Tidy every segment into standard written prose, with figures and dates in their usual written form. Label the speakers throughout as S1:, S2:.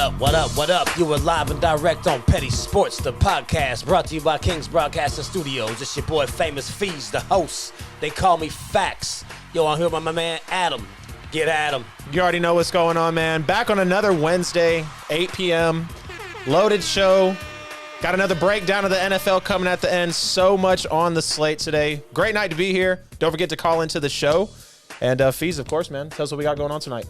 S1: up, what up, what up? You are live and direct on Petty Sports, the podcast, brought to you by KINGZ Broadcasting Studios. It's your boy Famous Fees, the host. They call me Fax. Yo, I'm here with my man Adam. Get Adam.
S2: You already know what's going on, man. Back on another Wednesday, 8 p.m. Loaded show. Got another breakdown of the NFL coming at the end. So much on the slate today. Great night to be here. Don't forget to call into the show. And Fees, of course, man. Tell us what we got going on tonight.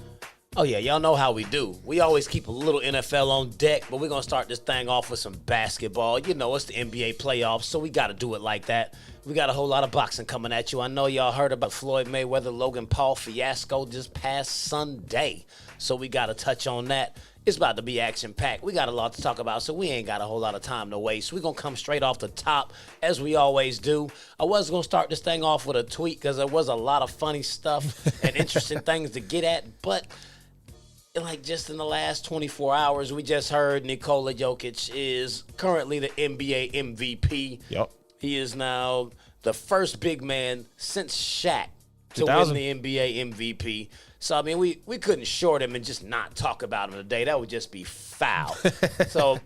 S1: Oh, yeah, y'all know how we do. We always keep a little NFL on deck, but we're going to start this thing off with some basketball. You know, it's the NBA playoffs, so we got to do it like that. We got a whole lot of boxing coming at you. I know y'all heard about Floyd Mayweather, Logan Paul fiasco just past Sunday, so we got to touch on that. It's about to be action-packed. We got a lot to talk about, so we ain't got a whole lot of time to waste. We're going to come straight off the top, as we always do. I was going to start this thing off with a tweet because there was a lot of funny stuff and interesting things to get at, but like just in the last 24 hours, we just heard Nikola Jokic is currently the NBA MVP.
S2: Yep.
S1: He is now the first big man since Shaq to win the NBA MVP. So, I mean, we couldn't short him and just not talk about him today. That would just be foul. So,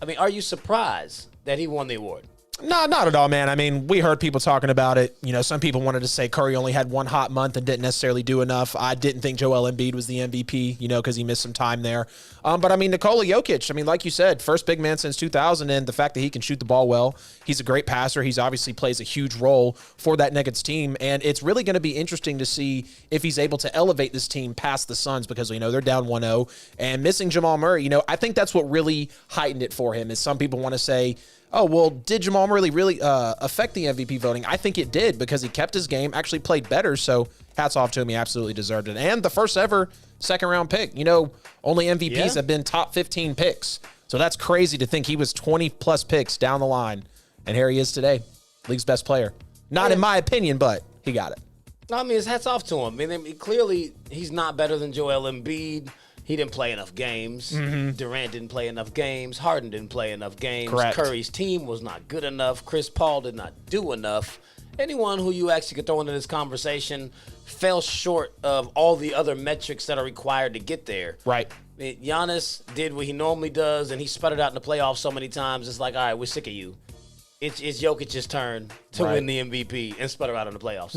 S1: I mean, are you surprised that he won the award?
S2: No, not at all, man. I mean, we heard people talking about it. You know, some people wanted to say Curry only had one hot month and didn't necessarily do enough. I didn't think Joel Embiid was the MVP, you know, because he missed some time there. But, I mean, Nikola Jokic, I mean, like you said, first big man since 2000, and the fact that he can shoot the ball well, he's a great passer. He's obviously plays a huge role for that Nuggets team, and it's really going to be interesting to see if he's able to elevate this team past the Suns because, you know, they're down 1-0, and missing Jamal Murray, you know, I think that's what really heightened it for him is some people want to say, oh, well, did Jamal Murray really affect the MVP voting? I think it did because he kept his game, actually played better, so hats off to him. He absolutely deserved it. And the first ever second-round pick. You know, only MVPs have been top 15 picks, so that's crazy to think he was 20-plus picks down the line, and here he is today, league's best player. Not in my opinion, but he got it.
S1: No, I mean, it's hats off to him. I mean, clearly he's not better than Joel Embiid. He didn't play enough games.
S2: Mm-hmm.
S1: Durant didn't play enough games. Harden didn't play enough games.
S2: Correct.
S1: Curry's team was not good enough. Chris Paul did not do enough. Anyone who you actually could throw into this conversation fell short of all the other metrics that are required to get there.
S2: Right.
S1: I mean, Giannis did what he normally does, and he sputtered out in the playoffs so many times. It's like, all right, we're sick of you. It's Jokic's turn to win the MVP and sputter out in the playoffs.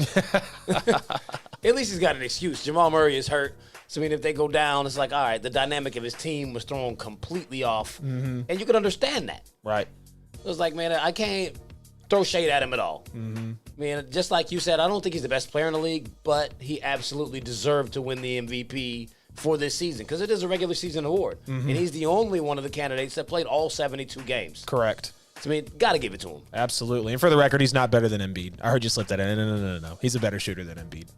S1: At least he's got an excuse. Jamal Murray is hurt. So, I mean, if they go down, it's like, all right, the dynamic of his team was thrown completely off. Mm-hmm. And you can understand that.
S2: Right.
S1: It was like, man, I can't throw shade at him at all.
S2: Mm-hmm.
S1: I mean, just like you said, I don't think he's the best player in the league, but he absolutely deserved to win the MVP for this season because it is a regular season award. Mm-hmm. And he's the only one of the candidates that played all 72 games.
S2: Correct.
S1: So, I mean, got to give it to him.
S2: Absolutely. And for the record, he's not better than Embiid. I heard you slip that in. No. He's a better shooter than Embiid.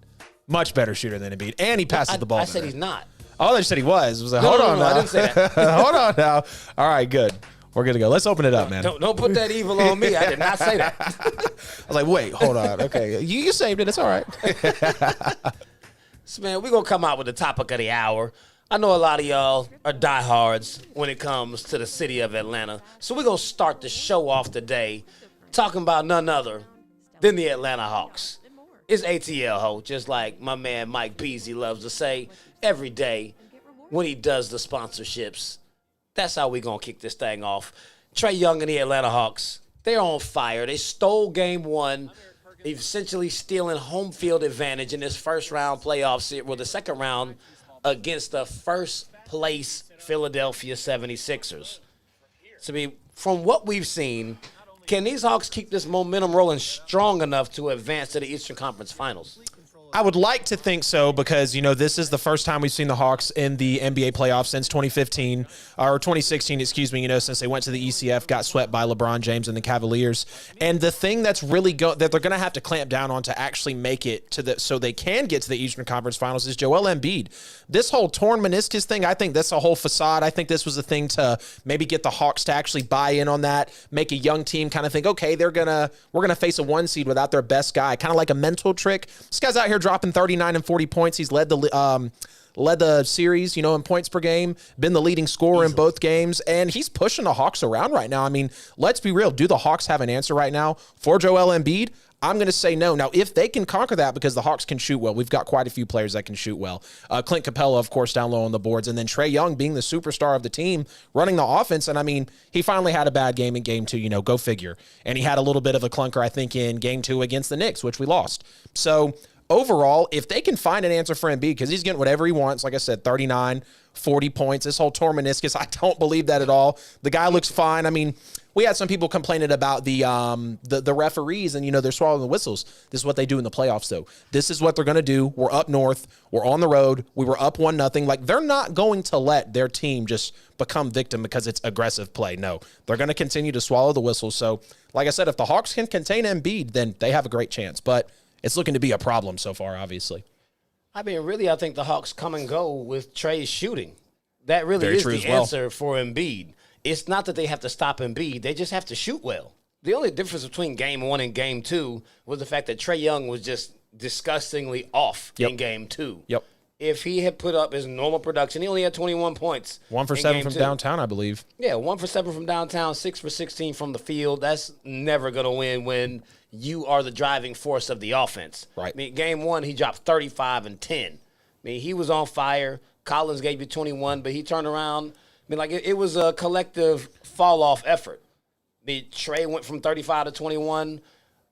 S2: Much better shooter than Embiid. And he passes the ball.
S1: I said he's not.
S2: Oh, they said he was. It was like, hold on now.
S1: I didn't say that.
S2: Hold on now. All right, good. We're good to go. Let's open it up, man.
S1: Don't put that evil on me. I did not say that.
S2: I was like, wait, hold on. Okay. You saved it. It's all right.
S1: So, man, we're going to come out with the topic of the hour. I know a lot of y'all are diehards when it comes to the city of Atlanta. So we're going to start the show off today talking about none other than the Atlanta Hawks. It's ATL, ho, just like my man Mike Beasley loves to say every day when he does the sponsorships. That's how we going to kick this thing off. Trae Young and the Atlanta Hawks, they're on fire. They stole game one, essentially stealing home field advantage in this first-round playoff series, well, the second round against the first-place Philadelphia 76ers. So, I mean, from what we've seen, can these Hawks keep this momentum rolling strong enough to advance to the Eastern Conference Finals?
S2: I would like to think so because, you know, this is the first time we've seen the Hawks in the NBA playoffs since 2015, or 2016, excuse me, you know, since they went to the ECF, got swept by LeBron James and the Cavaliers. And the thing that's really that they're going to have to clamp down on to actually make it to the, so they can get to the Eastern Conference Finals is Joel Embiid. This whole torn meniscus thing, I think that's a whole facade. I think this was a thing to maybe get the Hawks to actually buy in on that, make a young team kind of think, okay, we're going to face a one seed without their best guy, kind of like a mental trick. This guy's out here dropping 39 and 40 points. He's led the series, you know, in points per game, been the leading scorer in both games, and he's pushing the Hawks around right now. I mean, let's be real. Do the Hawks have an answer right now for Joel Embiid? I'm going to say no. Now, if they can conquer that, because the Hawks can shoot well, we've got quite a few players that can shoot well. Clint Capella, of course, down low on the boards, and then Trae Young being the superstar of the team, running the offense. And I mean, he finally had a bad game in game 2, go figure. And he had a little bit of a clunker, I think, in game 2 against the Knicks, which we lost. So overall, if they can find an answer for Embiid, because he's getting whatever he wants, like I said, 39, 40 points, this whole torn meniscus, I don't believe that at all. The guy looks fine. I mean, we had some people complaining about the referees and, they're swallowing the whistles. This is what they do in the playoffs, though. This is what they're going to do. We're up north. We're on the road. We were up 1-0. Like, they're not going to let their team just become victim because it's aggressive play. No, they're going to continue to swallow the whistles. So, like I said, if the Hawks can contain Embiid, then they have a great chance. But it's looking to be a problem so far, obviously.
S1: I mean, really, I think the Hawks come and go with Trae's shooting. That really is the answer for Embiid. It's not that they have to stop Embiid. They just have to shoot well. The only difference between game 1 and game 2 was the fact that Trae Young was just disgustingly off in game 2.
S2: Yep.
S1: If he had put up his normal production, he only had 21 points.
S2: 1 for 7 from downtown, I believe.
S1: Yeah, 1 for 7 from downtown, 6 for 16 from the field. That's never going to win when you are the driving force of the offense.
S2: Right.
S1: I mean, game 1, he dropped 35 and 10. I mean, he was on fire. Collins gave you 21, but he turned around. I mean, like, it was a collective fall-off effort. Trae went from 35 to 21.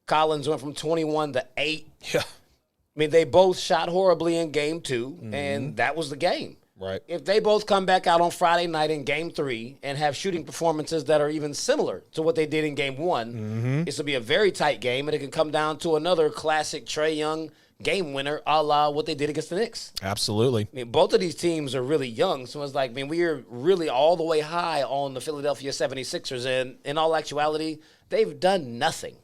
S1: Collins went from 21 to 8.
S2: Yeah.
S1: I mean, they both shot horribly in game 2, and that was the game.
S2: Right.
S1: If they both come back out on Friday night in game 3 and have shooting performances that are even similar to what they did in game 1, this will be a very tight game, and it can come down to another classic Trae Young game winner, a la what they did against the Knicks.
S2: Absolutely.
S1: I mean, both of these teams are really young, so it's like, we are really all the way high on the Philadelphia 76ers, and in all actuality, they've done nothing.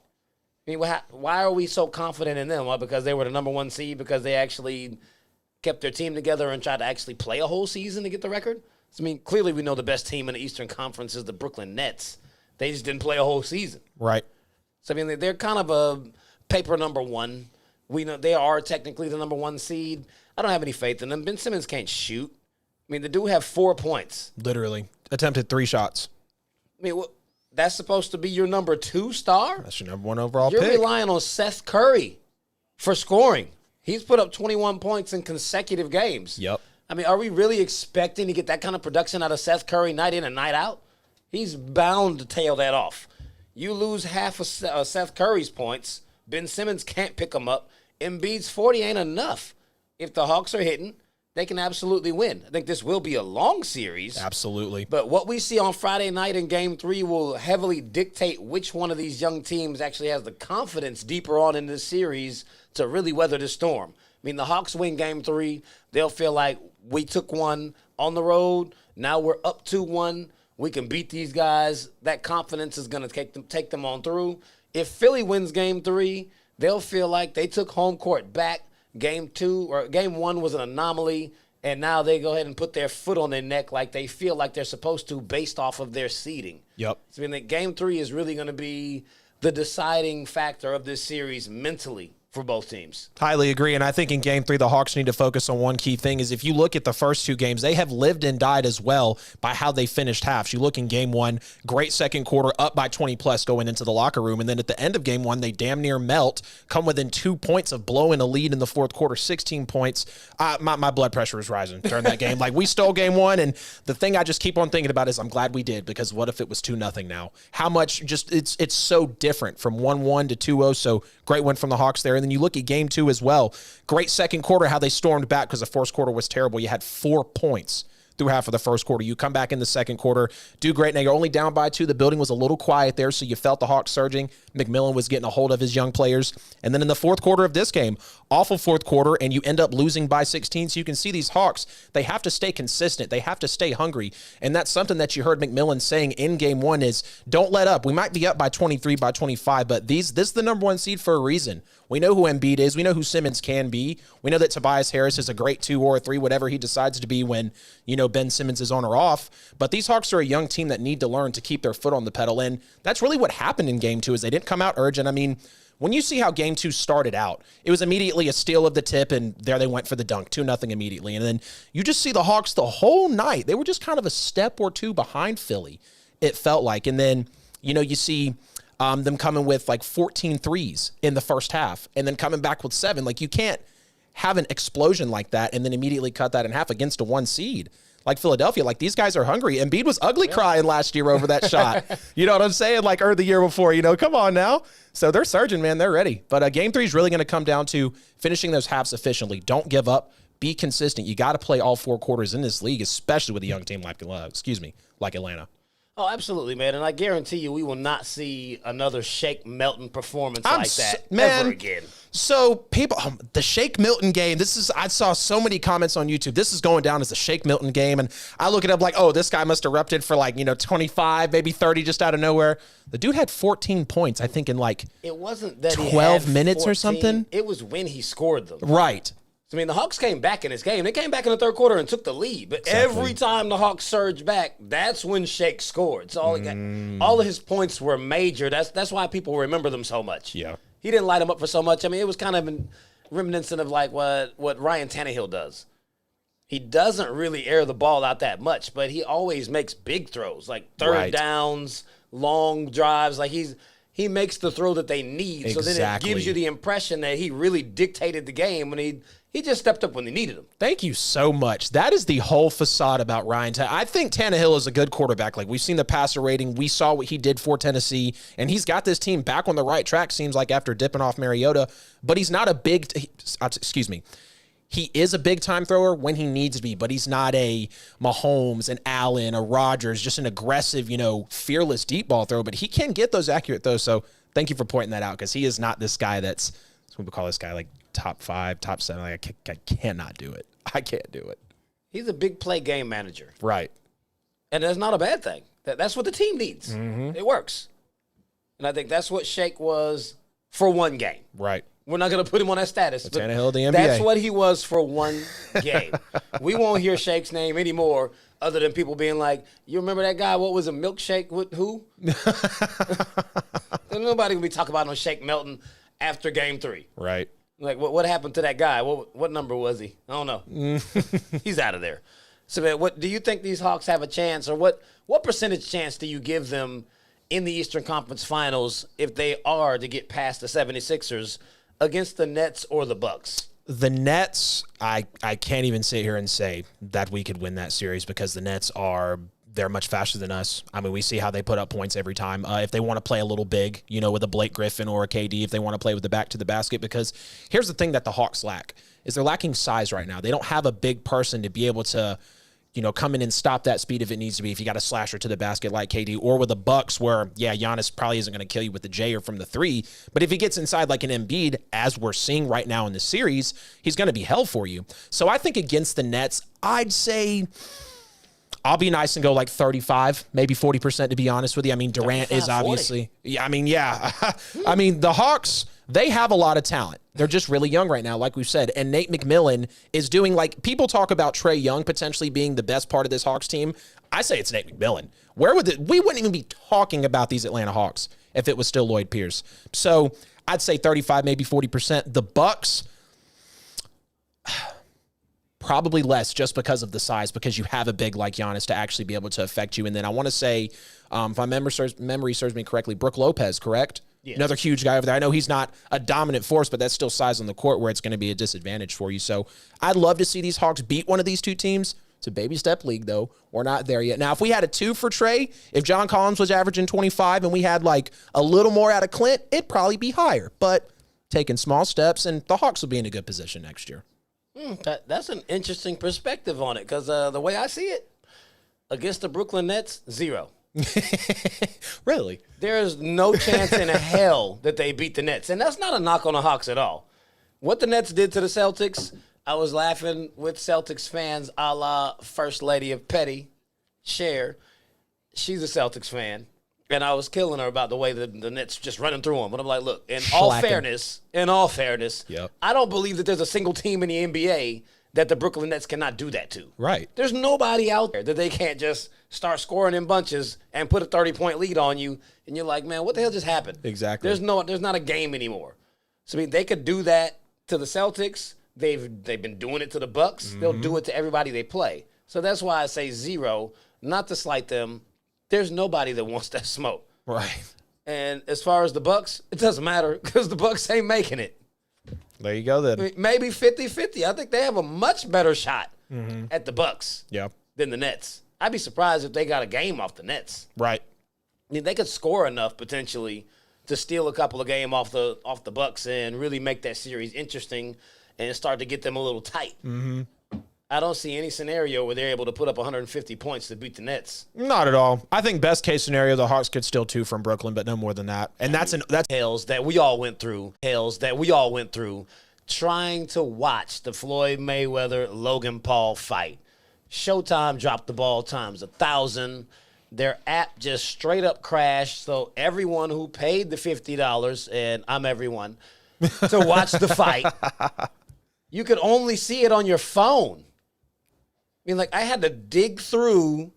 S1: I mean, why are we so confident in them? Well, because they were the number 1 seed, because they actually kept their team together and tried to actually play a whole season to get the record? I mean, clearly we know the best team in the Eastern Conference is the Brooklyn Nets. They just didn't play a whole season.
S2: Right.
S1: So, I mean, they're kind of a paper number 1. We know they are technically the number 1 seed. I don't have any faith in them. Ben Simmons can't shoot. I mean, the dude have 4 points.
S2: Literally. Attempted 3 shots.
S1: I mean, that's supposed to be your number 2 star?
S2: That's your number 1 overall
S1: You're
S2: pick.
S1: relying on Seth Curry for scoring. He's put up 21 points in consecutive games.
S2: Yep.
S1: I mean, are we really expecting to get that kind of production out of Seth Curry night in and night out? He's bound to tail that off. You lose half of Seth Curry's points, Ben Simmons can't pick them up. Embiid's 40 ain't enough. If the Hawks are hitting, they can absolutely win. I think this will be a long series.
S2: Absolutely.
S1: But what we see on Friday night in Game 3 will heavily dictate which one of these young teams actually has the confidence deeper on in this series to really weather the storm. I mean, the Hawks win Game 3. They'll feel like we took one on the road. Now we're up 2-1. We can beat these guys. That confidence is going to take them on through. If Philly wins Game 3, they'll feel like they took home court back. Game 1 was an anomaly, and now they go ahead and put their foot on their neck like they feel like they're supposed to based off of their seeding.
S2: Yep.
S1: So, I mean, Game 3 is really going to be the deciding factor of this series mentally for both teams.
S2: Highly agree, and I think in Game 3, the Hawks need to focus on one key thing is if you look at the first 2 games, they have lived and died as well by how they finished halves. You look in Game 1, great second quarter, up by 20-plus going into the locker room, and then at the end of Game 1, they damn near melt, come within 2 points of blowing a lead in the fourth quarter, 16 points. My blood pressure is rising during that game. Like, we stole Game 1, and the thing I just keep on thinking about is I'm glad we did, because what if it was 2-0 now? How much just it's so different from 1-1 to 2-0, so great win from the Hawks there. And then you look at Game 2 as well. Great second quarter, how they stormed back because the first quarter was terrible. You had 4 points through half of the first quarter. You come back in the second quarter, do great. Now you're only down by 2. The building was a little quiet there, so you felt the Hawks surging. McMillan was getting a hold of his young players. And then in the fourth quarter of this game, awful fourth quarter, and you end up losing by 16. So you can see these Hawks, they have to stay consistent. They have to stay hungry. And that's something that you heard McMillan saying in Game 1 is don't let up. We might be up by 23, by 25, but this is the number 1 seed for a reason. We know who Embiid is. We know who Simmons can be. We know that Tobias Harris is a great 2 or a 3, whatever he decides to be when, Ben Simmons is on or off. But these Hawks are a young team that need to learn to keep their foot on the pedal. And that's really what happened in Game 2 is they didn't come out urgent. I mean, when you see how Game 2 started out, it was immediately a steal of the tip, and there they went for the dunk, 2-0 immediately. And then you just see the Hawks the whole night. They were just kind of a step or 2 behind Philly, it felt like. And then, you see them coming with like 14 threes in the first half and then coming back with 7. Like, you can't have an explosion like that and then immediately cut that in half against a 1 seed. Like Philadelphia, like these guys are hungry. Embiid was ugly crying last year over that shot. You know what I'm saying? Like, or the year before, come on now. So they're surging, man. They're ready. But game 3 is really going to come down to finishing those halves efficiently. Don't give up. Be consistent. You got to play all 4 quarters in this league, especially with a young team like Atlanta.
S1: Oh, absolutely, man. And I guarantee you we will not see another Shake Milton performance like that ever again.
S2: So people, the Shake Milton game, I saw so many comments on YouTube. This is going down as the Shake Milton game. And I look it up like, oh, this guy must have erupted for 25, maybe 30 just out of nowhere. The dude had 14 points, I think, in
S1: it wasn't that
S2: 12 minutes 14, or something.
S1: It was when he scored them.
S2: Right.
S1: I mean, the Hawks came back in this game. They came back in the third quarter and took the lead. But every time the Hawks surged back, that's when Shake scored. So all of his points were major. That's why people remember them so much.
S2: Yeah.
S1: He didn't light them up for so much. I mean, it was kind of reminiscent of like what Ryan Tannehill does. He doesn't really air the ball out that much, but he always makes big throws, like third downs, long drives. Like he makes the throw that they need.
S2: Exactly.
S1: So then it gives you the impression that he really dictated the game when he just stepped up when they needed him.
S2: Thank you so much. That is the whole facade about Ryan Tannehill. I think Tannehill is a good quarterback. Like, we've seen the passer rating. We saw what he did for Tennessee, and he's got this team back on the right track, seems like, after dipping off Mariota. But he's not he is a big-time thrower when he needs to be, but he's not a Mahomes, an Allen, a Rodgers, just an aggressive, fearless deep ball thrower. But he can get those accurate throws, so thank you for pointing that out, because he is not this guy that's what we call this guy, like, top 5, top 7. Like, I cannot do it. I can't do it.
S1: He's a big play game manager.
S2: Right.
S1: And that's not a bad thing. That's what the team needs. Mm-hmm. It works. And I think that's what Shake was for one game.
S2: Right.
S1: We're not going to put him on that status. But
S2: Tannehill, the NBA.
S1: That's what he was for one game. We won't hear Shake's name anymore other than people being like, you remember that guy? What was a milkshake with who? Nobody will be talking about no Shake Milton after game 3.
S2: Right.
S1: Like, what happened to that guy? What number was he? I don't know. He's out of there. So, man, what do you think these Hawks have a chance, or what percentage chance do you give them in the Eastern Conference Finals if they are to get past the 76ers against the Nets or the Bucks?
S2: The Nets, I can't even sit here and say that we could win that series because the Nets they're much faster than us. I mean, we see how they put up points every time. If they want to play a little big, with a Blake Griffin or a KD, if they want to play with the back to the basket, because here's the thing that the Hawks lack is they're lacking size right now. They don't have a big person to be able to, come in and stop that speed if it needs to be, if you got a slasher to the basket like KD, or with the Bucks where, Giannis probably isn't going to kill you with the J or from the 3, but if he gets inside like an Embiid, as we're seeing right now in the series, he's going to be hell for you. So I think against the Nets, I'd say I'll be nice and go like 35, maybe 40%, to be honest with you. I mean, Durant is obviously, 40. I mean, the Hawks, they have a lot of talent. They're just really young right now, like we've said. And Nate McMillan is doing, like, people talk about Trae Young potentially being the best part of this Hawks team. I say it's Nate McMillan. We wouldn't even be talking about these Atlanta Hawks if it was still Lloyd Pierce. So I'd say 35, maybe 40%. The Bucks, probably less, just because of the size, because you have a big like Giannis to actually be able to affect you. And then I want to say, if my memory serves me correctly, Brook Lopez, correct? Yeah. Another huge guy over there. I know he's not a dominant force, but that's still size on the court where it's going to be a disadvantage for you. So I'd love to see these Hawks beat one of these two teams. It's a baby step league, though. We're not there yet. Now, if we had a 2 for Trae, if John Collins was averaging 25 and we had like a little more out of Clint, it'd probably be higher. But taking small steps, and the Hawks will be in a good position next year.
S1: That's an interesting perspective on it, because the way I see it, against the Brooklyn Nets, 0.
S2: Really?
S1: There is no chance in hell that they beat the Nets. And that's not a knock on the Hawks at all. What the Nets did to the Celtics, I was laughing with Celtics fans a la First Lady of Petty, Cher. She's a Celtics fan. And I was killing her about the way that the Nets just running through them. But I'm like, look, in all fairness,
S2: yep.
S1: I don't believe that there's a single team in the NBA that the Brooklyn Nets cannot do that to.
S2: Right.
S1: There's nobody out there that they can't just start scoring in bunches and put a 30-point lead on you, and you're like, man, what the hell just happened?
S2: Exactly.
S1: There's not a game anymore. So I mean, they could do that to the Celtics. They've been doing it to the Bucks. Mm-hmm. They'll do it to everybody they play. So that's why I say 0, not to slight them. There's nobody that wants that smoke.
S2: Right.
S1: And as far as the Bucks, it doesn't matter because the Bucks ain't making it.
S2: There you go then.
S1: I mean, maybe 50-50. I think they have a much better shot at the Bucks than the Nets. I'd be surprised if they got a game off the Nets.
S2: Right.
S1: I mean, they could score enough potentially to steal a couple of games off the Bucks and really make that series interesting and start to get them a little tight. Mm-hmm. I don't see any scenario where they're able to put up 150 points to beat the Nets.
S2: Not at all. I think best case scenario, the Hawks could steal 2 from Brooklyn, but no more than that. And that's
S1: hells that we all went through. Trying to watch the Floyd Mayweather Logan Paul fight. Showtime dropped the ball times 1,000. Their app just straight up crashed. So everyone who paid the $50, and I'm everyone, to watch the fight, you could only see it on your phone. I mean, like, I had to dig through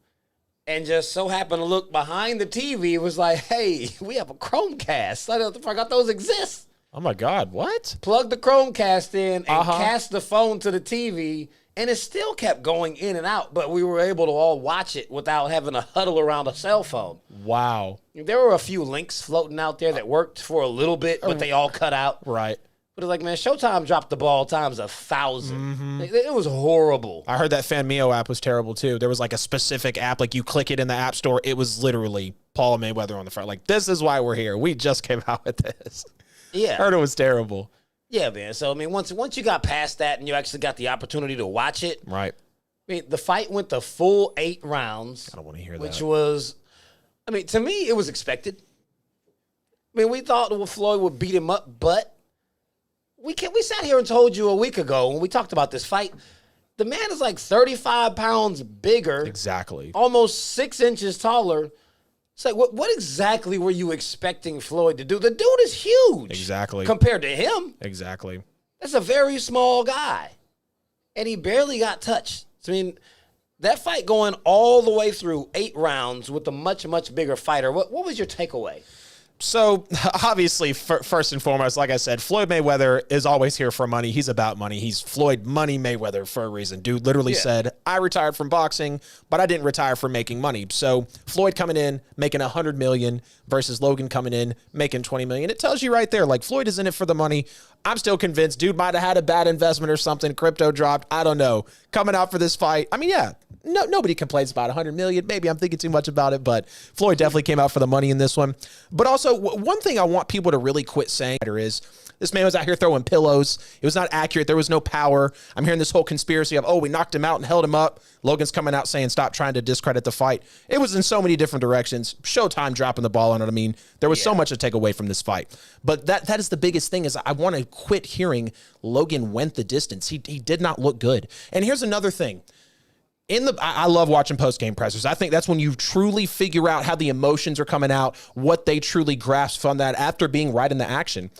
S1: and just so happened to look behind the TV. It was like, hey, we have a Chromecast. I forgot those exist.
S2: Oh, my God. What?
S1: Plug the Chromecast in and cast the phone to the TV, and it still kept going in and out, but we were able to all watch it without having to huddle around a cell phone.
S2: Wow.
S1: There were a few links floating out there that worked for a little bit, but they all cut out.
S2: Right.
S1: But it's like, man, Showtime dropped the ball times 1,000. Mm-hmm. It was horrible.
S2: I heard that FanMio app was terrible, too. There was like a specific app, like you click it in the App Store, it was literally Paul Mayweather on the front. Like, this is why we're here. We just came out with this.
S1: Yeah.
S2: I heard it was terrible.
S1: Yeah, man. So, I mean, once you got past that and you actually got the opportunity to watch it.
S2: Right.
S1: I mean, the fight went the full 8 rounds.
S2: I don't want to hear that.
S1: Which was, I mean, to me, it was expected. I mean, we thought Floyd would beat him up, but we sat here and told you a week ago when we talked about this fight, the man is like 35 pounds bigger.
S2: Exactly.
S1: Almost 6 inches taller. It's like, what exactly were you expecting Floyd to do? The dude is huge.
S2: Exactly.
S1: Compared to him.
S2: Exactly.
S1: That's a very small guy. And he barely got touched. I mean, that fight going all the way through 8 rounds with a much, much bigger fighter. What was your takeaway?
S2: So, obviously, first and foremost, like I said, Floyd Mayweather is always here for money. He's about money. He's Floyd Money Mayweather for a reason. Dude literally said, I retired from boxing, but I didn't retire from making money. So, Floyd coming in, making $100 million versus Logan coming in, making $20 million. It tells you right there, like, Floyd is in it for the money. I'm still convinced dude might have had a bad investment or something. Crypto dropped. I don't know. Coming out for this fight. I mean, yeah. No, nobody complains about $100 million. Maybe I'm thinking too much about it, but Floyd definitely came out for the money in this one. But also, one thing I want people to really quit saying is this man was out here throwing pillows. It was not accurate. There was no power. I'm hearing this whole conspiracy of, we knocked him out and held him up. Logan's coming out saying, stop trying to discredit the fight. It was in so many different directions. Showtime dropping the ball on it. I mean, there was so much to take away from this fight. But that is the biggest thing is I want to quit hearing Logan went the distance. He did not look good. And here's another thing. I love watching post-game pressers. I think that's when you truly figure out how the emotions are coming out, what they truly grasp from that after being right in the action.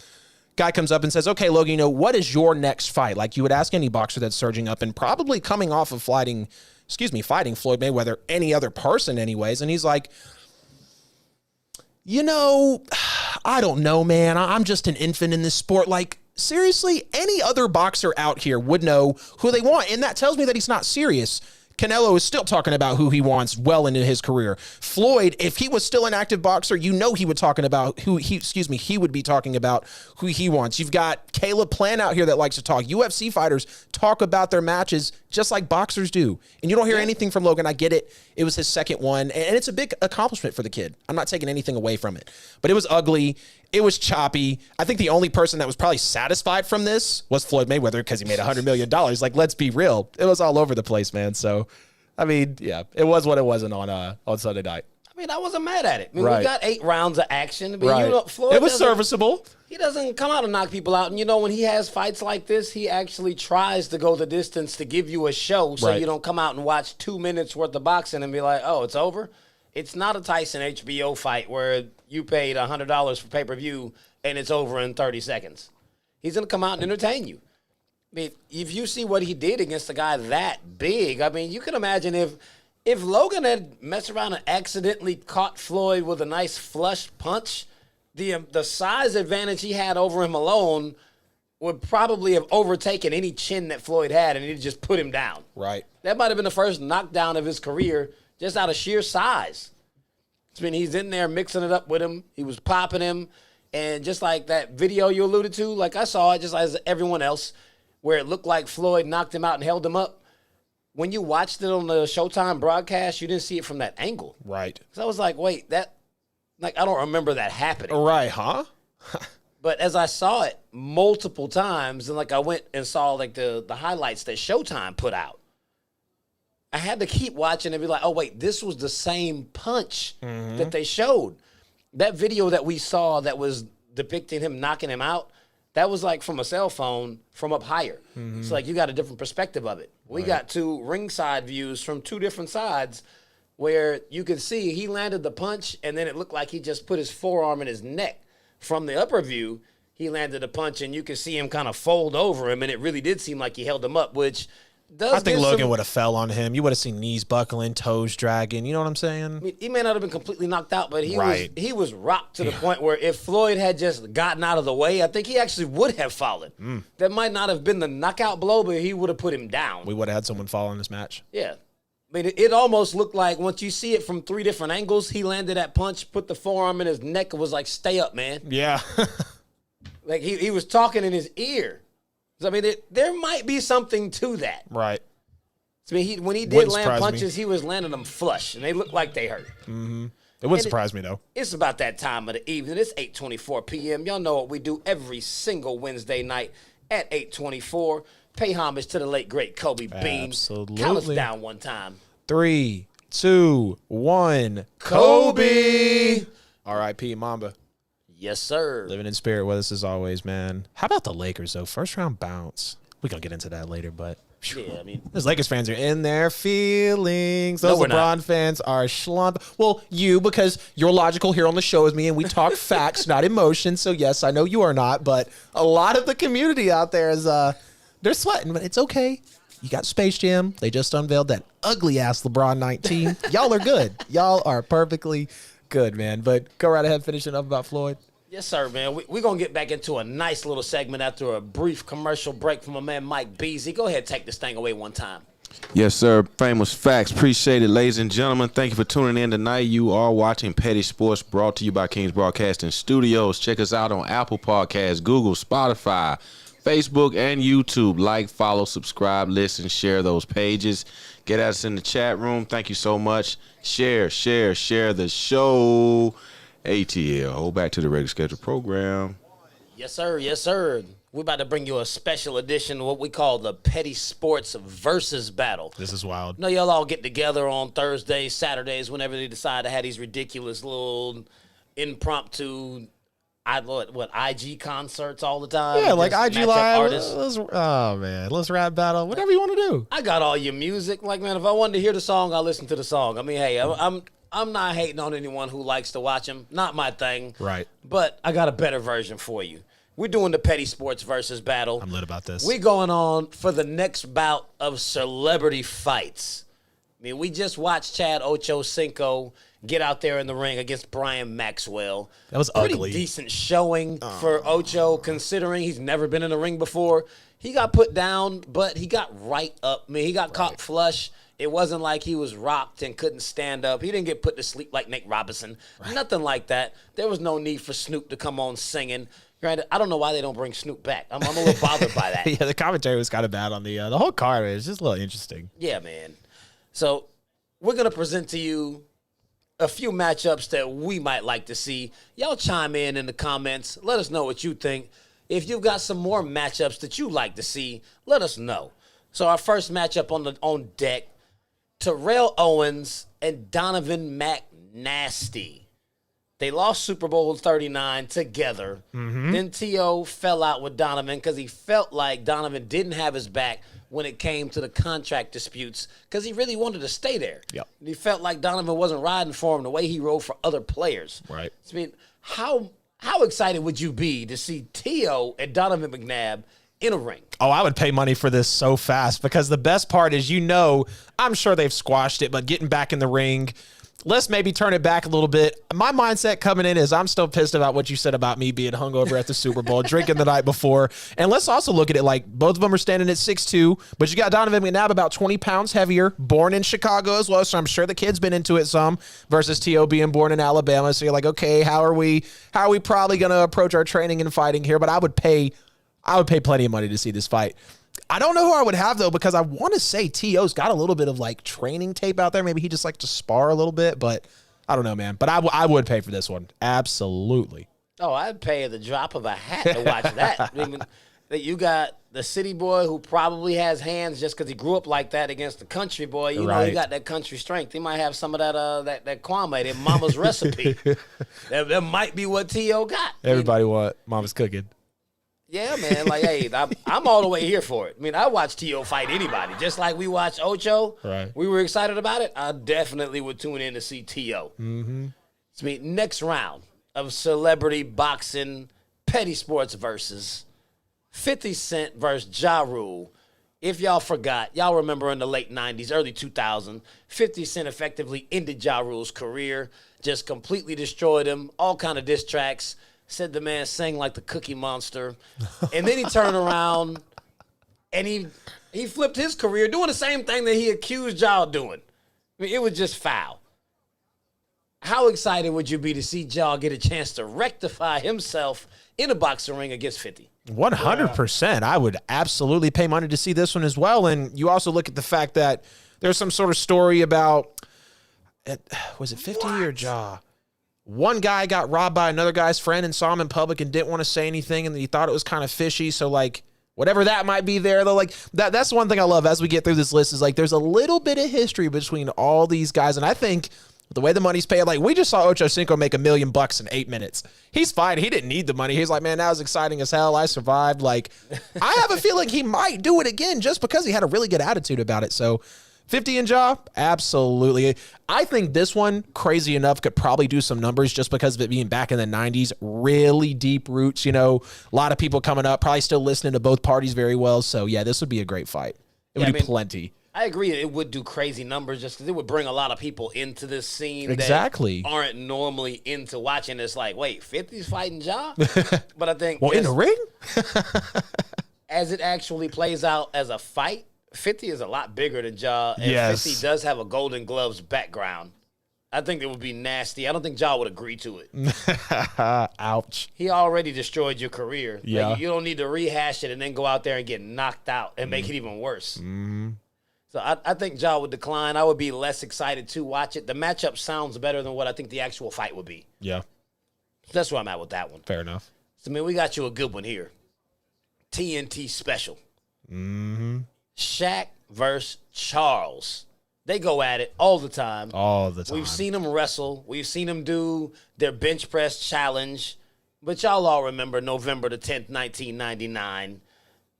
S2: Guy comes up and says, okay, Logan, what is your next fight? Like you would ask any boxer that's surging up and probably coming off of fighting Floyd Mayweather, any other person anyways. And he's like, I don't know, man. I'm just an infant in this sport. Like, seriously, any other boxer out here would know who they want. And that tells me that he's not serious. Canelo is still talking about who he wants well into his career. Floyd, if he was still an active boxer, he would talking about he would be talking about who he wants. You've got Caleb Plant out here that likes to talk. UFC fighters talk about their matches just like boxers do. And you don't hear anything from Logan. I get it. It was his second one, and it's a big accomplishment for the kid. I'm not taking anything away from it. But it was ugly. It was choppy. I think the only person that was probably satisfied from this was Floyd Mayweather because he made $100 million. Like, let's be real. It was all over the place, man. So, I mean, yeah, it was what it wasn't on Sunday night.
S1: I mean, I wasn't mad at it. I mean, we got 8 rounds of action. I mean,
S2: Floyd it was serviceable.
S1: He doesn't come out and knock people out. And, when he has fights like this, he actually tries to go the distance to give you a show so you don't come out and watch 2 minutes worth of boxing and be like, oh, it's over. It's not a Tyson HBO fight where you paid $100 for pay-per-view and it's over in 30 seconds. He's going to come out and entertain you. I mean, if you see what he did against a guy that big, I mean, you can imagine if Logan had messed around and accidentally caught Floyd with a nice flush punch, the size advantage he had over him alone would probably have overtaken any chin that Floyd had, and he'd just put him down.
S2: Right.
S1: That might have been the first knockdown of his career just out of sheer size. I mean, he's in there mixing it up with him. He was popping him. And just like that video you alluded to, like I saw it just as everyone else, where it looked like Floyd knocked him out and held him up. When you watched it on the Showtime broadcast, you didn't see it from that angle.
S2: Right.
S1: So I was like, wait, I don't remember that happening.
S2: Right, huh?
S1: But as I saw it multiple times, and like I went and saw like the highlights that Showtime put out, I had to keep watching and be like, oh, wait, this was the same punch that they showed. That video that we saw that was depicting him knocking him out, that was like from a cell phone from up higher. It's like you got a different perspective of it. We got two ringside views from two different sides where you could see he landed the punch and then it looked like he just put his forearm in his neck. From the upper view, he landed a punch and you could see him kind of fold over him, and it really did seem like he held him up, which does
S2: I think Logan would have fell on him. You would have seen knees buckling, toes dragging. You know what I'm saying?
S1: I mean, he may not have been completely knocked out, but he was rocked to the point where if Floyd had just gotten out of the way, I think he actually would have fallen. That might not have been the knockout blow, but he would have put him down.
S2: We would have had someone fall in this match.
S1: Yeah. I mean, it almost looked like once you see it from three different angles, he landed that punch, put the forearm in his neck, and was like, stay up, man.
S2: Yeah.
S1: Like he was talking in his ear. So, I mean, there might be something to that.
S2: Right.
S1: I mean, when he did land punches, he was landing them flush, and they looked like they hurt.
S2: It wouldn't surprise me, though.
S1: It's about that time of the evening. It's 8:24 p.m. Y'all know what we do every single Wednesday night at 8:24. Pay homage to the late, great Kobe Bean.
S2: Absolutely.
S1: Count us down one time.
S2: 3, 2, 1. Kobe! R.I.P. Mamba.
S1: Yes, sir.
S2: Living in spirit with us as always, man. How about the Lakers, though? First round bounce. We're going to get into that later, but...
S1: Yeah, I mean...
S2: Those Lakers fans are in their feelings. Those LeBron fans are schlump. Well, you, because you're logical here on the show with me, and we talk facts, not emotions. So, yes, I know you are not, but a lot of the community out there is... they're sweating, but it's okay. You got Space Jam. They just unveiled that ugly-ass LeBron 19. Y'all are good. Y'all are perfectly good, man. But go right ahead, finishing up about Floyd.
S1: Yes, sir, man. We're going to get back into a nice little segment after a brief commercial break from my man Mike Beasley. Go ahead, take this thing away one time.
S3: Yes, sir. Famous facts. Appreciate it, ladies and gentlemen. Thank you for tuning in tonight. You are watching Petty Sports, brought to you by KINGZ Broadcasting Studios. Check us out on Apple Podcasts, Google, Spotify, Facebook, and YouTube. Like, follow, subscribe, listen, share those pages. Get at us in the chat room. Thank you so much. Share the show. ATL. Hold back to the regular scheduled program.
S1: Yes, sir. Yes, sir. We're about to bring you a special edition of what we call the Petty Sports Versus Battle.
S2: This is wild.
S1: You know, y'all all get together on Thursdays, Saturdays, whenever they decide to have these ridiculous little impromptu, IG concerts all the time.
S2: Yeah, like IG Live.
S1: Artists.
S2: Let's rap battle. Whatever you want to do.
S1: I got all your music. Like, man, if I wanted to hear the song, I'll listen to the song. I mean, hey, I'm not hating on anyone who likes to watch them. Not my thing.
S2: Right.
S1: But I got a better version for you. We're doing the Petty Sports Versus Battle.
S2: I'm lit about this.
S1: We're going on for the next bout of celebrity fights. I mean, we just watched Chad Ochocinco get out there in the ring against Brian Maxwell.
S2: That was
S1: Pretty
S2: ugly.
S1: Decent showing for Ocho, considering he's never been in the ring before. He got put down, but he got right up. I mean, he got caught flush. It wasn't like he was rocked and couldn't stand up. He didn't get put to sleep like Nate Robinson. Nothing like that. There was no need for Snoop to come on singing. Granted, I don't know why they don't bring Snoop back. I'm a little bothered by that.
S2: Yeah, the commentary was kind of bad on the whole card. It's just a little interesting.
S1: Yeah, man. So we're going to present to you a few matchups that we might like to see. Y'all chime in the comments. Let us know what you think. If you've got some more matchups that you like to see, let us know. So our first matchup on deck, Terrell Owens and Donovan McNasty. They lost Super Bowl 39 together. Then T.O. fell out with Donovan because he felt like Donovan didn't have his back when it came to the contract disputes because he really wanted to stay there.
S2: Yep.
S1: And he felt like Donovan wasn't riding for him the way he rode for other players.
S2: Right.
S1: I mean, how excited would you be to see T.O. and Donovan McNabb in a ring?
S2: Oh, I would pay money for this so fast because the best part is, I'm sure they've squashed it, but getting back in the ring, let's maybe turn it back a little bit. My mindset coming in is I'm still pissed about what you said about me being hungover at the Super Bowl, drinking the night before. And let's also look at it like both of them are standing at 6'2", but you got Donovan McNabb about 20 pounds heavier, born in Chicago as well, so I'm sure the kid's been into it some, versus T.O. being born in Alabama. So you're like, okay, how are we probably going to approach our training and fighting here? But I would pay plenty of money to see this fight. I don't know who I would have, though, because I want to say T.O.'s got a little bit of, like, training tape out there. Maybe he just likes to spar a little bit, but I don't know, man. But I would pay for this one. Absolutely.
S1: Oh, I'd pay the drop of a hat to watch that. I mean, you got the city boy who probably has hands just because he grew up like that against the country boy. You know, he got that country strength. He might have some of that Kwame, that mama's recipe. That might be what T.O. got.
S2: Everybody want mama's cooking.
S1: Yeah, man. Like, hey, I'm all the way here for it. I mean, I watch T.O. fight anybody. Just like we watched Ocho.
S2: Right.
S1: We were excited about it. I definitely would tune in to see T.O. Mm-hmm. So, I mean, next round of celebrity boxing, petty sports versus 50 Cent versus Ja Rule. If y'all forgot, y'all remember in the late 90s, early 2000s, 50 Cent effectively ended Ja Rule's career, just completely destroyed him, all kind of diss tracks. Said the man sang like the Cookie Monster. And then he turned around and he flipped his career doing the same thing that he accused y'all doing. I mean, it was just foul. How excited would you be to see Ja get a chance to rectify himself in a boxing ring against 50?
S2: 100%. I would absolutely pay money to see this one as well. And you also look at the fact that there's some sort of story about, was it 50 or Ja? One guy got robbed by another guy's friend and saw him in public and didn't want to say anything, and he thought it was kind of fishy. So, like, whatever that might be there, though, like, that's one thing I love as we get through this list is, like, there's a little bit of history between all these guys. And I think the way the money's paid, like, we just saw Ocho Cinco make $1 million in 8 minutes. He's fine. He didn't need the money. He's like, man, that was exciting as hell. I survived. Like, I have a feeling he might do it again just because he had a really good attitude about it. So, 50 and Ja, absolutely. I think this one, crazy enough, could probably do some numbers just because of it being back in the 90s. Really deep roots, you know, a lot of people coming up, probably still listening to both parties very well. So, yeah, this would be a great fight. It would do plenty.
S1: I agree. It would do crazy numbers just because it would bring a lot of people into this scene
S2: exactly.
S1: that aren't normally into watching this. Like, wait, 50's fighting Ja? But I think...
S2: well, in the ring?
S1: as it actually plays out as a fight, 50 is a lot bigger than Ja, and
S2: yes.
S1: 50 does have a Golden Gloves background. I think it would be nasty. I don't think Ja would agree to it.
S2: Ouch.
S1: He already destroyed your career.
S2: Yeah.
S1: Like, you don't need to rehash it and then go out there and get knocked out and make it even worse.
S2: Mm-hmm.
S1: So I think Ja would decline. I would be less excited to watch it. The matchup sounds better than what I think the actual fight would be.
S2: Yeah.
S1: So that's where I'm at with that one.
S2: Fair enough.
S1: So, I mean, we got you a good one here. TNT special.
S2: Mm-hmm.
S1: Shaq versus Charles. They go at it all the time.
S2: All the time.
S1: We've seen them wrestle. We've seen them do their bench press challenge. But y'all all remember November the 10th, 1999,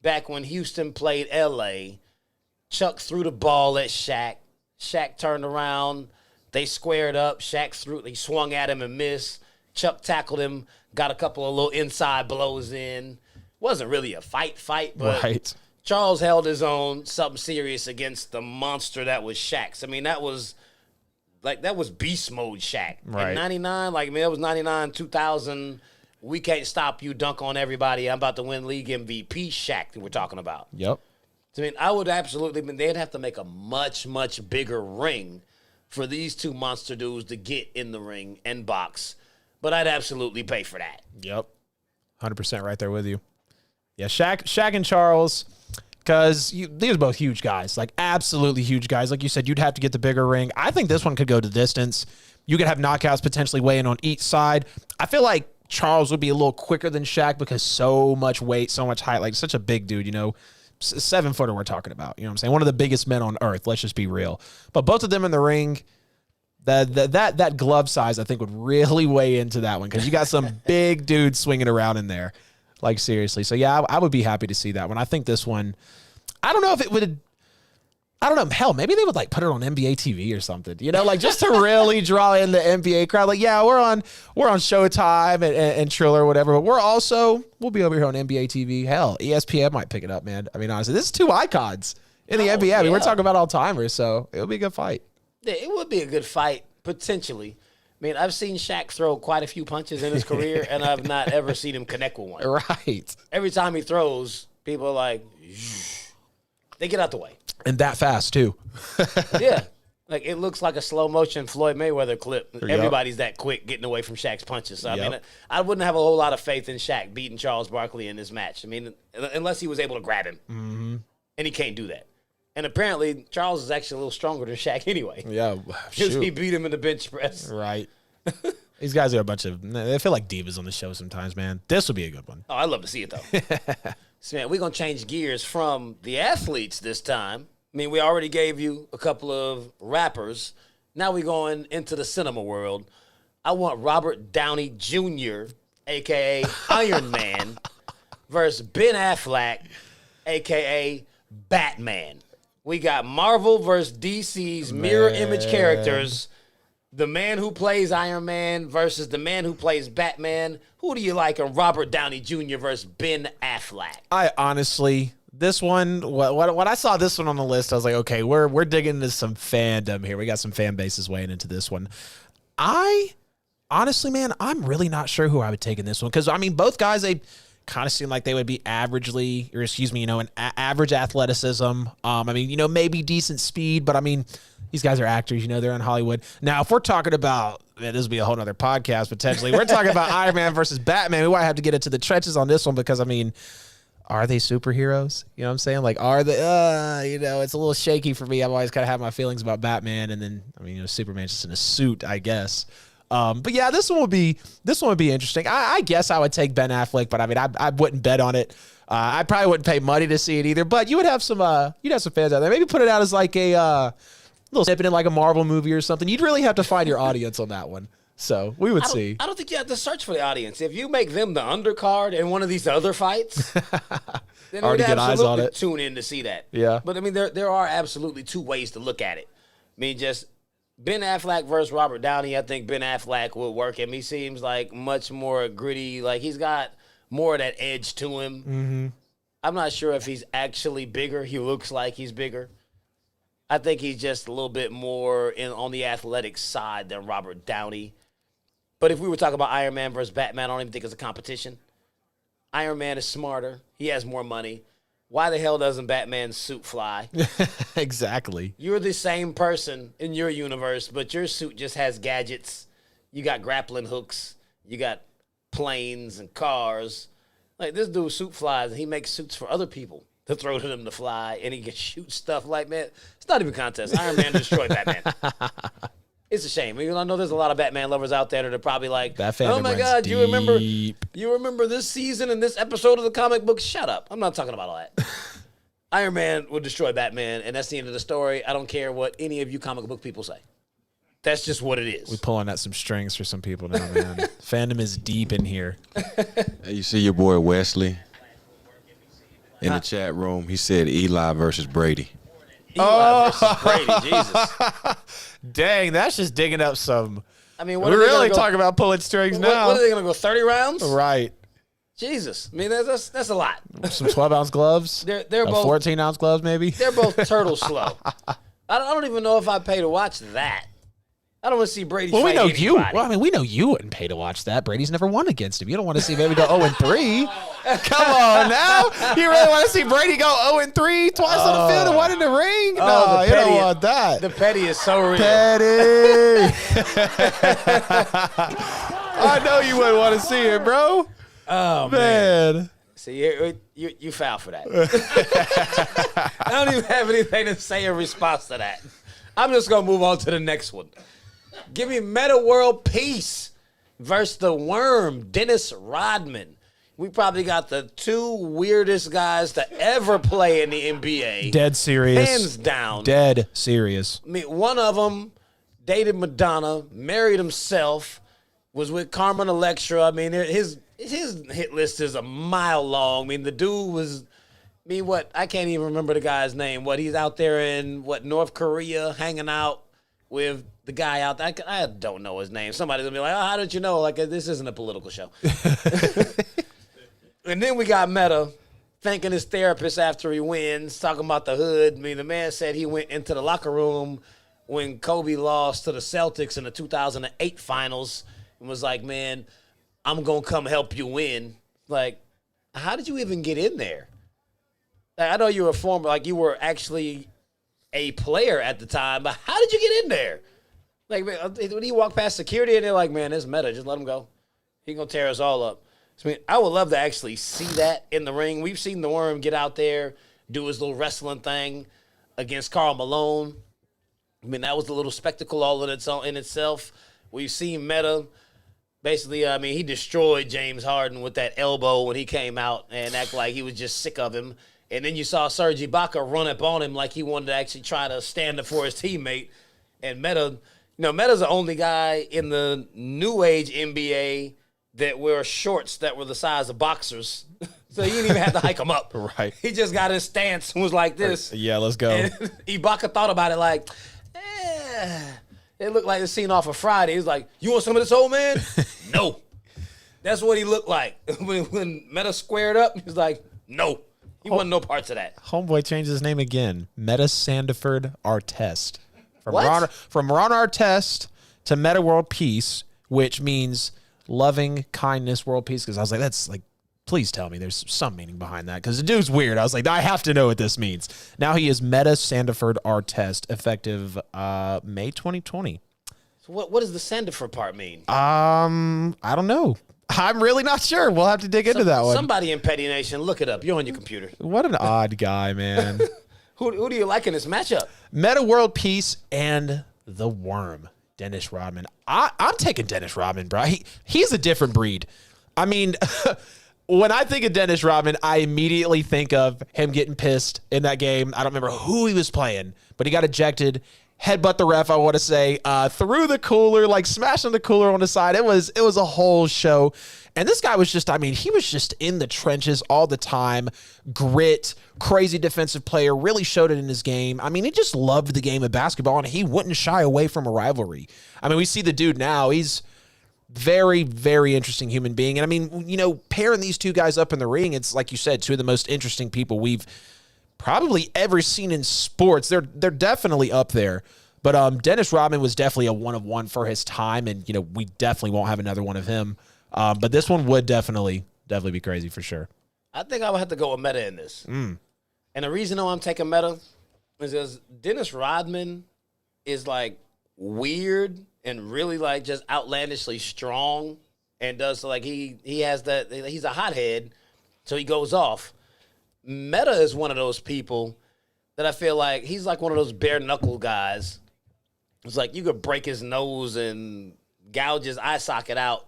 S1: back when Houston played L.A., Chuck threw the ball at Shaq. Shaq turned around. They squared up. He swung at him and missed. Chuck tackled him, got a couple of little inside blows in. Wasn't really a fight, but
S2: right.
S1: Charles held his own, something serious against the monster that was Shaq's. I mean, that was beast mode Shaq.
S2: Right.
S1: In 99, like, I mean, that was 99, 2000. We can't stop you, dunk on everybody. I'm about to win league MVP Shaq that we're talking about.
S2: Yep.
S1: I mean, I would absolutely, they'd have to make a much, much bigger ring for these two monster dudes to get in the ring and box. But I'd absolutely pay for that.
S2: Yep. 100% right there with you. Yeah, Shaq and Charles, because these are both huge guys, like absolutely huge guys. Like you said, you'd have to get the bigger ring. I think this one could go the distance. You could have knockouts potentially weighing on each side. I feel like Charles would be a little quicker than Shaq because so much weight, so much height, like such a big dude, you know. 7-footer we're talking about, you know what I'm saying? One of the biggest men on earth, let's just be real. But both of them in the ring, that glove size, I think, would really weigh into that one because you got some big dudes swinging around in there. Like, seriously. So, yeah, I would be happy to see that one. I think this one, I don't know if it would, I don't know. Hell, maybe they would, like, put it on NBA TV or something, you know, like, just to really draw in the NBA crowd. Like, yeah, we're on Showtime and Triller or whatever, but we'll be over here on NBA TV. Hell, ESPN might pick it up, man. I mean, honestly, this is two icons in the NBA. I mean, we're talking about all-timers, so it'll be a good fight.
S1: Yeah, it would be a good fight. Potentially. I mean, I've seen Shaq throw quite a few punches in his career, and I've not ever seen him connect with one.
S2: Right.
S1: Every time he throws, people are like, they get out the way.
S2: And that fast, too.
S1: Yeah. Like, it looks like a slow-motion Floyd Mayweather clip. Everybody's that quick getting away from Shaq's punches. So, I mean, I wouldn't have a whole lot of faith in Shaq beating Charles Barkley in this match. I mean, unless he was able to grab him. Mm-hmm. And he can't do that. And apparently, Charles is actually a little stronger than Shaq anyway.
S2: Yeah,
S1: because he beat him in the bench press.
S2: Right. These guys are a bunch of, they feel like divas on the show sometimes, man. This would be a good one.
S1: Oh, I'd love to see it, though. So, man, we're going to change gears from the athletes this time. I mean, we already gave you a couple of rappers. Now we're going into the cinema world. I want Robert Downey Jr., a.k.a. Iron Man, versus Ben Affleck, a.k.a. Batman. We got Marvel versus DC's mirror image characters. The man who plays Iron Man versus the man who plays Batman. Who do you like in Robert Downey Jr. versus Ben Affleck?
S2: I honestly, this one, when I saw this one on the list, I was like, okay, we're digging into some fandom here. We got some fan bases weighing into this one. Honestly, man, I'm really not sure who I would take in this one. Because, I mean, both guys, they kind of seem like they would be average athleticism. I mean, maybe decent speed, but I mean, these guys are actors, they're in Hollywood. Now, if we're talking about, man, this would be a whole nother podcast potentially. We're talking about Iron Man versus Batman. We might have to get into the trenches on this one because, I mean, are they superheroes? You know what I'm saying? Like, are they, it's a little shaky for me. I've always kind of had my feelings about Batman, and then, I mean, Superman's just in a suit, I guess. But yeah, this one would be interesting. I guess I would take Ben Affleck, but I mean, I wouldn't bet on it. I probably wouldn't pay money to see it either. But you would have some fans out there. Maybe put it out as like a little snippet in like a Marvel movie or something. You'd really have to find your audience on that one. So we would see.
S1: I don't think you have to search for the audience. If you make them the undercard in one of these other fights, then
S2: already
S1: we'd
S2: get eyes on it.
S1: Tune in to see that.
S2: Yeah.
S1: But I mean, there are absolutely two ways to look at it. I mean, just Ben Affleck versus Robert Downey. I think Ben Affleck would work him. He seems like much more gritty. Like he's got more of that edge to him. Mm-hmm. I'm not sure if he's actually bigger. He looks like he's bigger. I think he's just a little bit more on the athletic side than Robert Downey. But if we were talking about Iron Man versus Batman, I don't even think it's a competition. Iron Man is smarter. He has more money. Why the hell doesn't Batman's suit fly?
S2: Exactly.
S1: You're the same person in your universe, but your suit just has gadgets. You got grappling hooks. You got planes and cars. Like, this dude's suit flies, and he makes suits for other people to throw to them to fly, and he can shoot stuff like, man, it's not even a contest. Iron Man destroyed Batman. It's a shame. Even though I know there's a lot of Batman lovers out there that are probably like, oh my God, you remember this season and this episode of the comic book? Shut up. I'm not talking about all that. Iron Man would destroy Batman, and that's the end of the story. I don't care what any of you comic book people say. That's just what it is.
S2: We're pulling at some strings for some people now, man. Fandom is deep in here.
S3: Hey, you see your boy Wesley in the chat room. He said Eli versus Brady.
S1: Eli versus Brady, Jesus.
S2: Dang, that's just digging up some.
S1: I mean,
S2: we're really talking about pulling strings now.
S1: What are they going to go, 30 rounds?
S2: Right.
S1: Jesus. I mean, that's a lot.
S2: Some 12-ounce gloves?
S1: They're both
S2: 14-ounce gloves, maybe?
S1: They're both turtle slow. I don't even know if I'd pay to watch that. I don't want to see Brady fight anybody.
S2: We know you wouldn't pay to watch that. Brady's never won against him. You don't want to see Brady go 0-3. Come on now. You really want to see Brady go 0-3 twice on the field and one in the ring? No, you don't want that.
S1: The petty is so real.
S2: Petty. I know you wouldn't want to see it, bro.
S1: Oh, man. See, you foul for that. I don't even have anything to say in response to that. I'm just going to move on to the next one. Give me Meta World Peace versus the Worm, Dennis Rodman. We probably got the two weirdest guys to ever play in the NBA.
S2: Dead serious.
S1: Hands down.
S2: Dead serious.
S1: I mean, one of them dated Madonna, married himself, was with Carmen Electra. I mean, his hit list is a mile long. I mean, the dude was, I can't even remember the guy's name. He's out there in, North Korea, hanging out with the guy out there. I don't know his name. Somebody's going to be like, oh, how did you know? Like, this isn't a political show. And then we got Meta thanking his therapist after he wins, talking about the hood. I mean, the man said he went into the locker room when Kobe lost to the Celtics in the 2008 finals and was like, man, I'm going to come help you win. Like, how did you even get in there? Like, I know you were you were actually a player at the time, but how did you get in there? Like, when he walked past security and they're like, man, it's Meta, just let him go. He going to tear us all up. So, I mean, I would love to actually see that in the ring. We've seen the Worm get out there, do his little wrestling thing against Karl Malone. I mean, that was a little spectacle all in itself. We've seen Meta. Basically, I mean, he destroyed James Harden with that elbow when he came out and act like he was just sick of him. And then you saw Serge Ibaka run up on him like he wanted to actually try to stand up for his teammate. And Meta, Meta's the only guy in the new age NBA that wear shorts that were the size of boxers. So he didn't even have to hike them up.
S2: Right.
S1: He just got his stance and was like this.
S2: Yeah, let's go.
S1: And Ibaka thought about it like, it looked like the scene off of Friday. He was like, you want some of this, old man? No. That's what he looked like. When Meta squared up, he was like, no. He wanted no parts of that.
S2: Homeboy changed his name again. Meta Sandiford Artest. From Ron Artest to Meta World Peace, which means loving kindness, world peace. Because I was like, that's like, please tell me there's some meaning behind that. Because the dude's weird. I was like, I have to know what this means. Now he is Meta Sandiford Artest, effective May 2020.
S1: So what does the Sandiford part mean?
S2: I don't know. I'm really not sure. We'll have to dig into that one.
S1: Somebody in Petty Nation, look it up. You're on your computer.
S2: What an odd guy, man.
S1: Who do you like in this matchup?
S2: Meta World Peace and the Worm, Dennis Rodman. I'm taking Dennis Rodman, bro. He's a different breed. I mean, when I think of Dennis Rodman, I immediately think of him getting pissed in that game. I don't remember who he was playing, but he got ejected. Headbutt the ref, I want to say, through the cooler, like smashing the cooler on the side. It was a whole show. And this guy was just, I mean, he was just in the trenches all the time. Grit, crazy defensive player, really showed it in his game. I mean, he just loved the game of basketball, and he wouldn't shy away from a rivalry. I mean, we see the dude now. He's very, very interesting human being. And I mean, pairing these two guys up in the ring, it's like you said, two of the most interesting people we've probably ever seen in sports. They're definitely up there. But Dennis Rodman was definitely a one-of-one for his time, and we definitely won't have another one of him. But this one would definitely be crazy for sure.
S1: I think I would have to go with Meta in this. And the reason I'm taking Meta is because Dennis Rodman is like weird and really like just outlandishly strong, and does like he has that, he's a hothead, so he goes off. Meta is one of those people that I feel like he's like one of those bare knuckle guys. It's like you could break his nose and gouge his eye socket out,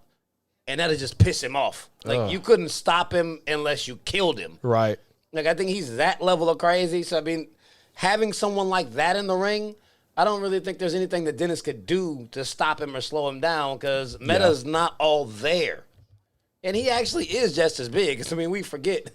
S1: and that'll just piss him off. Like you couldn't stop him unless you killed him.
S2: Right.
S1: Like I think he's that level of crazy. So I mean, having someone like that in the ring, I don't really think there's anything that Dennis could do to stop him or slow him down, because Meta's not all there. And he actually is just as big. I mean, we forget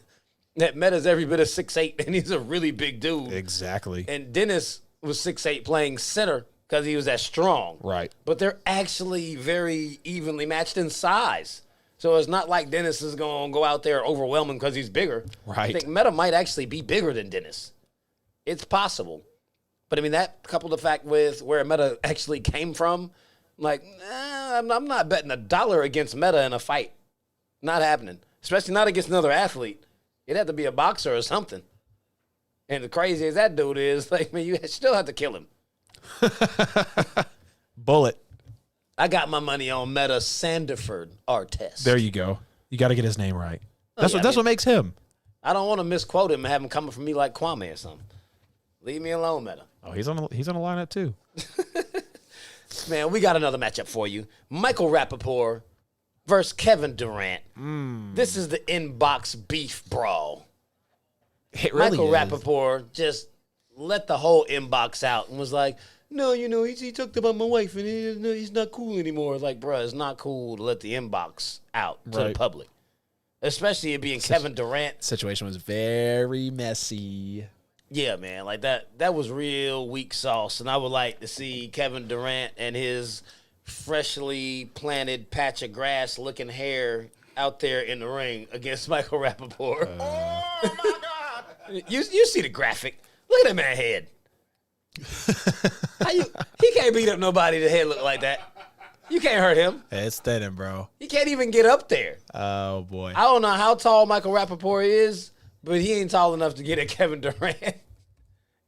S1: that Meta's every bit of 6'8", and he's a really big dude.
S2: Exactly.
S1: And Dennis was 6'8", playing center because he was that strong.
S2: Right.
S1: But they're actually very evenly matched in size. So it's not like Dennis is going to go out there overwhelming because he's bigger.
S2: Right.
S1: I think Meta might actually be bigger than Dennis. It's possible. But, I mean, that coupled the fact with where Meta actually came from, like, I'm not betting $1 against Meta in a fight. Not happening. Especially not against another athlete. It'd have to be a boxer or something. And the crazy as that dude is, like, man, you still have to kill him.
S2: Bullet.
S1: I got my money on Meta Sandiford Artest.
S2: There you go. You got to get his name right. That's what makes him.
S1: I don't want to misquote him and have him coming from me like Kwame or something. Leave me alone, Meta.
S2: Oh, he's on a lineup too.
S1: Man, we got another matchup for you. Michael Rappaport versus Kevin Durant. This is the inbox beef brawl.
S2: It really
S1: Michael
S2: is.
S1: Rappaport just let the whole inbox out and was like, no, he talked about my wife and he's not cool anymore. Like, bruh, it's not cool to let the inbox out to the public. Especially it being Kevin Durant.
S2: Situation was very messy.
S1: Yeah, man, like that was real weak sauce. And I would like to see Kevin Durant and his freshly planted patch of grass looking hair out there in the ring against Michael Rappaport.
S3: Oh, my God.
S1: You see the graphic. Look at that man's head. He can't beat up nobody that head look like that. You can't hurt him.
S2: Hey, it's thinning, bro.
S1: He can't even get up there.
S2: Oh, boy.
S1: I don't know how tall Michael Rappaport is, but he ain't tall enough to get at Kevin Durant.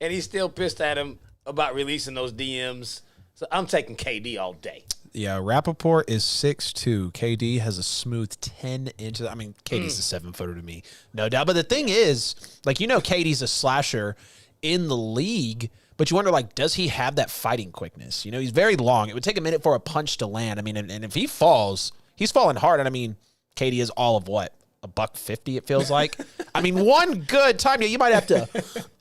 S1: And he's still pissed at him about releasing those DMs. So I'm taking KD all day.
S2: Yeah, Rappaport is 6'2". KD has a smooth 10 inches. I mean, KD's a 7-footer to me, no doubt. But the thing is, like, KD's a slasher in the league, but you wonder, like, does he have that fighting quickness? He's very long. It would take a minute for a punch to land. I mean, and if he falls, he's falling hard. And I mean, KD is all of what? $150, it feels like. I mean, one good time, you might have to,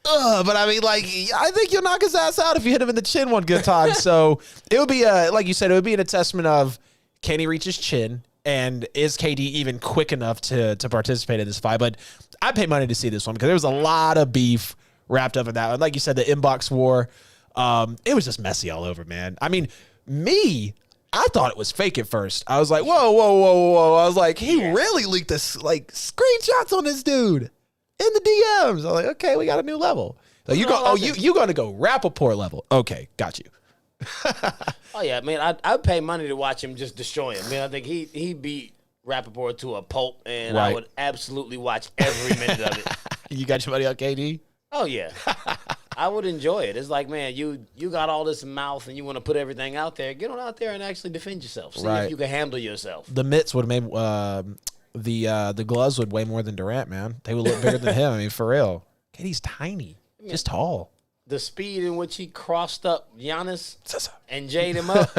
S2: but I mean, like, I think you'll knock his ass out if you hit him in the chin one good time. So it would be, like you said, it would be an assessment of, can he reach his chin? And is KD even quick enough to participate in this fight? But I'd pay money to see this one because there was a lot of beef wrapped up in that one. Like you said, the inbox war, it was just messy all over, man. I mean, I thought it was fake at first. I was like, whoa. I was like, he really leaked this, like, screenshots on this dude in the DMs. I was like, okay, we got a new level. So you going to go Rappaport level. Okay, got you.
S1: Oh, yeah, man, I'd pay money to watch him just destroy him. Man, I think he beat Rappaport to a pulp, and I would absolutely watch every minute of it.
S2: You got your money on KD?
S1: Oh, yeah. I would enjoy it. It's like, man, you got all this mouth and you want to put everything out there. Get on out there and actually defend yourself. See if you can handle yourself.
S2: The mitts would have made the gloves would weigh more than Durant, man. They would look bigger than him. I mean, for real. KD's tiny, just tall.
S1: The speed in which he crossed up Giannis and jayed him up,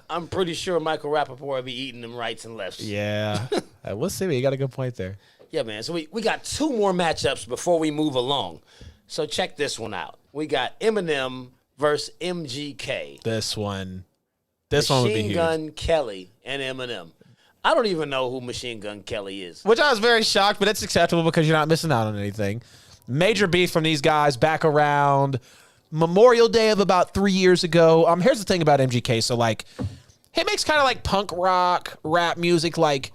S1: I'm pretty sure Michael Rappaport will be eating them rights and lefts.
S2: Yeah. We'll see. You got a good point there.
S1: Yeah, man. So we got two more matchups before we move along. So check this one out. We got Eminem versus MGK.
S2: This one would be huge.
S1: Machine Gun Kelly and Eminem. I don't even know who Machine Gun Kelly is.
S2: Which I was very shocked, but it's acceptable because you're not missing out on anything. Major beef from these guys back around Memorial Day of about 3 years ago. Here's the thing about MGK. So, like, he makes kind of like punk rock, rap music. Like,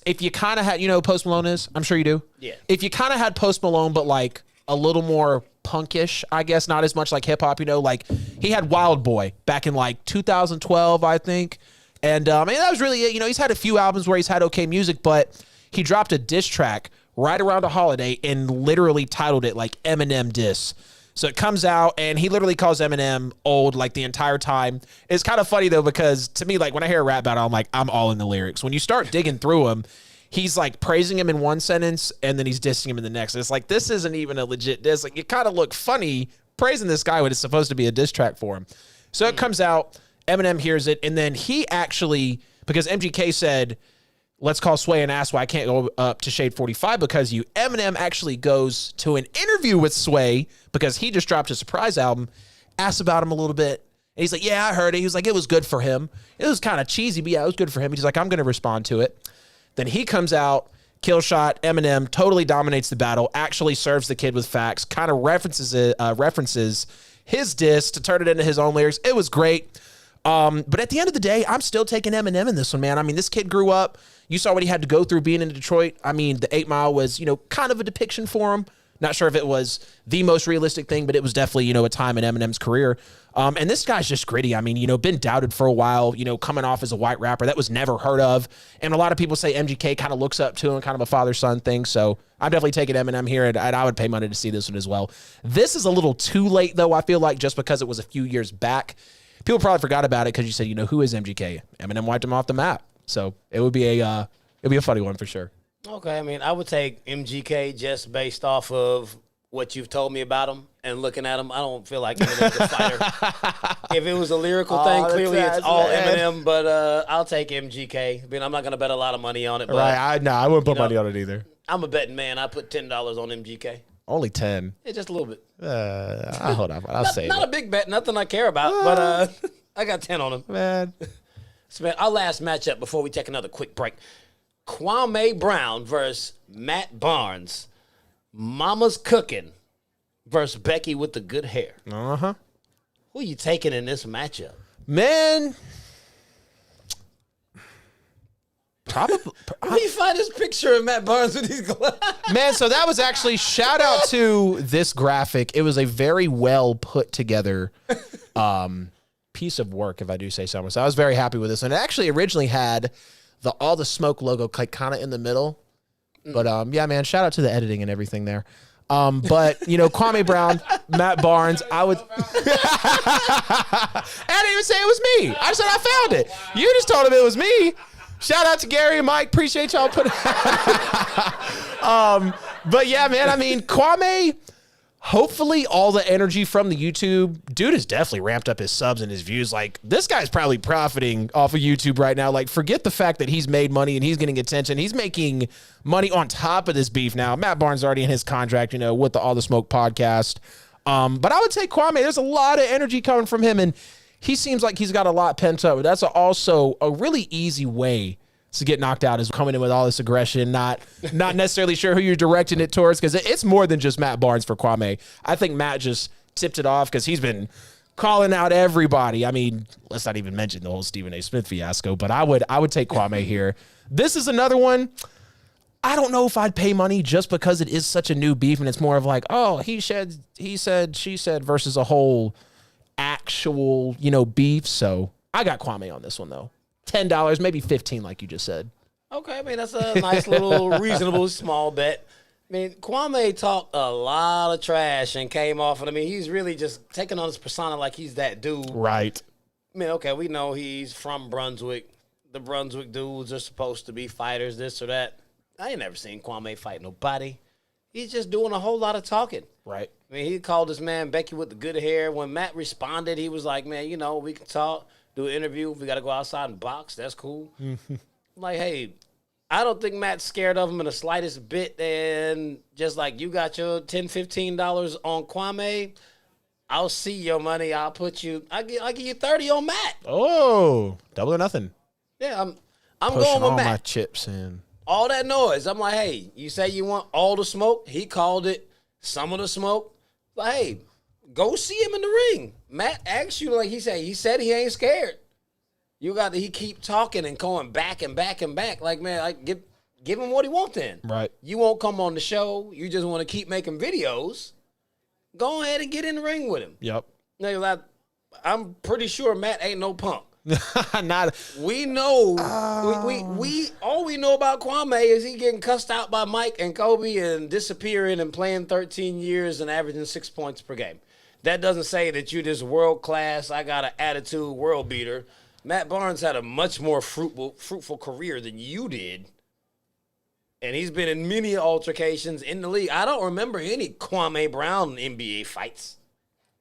S2: if you kind of had, Post Malone is? I'm sure you do.
S1: Yeah.
S2: If you kind of had Post Malone, but like a little more punkish, I guess, not as much like hip hop, like he had Wild Boy back in like 2012, I think. And that was really it. He's had a few albums where he's had okay music, but he dropped a diss track right around a holiday and literally titled it like Eminem Diss. So it comes out and he literally calls Eminem old like the entire time. It's kind of funny though, because to me, like when I hear a rap battle, I'm like, I'm all in the lyrics. When you start digging through them, he's like praising him in one sentence and then he's dissing him in the next. It's like, this isn't even a legit diss. Like, it kind of looked funny praising this guy when it's supposed to be a diss track for him. So it comes out, Eminem hears it, and then he actually, because MGK said, let's call Sway an ass why I can't go up to Shade 45 because you. Eminem actually goes to an interview with Sway because he just dropped a surprise album, asks about him a little bit. And he's like, yeah, I heard it. He was like, it was good for him. It was kind of cheesy, but yeah, it was good for him. He's like, I'm going to respond to it. Then he comes out, kill shot, Eminem totally dominates the battle, actually serves the kid with facts, kind of references his diss to turn it into his own lyrics. It was great. But at the end of the day, I'm still taking Eminem in this one, man. I mean, this kid grew up. You saw what he had to go through being in Detroit. I mean, the 8 Mile was, kind of a depiction for him. Not sure if it was the most realistic thing, but it was definitely, a time in Eminem's career. And this guy's just gritty. I mean, been doubted for a while, coming off as a white rapper that was never heard of. And a lot of people say MGK kind of looks up to him, kind of a father-son thing. So I'm definitely taking Eminem here, and I would pay money to see this one as well. This is a little too late, though, I feel like, just because it was a few years back. People probably forgot about it because you said, who is MGK? Eminem wiped him off the map. So it would be a funny one for sure.
S1: Okay, I mean, I would take MGK just based off of what you've told me about him and looking at him. I don't feel like Eminem's a fighter. If it was a lyrical thing, clearly it's all Eminem, but I'll take MGK. I mean, I'm not going to bet a lot of money on it. But,
S2: right, I wouldn't put money on it either.
S1: I'm a betting man. I put $10 on MGK.
S2: Only 10.
S1: Yeah, just a little bit.
S2: Hold on. I'll save it.
S1: Not a big bet, nothing I care about, but I got 10 on him.
S2: Man.
S1: So, man, our last matchup before we take another quick break. Kwame Brown versus Matt Barnes. Mama's Cooking versus Becky with the good hair.
S2: Uh-huh.
S1: Who are you taking in this matchup?
S2: Man. Probably.
S1: Where do you find this picture of Matt Barnes with these glasses?
S2: Man, so that was actually, shout out to this graphic. It was a very well put together piece of work, if I do say so myself. So I was very happy with this. And it actually originally had all the smoke logo like kind of in the middle. But yeah, man, shout out to the editing and everything there. But you know, Kwame Brown, Matt Barnes, I would. I didn't even say it was me. I said I found it. You just told him it was me. Shout out to Gary and Mike. Appreciate y'all putting. But yeah, man. I mean, Kwame. Hopefully, all the energy from the YouTube dude has definitely ramped up his subs and his views. Like, this guy's probably profiting off of YouTube right now. Like, forget the fact that he's made money and he's getting attention. He's making money on top of this beef now. Matt Barnes already in his contract, you know, with the All the Smoke podcast. But I would say Kwame, there's a lot of energy coming from him, and he seems like he's got a lot pent up. That's also a really easy way to get knocked out, is coming in with all this aggression, not necessarily sure who you're directing it towards, because it's more than just Matt Barnes for Kwame. I think Matt just tipped it off because he's been calling out everybody. I mean, let's not even mention the whole Stephen A. Smith fiasco, but I would take Kwame here. This is another one. I don't know if I'd pay money just because it is such a new beef, and it's more of like, oh, he said, she said versus a whole actual, you know, beef. So I got Kwame on this one, though. $10, maybe $15, like you just said.
S1: Okay, I mean, that's a nice little reasonable small bet. I mean, Kwame talked a lot of trash and came off, and I mean, he's really just taking on his persona like he's that dude.
S2: Right.
S1: I mean, okay, we know he's from Brunswick. The Brunswick dudes are supposed to be fighters, this or that. I ain't never seen Kwame fight nobody. He's just doing a whole lot of talking.
S2: Right.
S1: I mean, he called this man Becky with the good hair. When Matt responded, he was like, man, you know, we can talk. Do an interview. We got to go outside and box. That's cool. Like, hey, I don't think Matt's scared of him in the slightest bit. And just like you got your $10, $15 on Kwame, I'll see your money. I'll give you 30 on Matt.
S2: Oh, double or nothing.
S1: Yeah, I'm
S2: Pushing
S1: going with
S2: all
S1: Matt.
S2: my chips in.
S1: All that noise. I'm like, hey, you say you want all the smoke. He called it some of the smoke. Like, hey, go see him in the ring. Matt asked you, like he said he ain't scared. You got to keep talking and going back and back and back. Like, man, like give him what he wants then.
S2: Right.
S1: You won't come on the show. You just want to keep making videos. Go ahead and get in the ring with him.
S2: Yep.
S1: Now, I'm pretty sure Matt ain't no punk.
S2: Not.
S1: We know we all we know about Kwame is he getting cussed out by Mike and Kobe and disappearing and playing 13 years and averaging 6 points per game. That doesn't say that you this world class, I got an attitude world beater. Matt Barnes had a much more fruitful career than you did. And he's been in many altercations in the league. I don't remember any Kwame Brown NBA fights.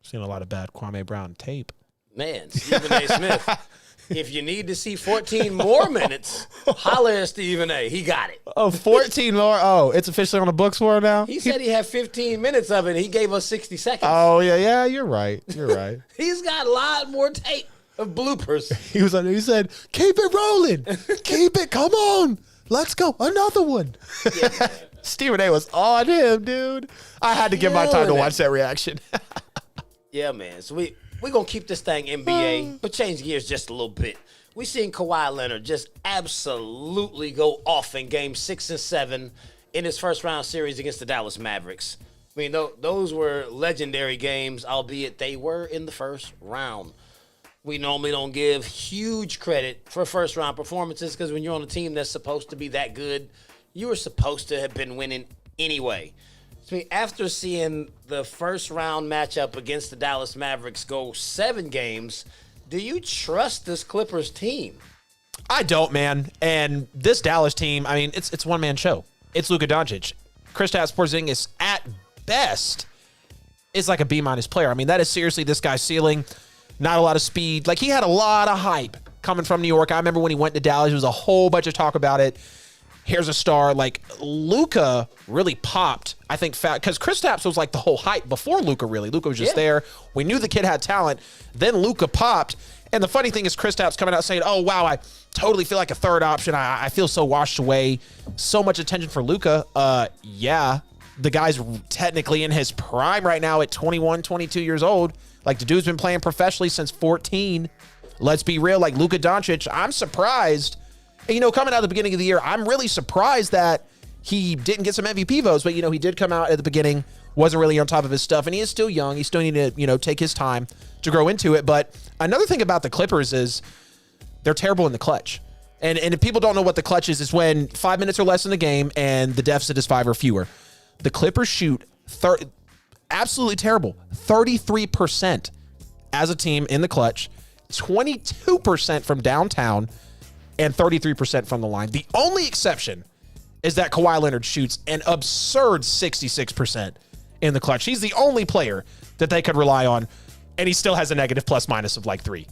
S2: Seen a lot of bad Kwame Brown tape.
S1: Man, Stephen A. Smith. If you need to see 14 more minutes, holler at Stephen A. He got it.
S2: Oh, 14 more. Oh, it's officially on the books for him now?
S1: He said he had 15 minutes of it. He gave us 60 seconds.
S2: Oh, yeah, you're right. You're right.
S1: He's got a lot more tape of bloopers.
S2: He was on there. He said, keep it rolling. Keep it. Come on. Let's go. Another one.
S1: Yeah,
S2: Stephen A was on him, dude. I had to give my time to watch that reaction.
S1: Yeah, man. So we're going to keep this thing NBA, but change gears just a little bit. We seen Kawhi Leonard just absolutely go off in Game 6 and 7 in his first round series against the Dallas Mavericks. I mean, those were legendary games, albeit they were in the first round. We normally don't give huge credit for first round performances because when you're on a team that's supposed to be that good, you were supposed to have been winning anyway. I mean, after seeing the first round matchup against the Dallas Mavericks go 7 games, do you trust this Clippers team?
S2: I don't, man. And this Dallas team, I mean, it's one-man show. It's Luka Doncic. Kristaps Porzingis, at best, is like a B- player. I mean, that is seriously this guy's ceiling. Not a lot of speed. Like, he had a lot of hype coming from New York. I remember when he went to Dallas, there was a whole bunch of talk about it. Here's a star. Like, Luka really popped, I think, because Kristaps was like the whole hype before Luka, really. Luka was just there. We knew the kid had talent. Then Luka popped. And the funny thing is Kristaps coming out saying, oh, wow, I totally feel like a third option. I feel so washed away. So much attention for Luka. Yeah, the guy's technically in his prime right now at 21, 22 years old. Like, the dude's been playing professionally since 14. Let's be real. Like, Luka Doncic, I'm surprised And, coming out of the beginning of the year, I'm really surprised that he didn't get some MVP votes, but, he did come out at the beginning, wasn't really on top of his stuff, and he is still young. He still need to, take his time to grow into it. But another thing about the Clippers is they're terrible in the clutch. And if people don't know what the clutch is when 5 minutes or less in the game and the deficit is 5 or fewer. The Clippers shoot absolutely terrible, 33% as a team in the clutch, 22% from downtown, and 33% from the line. The only exception is that Kawhi Leonard shoots an absurd 66% in the clutch. He's the only player that they could rely on, and he still has a negative plus minus of like 3.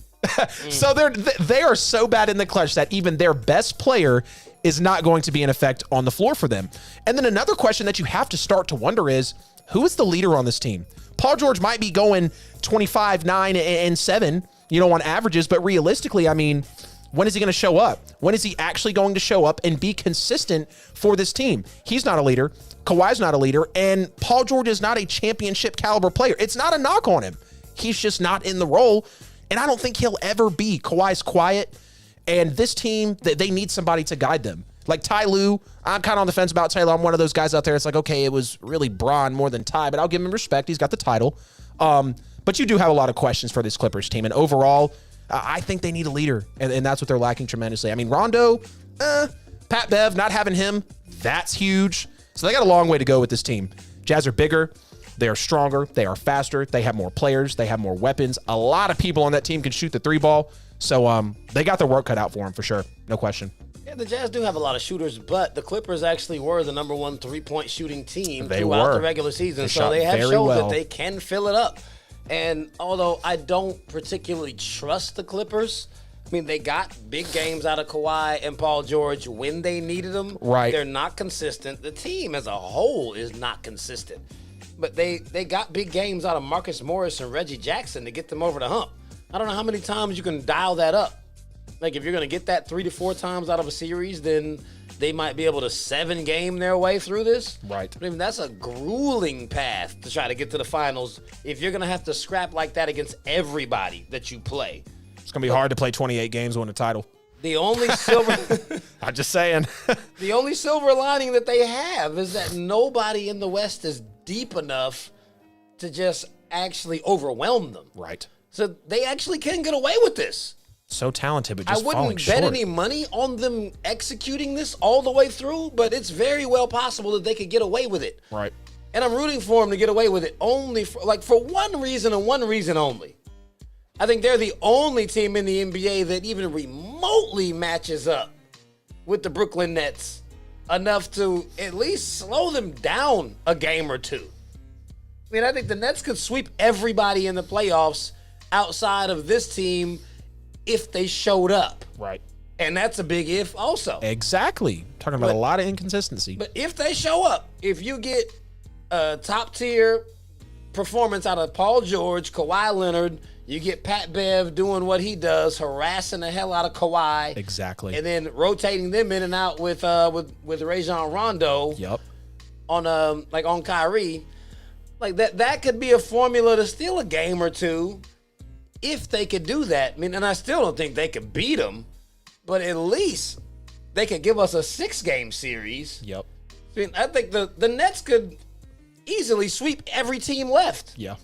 S2: So they are so bad in the clutch that even their best player is not going to be in effect on the floor for them. And then another question that you have to start to wonder is, who is the leader on this team? Paul George might be going 25, 9, and 7, on averages, but realistically, I mean, when is he going to show up? When is he actually going to show up and be consistent for this team? He's not a leader. Kawhi's not a leader. And Paul George is not a championship caliber player. It's not a knock on him. He's just not in the role. And I don't think he'll ever be. Kawhi's quiet. And this team, they need somebody to guide them. Like Ty Lue, I'm kind of on the fence about Taylor. I'm one of those guys out there. It's like, okay, it was really Bron more than Ty, but I'll give him respect. He's got the title. But you do have a lot of questions for this Clippers team. And overall, I think they need a leader, and that's what they're lacking tremendously. I mean, Rondo, Pat Bev, not having him, that's huge. So they got a long way to go with this team. Jazz are bigger. They are stronger. They are faster. They have more players. They have more weapons. A lot of people on that team can shoot the 3-ball. So they got their work cut out for them for sure. No question.
S1: Yeah, the Jazz do have a lot of shooters, but the Clippers actually were the number 1 3-point shooting team throughout the regular season. So they have shown that they can fill it up. And although I don't particularly trust the Clippers, I mean, they got big games out of Kawhi and Paul George when they needed them.
S2: Right.
S1: They're not consistent. The team as a whole is not consistent. But they got big games out of Marcus Morris and Reggie Jackson to get them over the hump. I don't know how many times you can dial that up. Like, if you're going to get that 3 to 4 times out of a series, then they might be able to 7-game their way through this.
S2: Right.
S1: I mean, that's a grueling path to try to get to the finals if you're going to have to scrap like that against everybody that you play.
S2: It's going to be hard to play 28 games, win a title.
S1: The only silver
S2: I'm just saying.
S1: The only silver lining that they have is that nobody in the West is deep enough to just actually overwhelm them.
S2: Right.
S1: So they actually can get away with this.
S2: So talented, but just falling
S1: I wouldn't bet any money on them executing this all the way through, but it's very well possible that they could get away with it.
S2: Right.
S1: And I'm rooting for them to get away with it only for one reason and one reason only. I think they're the only team in the NBA that even remotely matches up with the Brooklyn Nets enough to at least slow them down a game or two. I mean, I think the Nets could sweep everybody in the playoffs outside of this team if they showed up.
S2: Right.
S1: And that's a big if also.
S2: Exactly. Talking about a lot of inconsistency.
S1: But if they show up, if you get a top-tier performance out of Paul George, Kawhi Leonard, you get Pat Bev doing what he does, harassing the hell out of Kawhi.
S2: Exactly.
S1: And then rotating them in and out with Rajon Rondo.
S2: Yep.
S1: On Kyrie. Like that could be a formula to steal a game or two if they could do that. I mean, and I still don't think they could beat them, but at least they could give us a 6-game series.
S2: Yep.
S1: I mean, I think the Nets could easily sweep every team left.
S2: Yeah.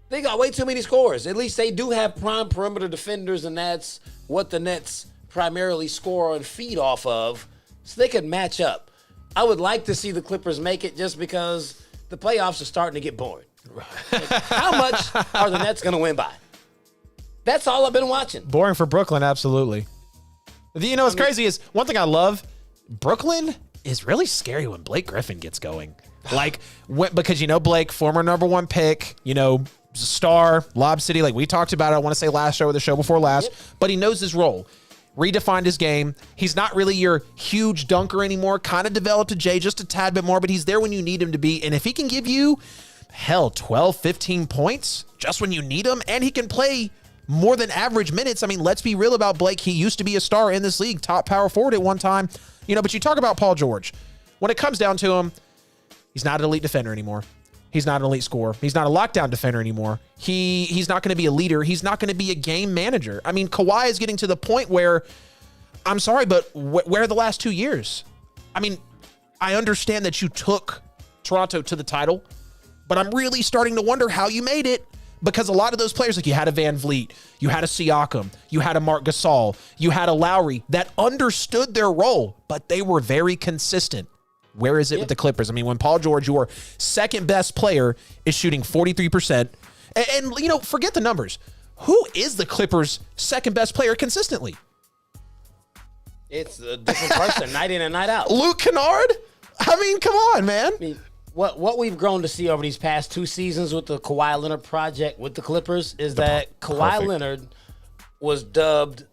S1: They got way too many scores. At least they do have prime perimeter defenders, and that's what the Nets primarily score and feed off of, so they could match up. I would like to see the Clippers make it just because the playoffs are starting to get boring. Like, how much are the Nets going to win by? That's all I've been watching.
S2: Boring for Brooklyn, absolutely. What's crazy is one thing I love, Brooklyn is really scary when Blake Griffin gets going. Because Blake, former number 1 pick, star, Lob City, like we talked about it, I want to say last show or the show before last, yep. But he knows his role. Redefined his game. He's not really your huge dunker anymore. Kind of developed a J just a tad bit more, but he's there when you need him to be. And if he can give you, 12, 15 points just when you need him, and he can play more than average minutes. I mean, let's be real about Blake. He used to be a star in this league, top power forward at one time. But you talk about Paul George. When it comes down to him, he's not an elite defender anymore. He's not an elite scorer. He's not a lockdown defender anymore. He's not going to be a leader. He's not going to be a game manager. I mean, Kawhi is getting to the point where I'm sorry, but where are the last 2 years? I mean, I understand that you took Toronto to the title, but I'm really starting to wonder how you made it, because a lot of those players, like you had a Van Vliet, you had a Siakam, you had a Marc Gasol, you had a Lowry that understood their role, but they were very consistent. Where is it with the Clippers? I mean, when Paul George, your second best player, is shooting 43%, and you know, forget the numbers. Who is the Clippers' second best player consistently?
S1: It's a different person, night in and night out.
S2: Luke Kennard? I mean, come on, man.
S1: I mean, what we've grown to see over these past 2 seasons with the Kawhi Leonard project with the Clippers is that Kawhi Leonard was dubbed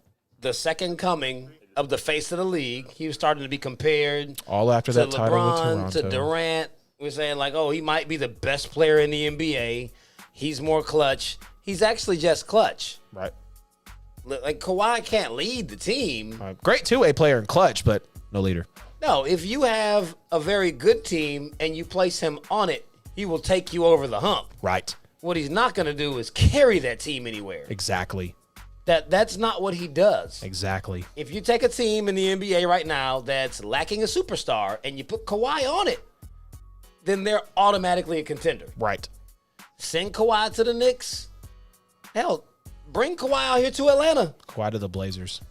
S1: the second coming of the face of the league. He was starting to be compared
S2: all after
S1: to
S2: that title with
S1: LeBron,
S2: Toronto.
S1: to Durant. We're saying like, oh, he might be the best player in the NBA. He's more clutch. He's actually just clutch.
S2: Right.
S1: Like, Kawhi can't lead the team.
S2: Great two-way player in clutch, but no leader.
S1: No, if you have a very good team and you place him on it, he will take you over the hump.
S2: Right.
S1: What he's not going to do is carry that team anywhere.
S2: Exactly.
S1: That's not what he does.
S2: Exactly.
S1: If you take a team in the NBA right now that's lacking a superstar and you put Kawhi on it, then they're automatically a contender.
S2: Right.
S1: Send Kawhi to the Knicks. Hell, bring Kawhi out here to Atlanta.
S2: Kawhi to the Blazers.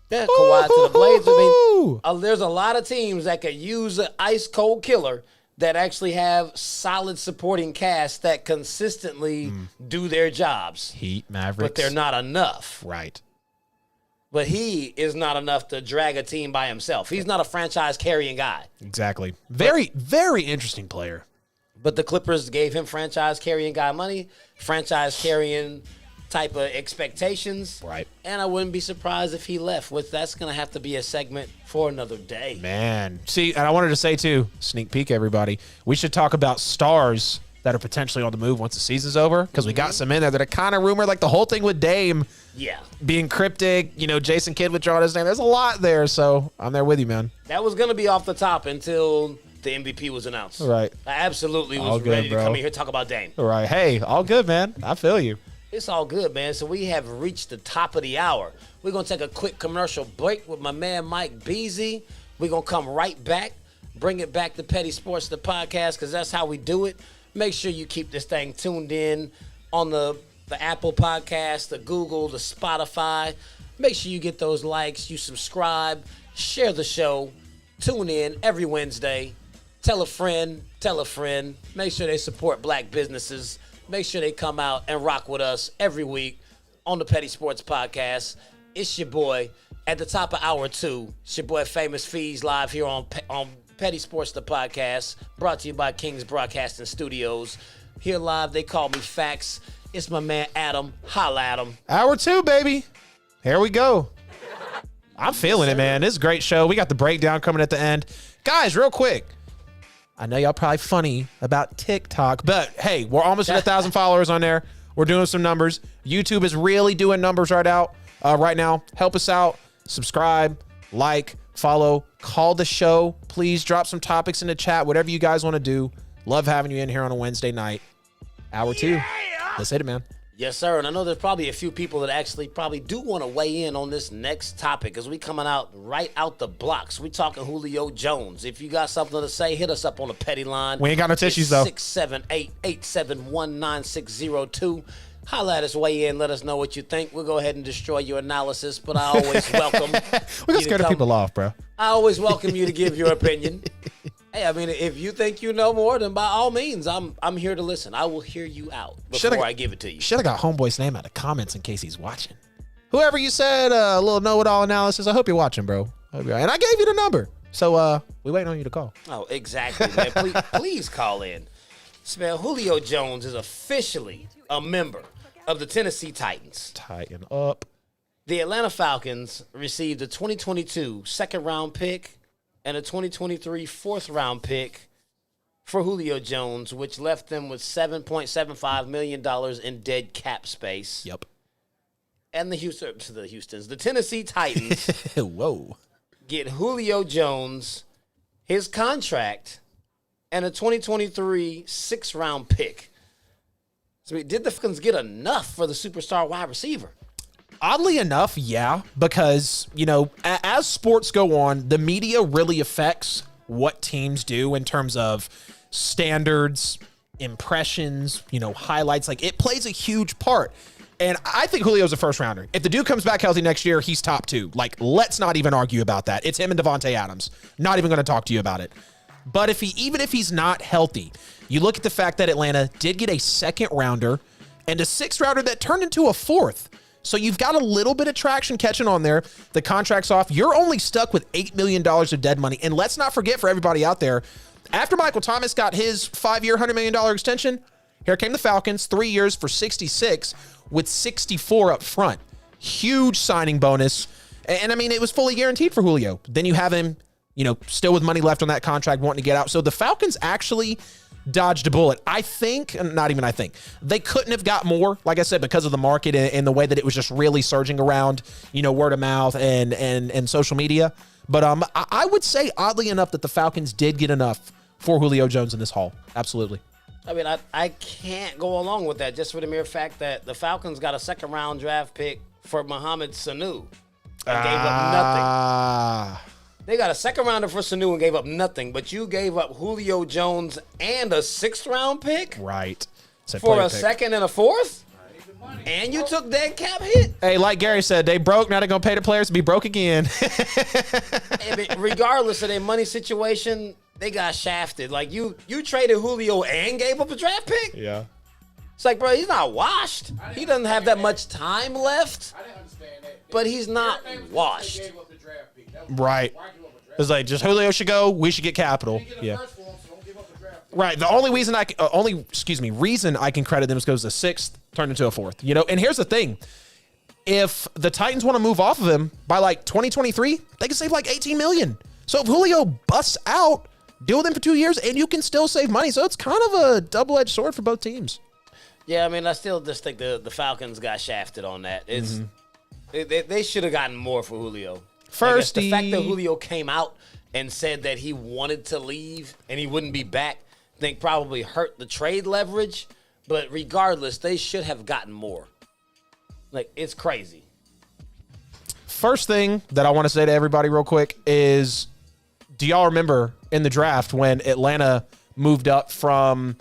S1: Yeah, Kawhi to the Blazers. I mean, there's a lot of teams that could use an ice cold killer that actually have solid supporting casts that consistently do their jobs.
S2: Heat, Mavericks.
S1: But they're not enough.
S2: Right.
S1: But he is not enough to drag a team by himself. He's not a franchise carrying guy.
S2: Exactly. Very interesting player.
S1: But the Clippers gave him franchise carrying guy money, franchise carrying type of expectations.
S2: Right.
S1: And I wouldn't be surprised if he left. That's going to have to be a segment for another day.
S2: Man. See, and I wanted to say too, sneak peek everybody, we should talk about stars that are potentially on the move once the season's over, because we got some in there that are kind of rumored, like the whole thing with Dame being cryptic, you know, Jason Kidd withdrawing his name. There's a lot there, so I'm there with you, man.
S1: That was going to be off the top until the MVP was announced.
S2: Right.
S1: I absolutely
S2: All
S1: was
S2: good,
S1: ready to
S2: bro.
S1: come in here and talk about Dame.
S2: All right. Hey, all good, man. I feel you.
S1: It's all good, man. So we have reached the top of the hour. We're going to take a quick commercial break with my man Mike Beasley. We're going to come right back, bring it back to Petty Sports, the podcast, because that's how we do it. Make sure you keep this thing tuned in on the Apple Podcast, the Google, the Spotify. Make sure you get those likes, you subscribe, share the show, tune in every Wednesday. Tell a friend. Make sure they support black businesses. Make sure they come out and rock with us every week on the Petty Sports Podcast. It's your boy. At the top of hour 2, it's your boy Famous Fees live here on Petty Sports, the podcast, brought to you by KINGZ Broadcasting Studios. Here live, they call me Fax. It's my man Adam. Holla at him.
S2: Hour 2, baby. Here we go. I'm feeling it, man. This is a great show. We got the breakdown coming at the end. Guys, real quick. I know y'all probably funny about TikTok, but hey, we're almost at 1,000 followers on there. We're doing some numbers. YouTube is really doing numbers right now. Help us out. Subscribe, like, follow, call the show. Please drop some topics in the chat, whatever you guys want to do. Love having you in here on a Wednesday night. Hour 2. Let's hit it, man.
S1: Yes, sir. And I know there's probably a few people that actually probably do want to weigh in on this next topic, because we coming out right out the blocks. We talking Julio Jones. If you got something to say, hit us up on the petty line.
S2: We ain't got no tissues, though.
S1: 678-871-9602. Holla at us, weigh in, let us know what you think. We'll go ahead and destroy your analysis, but I always welcome.
S2: We're gonna scare the people off, bro.
S1: I always welcome you to give your opinion. Hey, I mean, if you think you know more, then by all means, I'm here to listen. I will hear you out before I give it to you.
S2: Should have got Homeboy's name out of comments in case he's watching. Whoever you said, a little know-it-all analysis, I hope you're watching, bro. And I gave you the number. So we waiting on you to call.
S1: Oh, exactly, man. Please call in. Smell, Julio Jones is officially a member of the Tennessee Titans.
S2: Tighten up.
S1: The Atlanta Falcons received a 2022 second-round pick and a 2023 fourth-round pick for Julio Jones, which left them with $7.75 million in dead cap space.
S2: Yep.
S1: And the Tennessee Titans
S2: Whoa.
S1: get Julio Jones, his contract, and a 2023 sixth-round pick. So did the Falcons get enough for the superstar wide receiver?
S2: Oddly enough, yeah, because, as sports go on, the media really affects what teams do in terms of standards, impressions, highlights. Like, it plays a huge part. And I think Julio's a first rounder. If the dude comes back healthy next year, he's top 2. Like, let's not even argue about that. It's him and Devontae Adams. Not even going to talk to you about it. But even if he's not healthy, you look at the fact that Atlanta did get a second rounder and a 6th rounder that turned into a 4th. So you've got a little bit of traction catching on there. The contract's off. You're only stuck with $8 million of dead money. And let's not forget, for everybody out there, after Michael Thomas got his 5-year, $100 million extension, here came the Falcons, 3 years for 66 with 64 up front. Huge signing bonus. And I mean, it was fully guaranteed for Julio. Then you have him, still with money left on that contract, wanting to get out. So the Falcons actually dodged a bullet. They couldn't have got more, like I said, because of the market and the way that it was just really surging around, word of mouth and social media. But I would say, oddly enough, that the Falcons did get enough for Julio Jones in this haul. Absolutely.
S1: I mean, I can't go along with that just for the mere fact that the Falcons got a second-round draft pick for Mohamed Sanu and gave up nothing. They got a second-rounder for Sanu and gave up nothing, but you gave up Julio Jones and a 6th-round pick?
S2: Right.
S1: For a second and a 4th? And you took dead cap hit?
S2: Hey, like Gary said, they broke. Now they're going to pay the players to be broke again.
S1: I mean, regardless of their money situation, they got shafted. Like, you traded Julio and gave up a draft pick?
S2: Yeah.
S1: It's like, bro, he's not washed. He doesn't have that much time left.
S4: I didn't understand that.
S1: But he's not washed.
S2: Right. It's like, just Julio should go. We should get capital. Yeah. Right. The only reason reason I can credit them is because the 6th turned into a 4th. And here's the thing. If the Titans want to move off of him by like 2023, they can save like $18 million. So if Julio busts out, deal with him for 2 years, and you can still save money. So it's kind of a double-edged sword for both teams.
S1: Yeah, I mean, I still just think the Falcons got shafted on that. They should have gotten more for Julio.
S2: First,
S1: the fact that Julio came out and said that he wanted to leave and he wouldn't be back, I think probably hurt the trade leverage. But regardless, they should have gotten more. Like, it's crazy.
S2: First thing that I want to say to everybody real quick is, do y'all remember in the draft when Atlanta moved up from,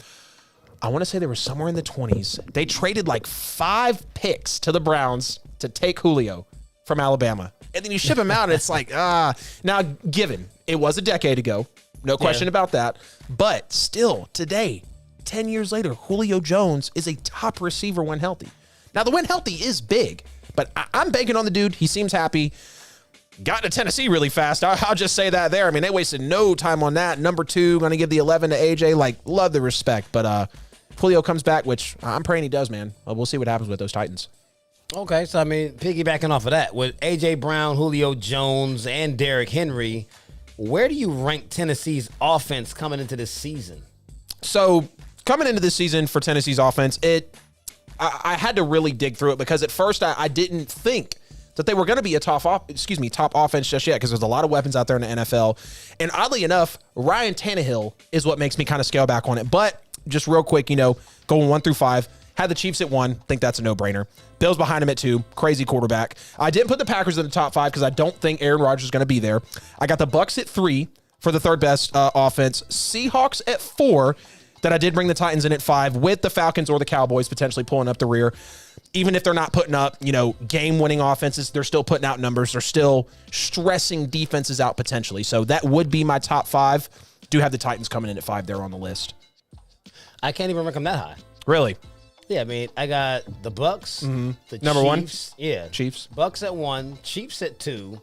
S2: I want to say they were somewhere in the 20s. They traded like 5 picks to the Browns to take Julio from Alabama. And then you ship him out, and it's like, Now, given it was a decade ago, no question about that. But still, today, 10 years later, Julio Jones is a top receiver when healthy. Now, the when healthy is big, but I'm banking on the dude. He seems happy. Got to Tennessee really fast. I'll just say that there. I mean, they wasted no time on that. Number 2, going to give the 11 to AJ. Like, love the respect. But Julio comes back, which I'm praying he does, man. We'll see what happens with those Titans.
S1: Okay, so I mean, piggybacking off of that, with A.J. Brown, Julio Jones, and Derrick Henry, where do you rank Tennessee's offense coming into this season?
S2: So, coming into this season for Tennessee's offense, I had to really dig through it because at first I didn't think that they were going to be a top offense just yet because there's a lot of weapons out there in the NFL. And oddly enough, Ryan Tannehill is what makes me kind of scale back on it. But just real quick, going 1 through 5. Had the Chiefs at 1. Think that's a no-brainer. Bills behind him at 2. Crazy quarterback. I didn't put the Packers in the top 5 because I don't think Aaron Rodgers is going to be there. I got the Bucs at 3 for the 3rd best offense. Seahawks at 4. That I did bring the Titans in at 5 with the Falcons or the Cowboys potentially pulling up the rear. Even if they're not putting up, game-winning offenses, they're still putting out numbers. They're still stressing defenses out potentially. So that would be my top 5. Do have the Titans coming in at 5 there on the list.
S1: I can't even rank them that high.
S2: Really?
S1: Yeah, I mean, I got the Bucs, the
S2: Number
S1: Chiefs. 1? Yeah.
S2: Chiefs.
S1: Bucs at 1, Chiefs at 2.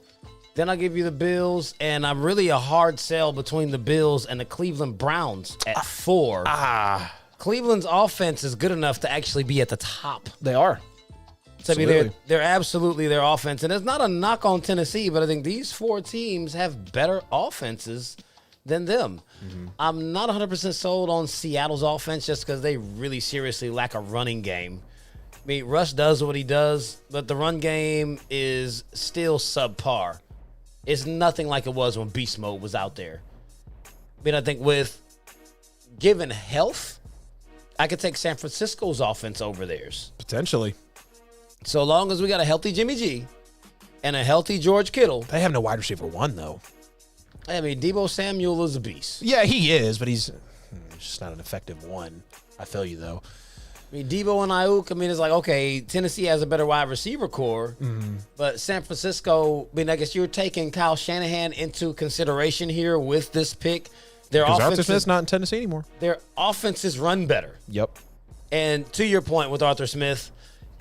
S1: Then I'll give you the Bills, and I'm really a hard sell between the Bills and the Cleveland Browns at 4. Cleveland's offense is good enough to actually be at the top.
S2: They are.
S1: So, I mean, they're absolutely their offense. And it's not a knock on Tennessee, but I think these 4 teams have better offenses than them. I'm not 100% sold on Seattle's offense just because they really seriously lack a running game. I mean, Russ does what he does, but the run game is still subpar. It's nothing like it was when Beast Mode was out there. I mean, I think with given health, I could take San Francisco's offense over theirs.
S2: Potentially.
S1: So long as we got a healthy Jimmy G and a healthy George Kittle.
S2: They have no wide receiver one, though.
S1: I mean, Deebo Samuel is a beast.
S2: Yeah, he is, but he's just not an effective one. I feel you, though.
S1: I mean, Deebo and Ayuk, I mean, it's like, okay, Tennessee has a better wide receiver core, but San Francisco, I mean, I guess you're taking Kyle Shanahan into consideration here with this pick.
S2: Because Arthur Smith's not in Tennessee anymore.
S1: Their offenses run better.
S2: Yep.
S1: And to your point with Arthur Smith,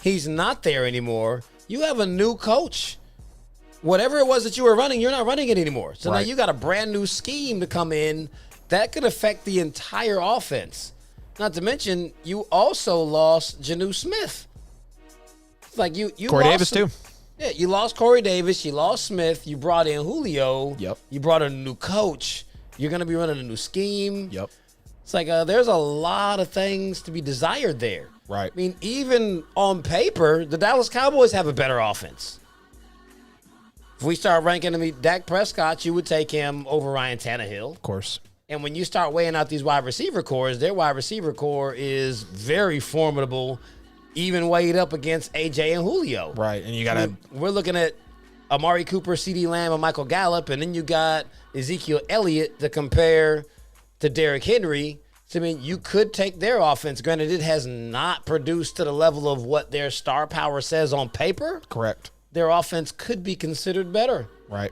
S1: he's not there anymore. You have a new coach. Whatever it was that you were running, you're not running it anymore. So now you got a brand new scheme to come in that could affect the entire offense. Not to mention, you also lost Janu Smith. It's like you
S2: Corey
S1: lost
S2: Davis, too.
S1: Yeah, you lost Corey Davis. You lost Smith. You brought in Julio.
S2: Yep.
S1: You brought in a new coach. You're going to be running a new scheme.
S2: Yep.
S1: It's like there's a lot of things to be desired there.
S2: Right.
S1: I mean, even on paper, the Dallas Cowboys have a better offense. If we start ranking them, Dak Prescott, you would take him over Ryan Tannehill.
S2: Of course.
S1: And when you start weighing out these wide receiver cores, their wide receiver core is very formidable, even weighed up against AJ and Julio.
S2: Right. And you got to.
S1: We're looking at Amari Cooper, CeeDee Lamb, and Michael Gallup, and then you got Ezekiel Elliott to compare to Derrick Henry. So, I mean, you could take their offense. Granted, it has not produced to the level of what their star power says on paper.
S2: Correct.
S1: Their offense could be considered better.
S2: Right.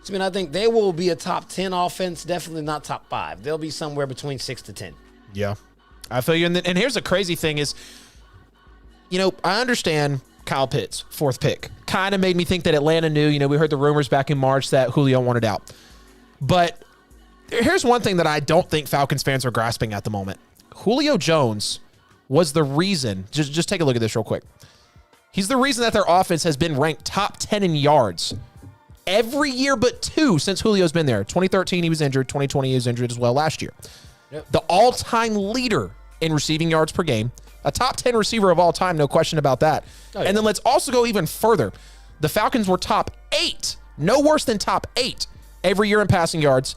S1: So, I mean, I think they will be a top 10 offense, definitely not top 5. They'll be somewhere between 6 to 10.
S2: Yeah. I feel you. And here's the crazy thing is, I understand Kyle Pitts, 4th pick. Kind of made me think that Atlanta knew. We heard the rumors back in March that Julio wanted out. But here's one thing that I don't think Falcons fans are grasping at the moment. Julio Jones was the reason. Just take a look at this real quick. He's the reason that their offense has been ranked top 10 in yards every year but 2 since Julio's been there. 2013, he was injured. 2020, he was injured as well last year.
S1: Yep.
S2: The all-time leader in receiving yards per game. A top 10 receiver of all time, no question about that.
S1: Oh, yeah.
S2: And then let's also go even further. The Falcons were top 8, no worse than top 8 every year in passing yards.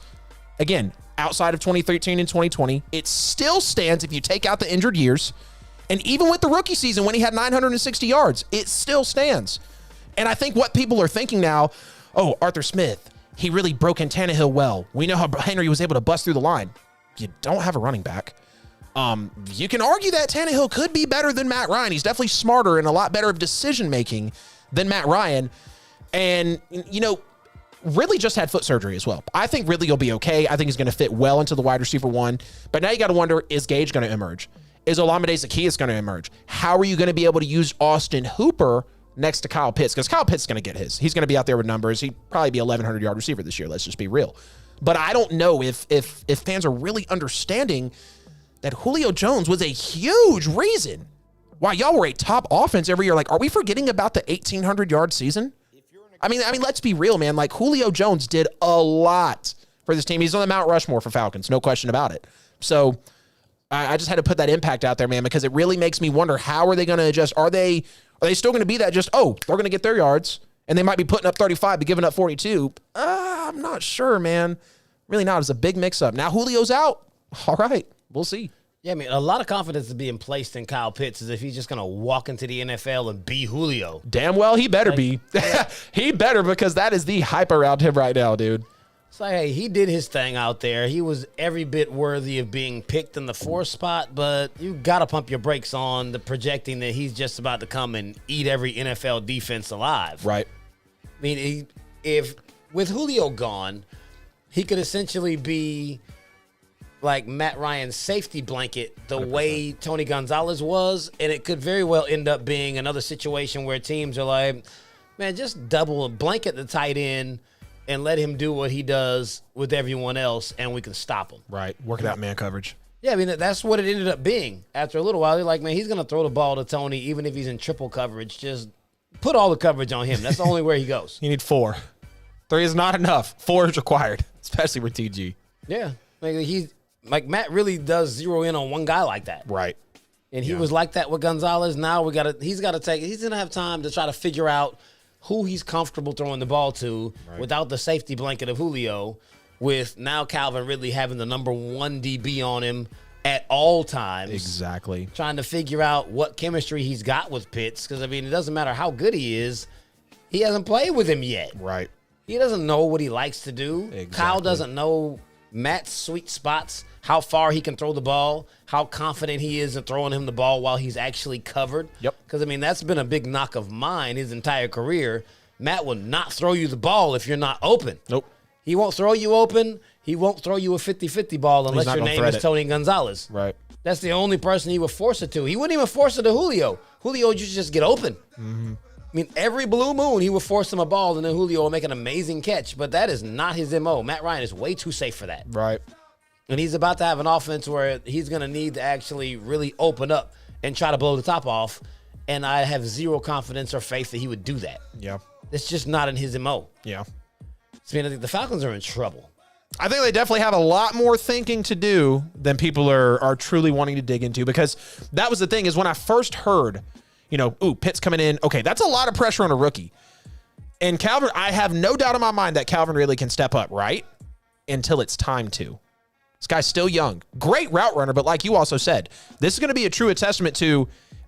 S2: Again, outside of 2013 and 2020, it still stands if you take out the injured years. And even with the rookie season when he had 960 yards, it still stands. And I think what people are thinking now, Arthur Smith, he really broke in Tannehill well. We know how Henry was able to bust through the line. You don't have a running back. You can argue that Tannehill could be better than Matt Ryan. He's definitely smarter and a lot better of decision-making than Matt Ryan. And, Ridley just had foot surgery as well. I think Ridley will be okay. I think he's going to fit well into the wide receiver one. But now you got to wonder, is Gage going to emerge? Is Olamide Zaccheaus going to emerge? How are you going to be able to use Austin Hooper next to Kyle Pitts? Because Kyle Pitts is going to get his. He's going to be out there with numbers. He'd probably be 1,100-yard receiver this year. Let's just be real. But I don't know if fans are really understanding that Julio Jones was a huge reason why y'all were a top offense every year. Like, are we forgetting about the 1,800-yard season? I mean, let's be real, man. Like, Julio Jones did a lot for this team. He's on the Mount Rushmore for Falcons, no question about it. So I just had to put that impact out there, man, because it really makes me wonder, how are they going to adjust? Are they still going to be that just, they're going to get their yards, and they might be putting up 35 but giving up 42? I'm not sure, man. Really not. It's a big mix-up. Now Julio's out. All right, we'll see.
S1: Yeah, I mean, a lot of confidence is being placed in Kyle Pitts as if he's just going to walk into the NFL and be Julio.
S2: Damn well he better be. He better, because that is the hype around him right now, dude.
S1: It's like, hey, he did his thing out there. He was every bit worthy of being picked in the 4th spot, but you got to pump your brakes on the projecting that he's just about to come and eat every NFL defense alive.
S2: Right.
S1: I mean, if with Julio gone, he could essentially be like Matt Ryan's safety blanket the 100%. Way Tony Gonzalez was, and it could very well end up being another situation where teams are like, man, just double blanket the tight end and let him do what he does with everyone else, and we can stop him.
S2: Right. Work it out man coverage.
S1: Yeah, I mean, that's what it ended up being. After a little while, they're like, man, he's going to throw the ball to Tony even if he's in triple coverage. Just put all the coverage on him. That's the only where he goes.
S2: You need 4. 3 is not enough. 4 is required, especially with TG.
S1: Yeah. Like Matt really does zero in on one guy like that.
S2: Right.
S1: And he was like that with Gonzalez. Now he's going to have time to try to figure out who he's comfortable throwing the ball to without the safety blanket of Julio, with now Calvin Ridley having the number 1 DB on him at all times.
S2: Exactly.
S1: Trying to figure out what chemistry he's got with Pitts. Because, I mean, it doesn't matter how good he is. He hasn't played with him yet.
S2: Right.
S1: He doesn't know what he likes to do.
S2: Exactly.
S1: Kyle doesn't know Matt's sweet spots, how far he can throw the ball, how confident he is in throwing him the ball while he's actually covered.
S2: Yep.
S1: Because, I mean, that's been a big knock of mine his entire career. Matt will not throw you the ball if you're not open.
S2: Nope.
S1: He won't throw you open. He won't throw you a 50-50 ball unless your name is Tony Gonzalez.
S2: Right.
S1: That's the only person he would force it to. He wouldn't even force it to Julio. Julio used to just get open.
S2: Mm-hmm.
S1: I mean, every blue moon, he would force him a ball, and then Julio will make an amazing catch. But that is not his M.O. Matt Ryan is way too safe for that.
S2: Right.
S1: And he's about to have an offense where he's going to need to actually really open up and try to blow the top off. And I have zero confidence or faith that he would do that.
S2: Yeah.
S1: It's just not in his M.O.
S2: Yeah.
S1: So, I mean, I think the Falcons are in trouble.
S2: I think they definitely have a lot more thinking to do than people are truly wanting to dig into, because that was the thing is when I first heard, Pitt's coming in. Okay, that's a lot of pressure on a rookie. And Calvin, I have no doubt in my mind that Calvin really can step up, right? Until it's time to. This guy's still young. Great route runner, but like you also said, this is going to be a true testament to,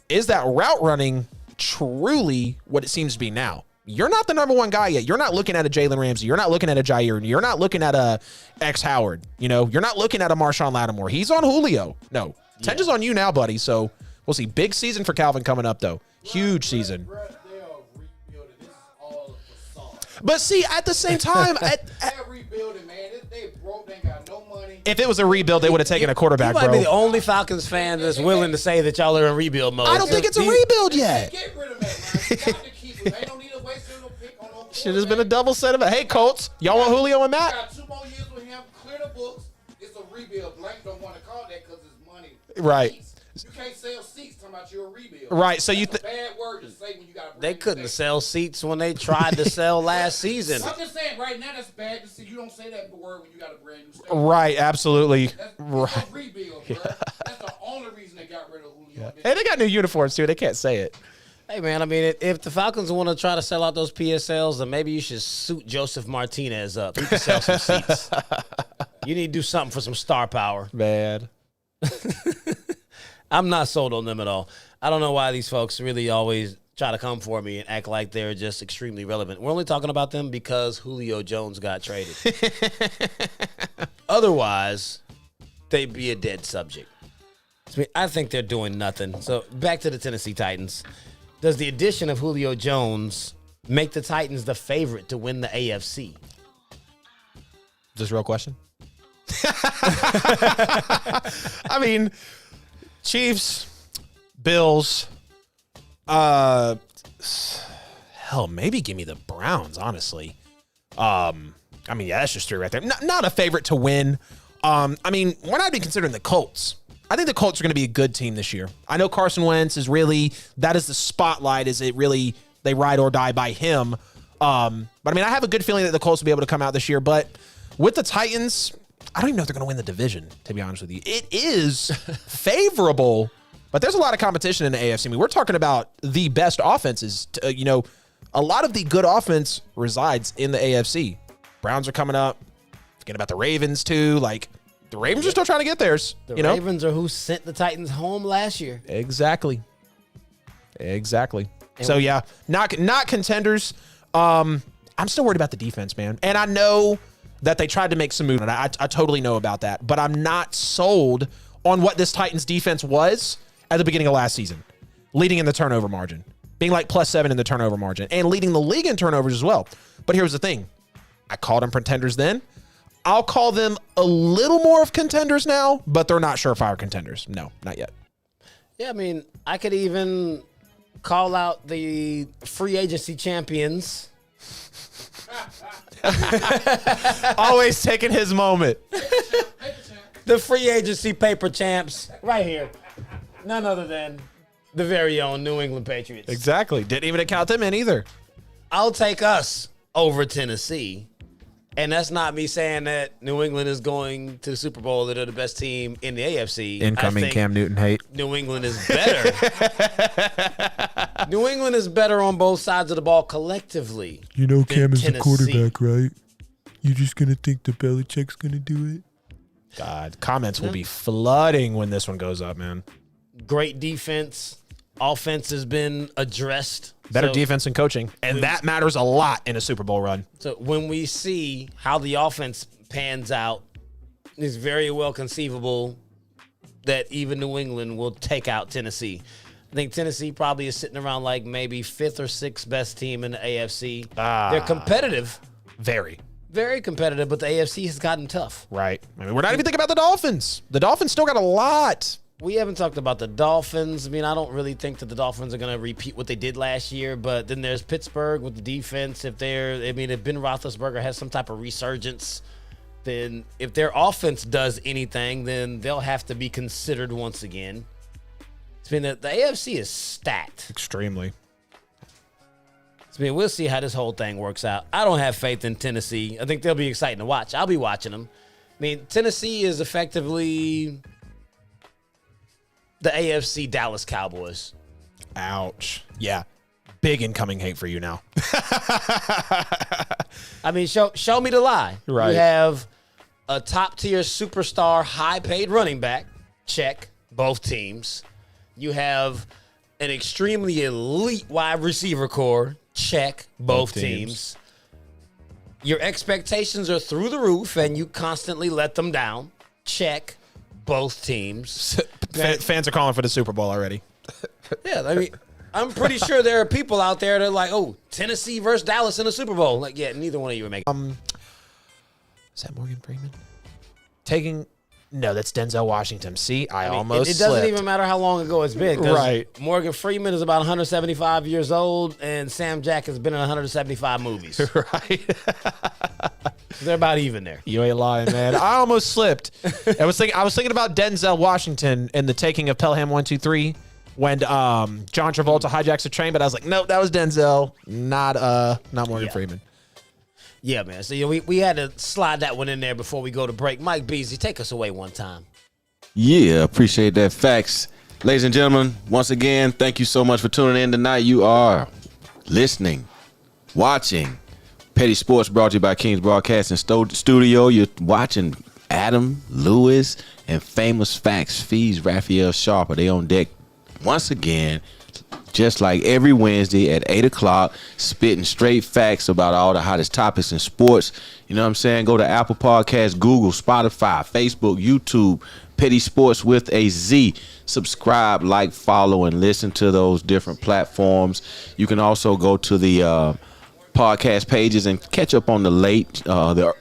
S2: is that route running truly what it seems to be now? You're not the number one guy yet. You're not looking at a Jalen Ramsey. You're not looking at a Jair. You're not looking at a X Howard. You're not looking at a Marshawn Lattimore. He's on Julio. No. Tench is on you now, buddy. So we'll see. Big season for Calvin coming up, though. Huge season. But see, at the same time,
S4: rebuilding, man. They broke. They got no money.
S2: if it was a rebuild, they would have taken a quarterback,
S1: You might
S2: bro.
S1: be the only Falcons fan that's willing to say that y'all are in rebuild mode.
S2: I don't think it's a rebuild yet.
S4: Get rid of that, man. You got to keep him. They don't need to waste no pick on no
S2: Should have been a double set of it. Hey, Colts, y'all want Julio and
S4: You
S2: Matt?
S4: got 2 more years with him. Clear the books. It's a rebuild. Blank don't want to call that because it's money.
S2: Right.
S4: Seats. You can't sell seats talking about you're a rebuild.
S2: Right, so you
S4: That's a bad word to say when you got.
S1: They couldn't sell seats when they tried to sell last season.
S4: I'm just saying, right now that's bad to see. You don't say that word when you got a brand new stadium.
S2: Right, absolutely.
S4: That's
S2: Right.
S4: a rebuild, bro. That's the only reason they got rid of Julio.
S2: Hey, they got new uniforms too. They can't say it.
S1: Hey, man, I mean, if the Falcons want to try to sell out those PSLs, then maybe you should suit Joseph Martinez up. He can sell some seats. You need to do something for some star power.
S2: Man.
S1: I'm not sold on them at all. I don't know why these folks really always try to come for me and act like they're just extremely relevant. We're only talking about them because Julio Jones got traded. Otherwise, they'd be a dead subject. I think they're doing nothing. So back to the Tennessee Titans. Does the addition of Julio Jones make the Titans the favorite to win the AFC?
S2: Is this a real question? I mean, Chiefs, Bills, hell, maybe give me the Browns, honestly. I mean, yeah, that's just straight right there. Not a favorite to win. I mean, we're not even considering the Colts. I think the Colts are going to be a good team this year. I know Carson Wentz is really, that is the spotlight. Is it really, they ride or die by him? But I mean, I have a good feeling that the Colts will be able to come out this year. But with the Titans, I don't even know if they're going to win the division, to be honest with you. It is favorable, but there's a lot of competition in the AFC. I mean, we're talking about the best offenses. A lot of the good offense resides in the AFC. Browns are coming up. Forget about the Ravens, too. Like, the Ravens are still trying to get theirs.
S1: The Ravens are who sent the Titans home last year.
S2: Exactly. So, yeah, not contenders. I'm still worried about the defense, man. And I know that they tried to make some movement. I totally know about that. But I'm not sold on what this Titans defense was at the beginning of last season, leading in the turnover margin, being like +7 in the turnover margin, and leading the league in turnovers as well. But here's the thing. I called them pretenders then. I'll call them a little more of contenders now, but they're not surefire contenders. No, not yet.
S1: Yeah, I mean, I could even call out the free agency champions.
S2: Always taking his moment.
S1: The free agency paper champs right here. None other than the very own New England Patriots.
S2: Exactly. Didn't even count them in either.
S1: I'll take us over Tennessee. And that's not me saying that New England is going to the Super Bowl, that they're the best team in the AFC.
S2: Incoming
S1: I think
S2: Cam Newton hate.
S1: New England is better. New England is better on both sides of the ball collectively.
S5: You know Cam is the
S1: Tennessee.
S5: quarterback, right? You just going to think that Belichick's going to do it?
S2: God, comments will be flooding when this one goes up, man.
S1: Great defense. Offense has been addressed.
S2: Better defense and coaching, and that matters a lot in a Super Bowl run.
S1: So when we see how the offense pans out, it's very well conceivable that even New England will take out Tennessee. I think Tennessee probably is sitting around like maybe 5th or 6th best team in the AFC. They're competitive.
S2: Very.
S1: Very competitive, but the AFC has gotten tough.
S2: Right. I mean, we're not even thinking about the Dolphins. The Dolphins still got a lot.
S1: We haven't talked about the Dolphins. I mean, I don't really think that the Dolphins are going to repeat what they did last year, but then there's Pittsburgh with the defense. If Ben Roethlisberger has some type of resurgence, then if their offense does anything, then they'll have to be considered once again. I mean, the AFC is stacked.
S2: Extremely.
S1: I mean, we'll see how this whole thing works out. I don't have faith in Tennessee. I think they'll be exciting to watch. I'll be watching them. I mean, Tennessee is effectively the AFC Dallas Cowboys.
S2: Ouch. Yeah. Big incoming hate for you now.
S1: I mean, show me the lie.
S2: Right.
S1: You have a top-tier superstar, high-paid running back. Check. Both teams. You have an extremely elite wide receiver core. Check. Both teams. Your expectations are through the roof, and you constantly let them down. Check. Both teams.
S2: Fans are calling for the Super Bowl already.
S1: Yeah, I mean, I'm pretty sure there are people out there that are like, oh, Tennessee versus Dallas in the Super Bowl. Like, yeah, neither one of you are making.
S2: Is that Morgan Freeman? No, that's Denzel Washington. See, I
S1: mean,
S2: almost
S1: it doesn't
S2: slipped.
S1: even matter how long ago it's been.
S2: Right.
S1: Morgan Freeman is about 175 years old, and Sam Jack has been in 175 movies.
S2: Right.
S1: They're about even there.
S2: You ain't lying, man. I almost slipped. I was thinking about Denzel Washington in The Taking of Pelham 123 when John Travolta hijacks a train, but I was like, nope, that was Denzel, not Morgan Freeman.
S1: Yeah, man. So we had to slide that one in there before we go to break. Mike Beasley, take us away one time.
S3: Yeah, appreciate that. Facts. Ladies and gentlemen, once again, thank you so much for tuning in tonight. You are listening, watching Petty Sports, brought to you by KINGZ Broadcasting Studio. You're watching Adam, Lewis, and Famous Facts, Fees, Raphael Sharp. Are they on deck once again, just like every Wednesday at 8 o'clock, spitting straight facts about all the hottest topics in sports. You know what I'm saying? Go to Apple Podcasts, Google, Spotify, Facebook, YouTube, Petty Sports with a Z. Subscribe, like, follow, and listen to those different platforms. You can also go to the podcast pages and catch up on the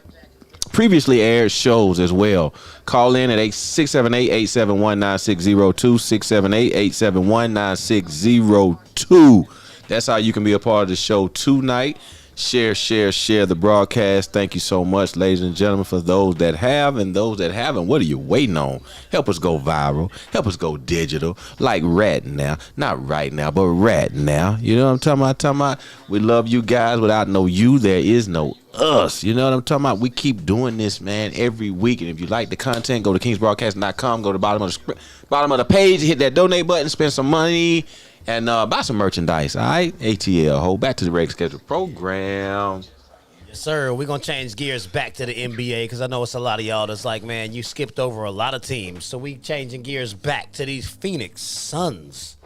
S3: previously aired shows as well. Call in at 678-871-9602, 678-871-9602. That's how you can be a part of the show tonight. Share the broadcast. Thank you so much, ladies and gentlemen, for those that have and those that haven't. What are you waiting on? Help us go viral. Help us go digital. Like right now. Not right now, but right now. You know what I'm talking about? We love you guys. Without no you, there is no us. You know what I'm talking about? We keep doing this, man, every week. And if you like the content, go to kingsbroadcasting.com. Go to the bottom of the page, hit that donate button, spend some money, and buy some merchandise, all right? ATL, hold back to the regular scheduled program.
S1: Yes, sir. We're going to change gears back to the NBA because I know it's a lot of y'all that's like, man, you skipped over a lot of teams. So we changing gears back to these Phoenix Suns.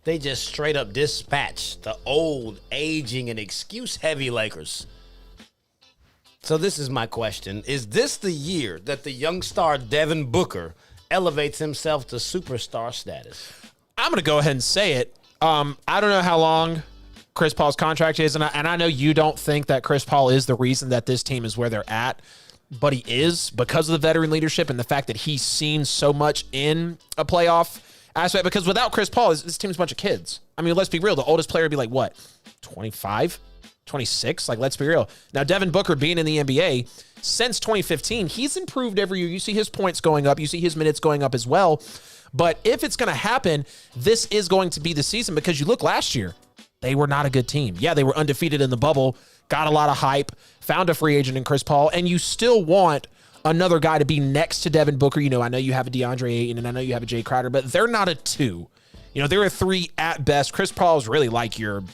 S1: They just straight up dispatched the old, aging, and excuse-heavy Lakers. So this is my question. Is this the year that the young star Devin Booker elevates himself to superstar status?
S2: I'm going to go ahead and say it. I don't know how long Chris Paul's contract is, and I know you don't think that Chris Paul is the reason that this team is where they're at, but he is because of the veteran leadership and the fact that he's seen so much in a playoff aspect. Because without Chris Paul, this team's a bunch of kids. I mean, let's be real. The oldest player would be like, what, 25, 26? Like, let's be real. Now, Devin Booker being in the NBA, since 2015, he's improved every year. You see his points going up. You see his minutes going up as well. But if it's going to happen, this is going to be the season because you look last year, they were not a good team. Yeah, they were undefeated in the bubble, got a lot of hype, found a free agent in Chris Paul, and you still want another guy to be next to Devin Booker. You know, I know you have a DeAndre Ayton and I know you have a Jay Crowder, but they're not a 2. You know, they're a 3 at best. Chris Paul is really like your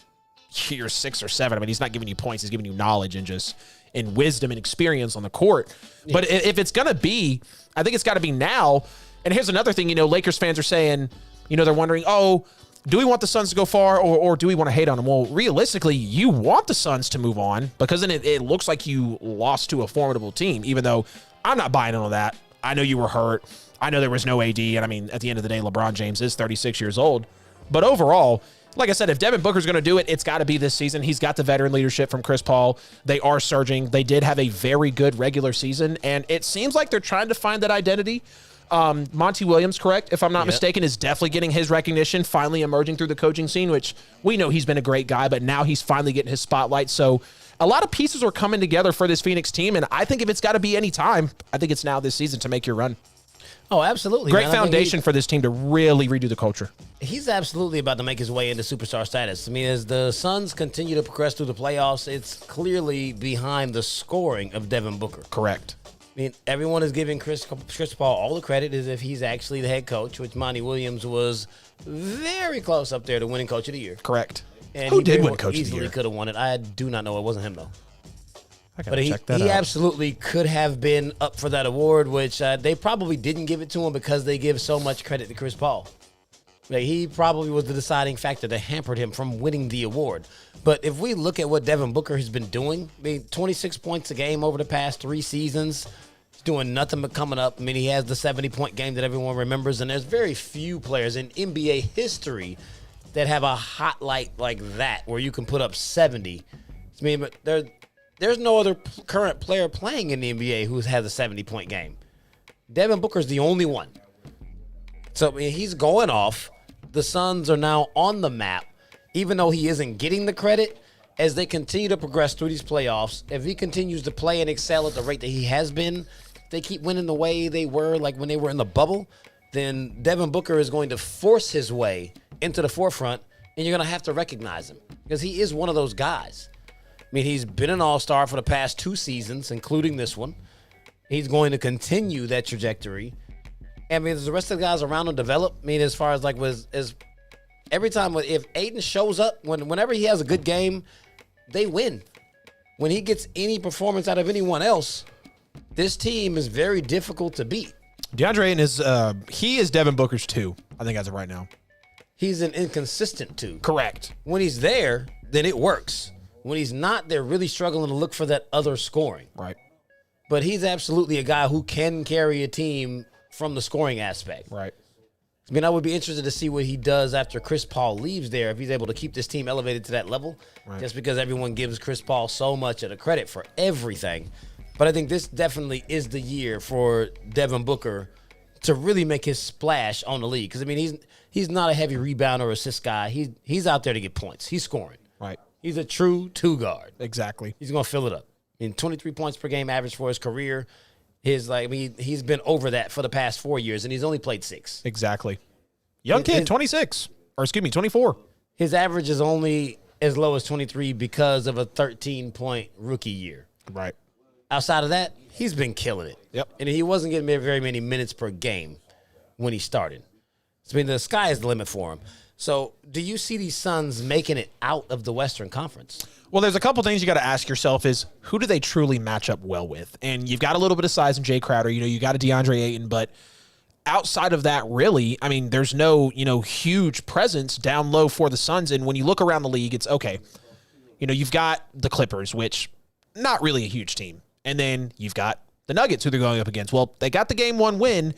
S2: 6 or 7. I mean, he's not giving you points. He's giving you knowledge and just and wisdom and experience on the court. Yeah. But if it's going to be, I think it's got to be now. And here's another thing, Lakers fans are saying, they're wondering, do we want the Suns to go far or do we want to hate on them? Well, realistically, you want the Suns to move on because then it looks like you lost to a formidable team, even though I'm not buying into that. I know you were hurt. I know there was no AD. And I mean, at the end of the day, LeBron James is 36 years old. But overall, like I said, if Devin Booker's going to do it, it's got to be this season. He's got the veteran leadership from Chris Paul. They are surging. They did have a very good regular season. And it seems like they're trying to find that identity. Monty Williams, correct, if I'm not mistaken, is definitely getting his recognition, finally emerging through the coaching scene, which we know he's been a great guy, but now he's finally getting his spotlight. So a lot of pieces are coming together for this Phoenix team, and I think if it's got to be any time, I think it's now this season to make your run.
S1: Oh, absolutely.
S2: Great foundation for this team to really redo the culture.
S1: He's absolutely about to make his way into superstar status. I mean, as the Suns continue to progress through the playoffs, it's clearly behind the scoring of Devin Booker.
S2: Correct.
S1: I mean, everyone is giving Chris Paul all the credit as if he's actually the head coach, which Monty Williams was very close up there to winning Coach of the Year.
S2: Correct.
S1: And
S2: Who did win Coach of the Year?
S1: Easily could have won it. I do not know. It wasn't him, though.
S2: I gotta check that out.
S1: He absolutely could have been up for that award, which they probably didn't give it to him because they give so much credit to Chris Paul. Like, he probably was the deciding factor that hampered him from winning the award. But if we look at what Devin Booker has been doing, I mean, 26 points a game over the past 3 seasons. He's doing nothing but coming up. I mean, he has the 70-point game that everyone remembers, and there's very few players in NBA history that have a hot light like that where you can put up 70. I mean, but there's no other current player playing in the NBA who's had a 70-point game. Devin Booker's the only one. So, I mean, he's going off. The Suns are now on the map, even though he isn't getting the credit. As they continue to progress through these playoffs, if he continues to play and excel at the rate that he has been, they keep winning the way they were like when they were in the bubble, then Devin Booker is going to force his way into the forefront, and you're going to have to recognize him because he is one of those guys. I mean, he's been an all-star for the past 2 seasons, including this one. He's going to continue that trajectory. I mean, as the rest of the guys around him develop, I mean, as far as as every time if Aiden shows up, whenever he has a good game, they win. When he gets any performance out of anyone else, this team is very difficult to beat.
S2: DeAndre Ayton he is Devin Booker's 2, I think, as of right now.
S1: He's an inconsistent 2.
S2: Correct.
S1: When he's there, then it works. When he's not, they're really struggling to look for that other scoring.
S2: Right.
S1: But he's absolutely a guy who can carry a team from the scoring aspect.
S2: Right.
S1: I mean, I would be interested to see what he does after Chris Paul leaves there, if he's able to keep this team elevated to that level, just because everyone gives Chris Paul so much of the credit for everything. But I think this definitely is the year for Devin Booker to really make his splash on the league. Because, I mean, he's not a heavy rebounder or assist guy. He's out there to get points. He's scoring.
S2: Right.
S1: He's a true 2 guard.
S2: Exactly.
S1: He's going to fill it up. I mean, 23 points per game average for his career. He's been over that for the past 4 years, and he's only played 6.
S2: Exactly. Young kid, 26. Or excuse me, 24.
S1: His average is only as low as 23 because of a 13-point rookie year.
S2: Right.
S1: Outside of that, he's been killing it.
S2: Yep.
S1: And he wasn't getting very many minutes per game when he started. So, I mean, the sky is the limit for him. So, do you see these Suns making it out of the Western Conference?
S2: Well, there's a couple things you got to ask yourself is, who do they truly match up well with? And you've got a little bit of size in Jay Crowder. You got a DeAndre Ayton, but outside of that, really, I mean, there's no, huge presence down low for the Suns. And when you look around the league, it's okay. You've got the Clippers, which not really a huge team. And then you've got the Nuggets, who they're going up against. Well, they got the game 1 win.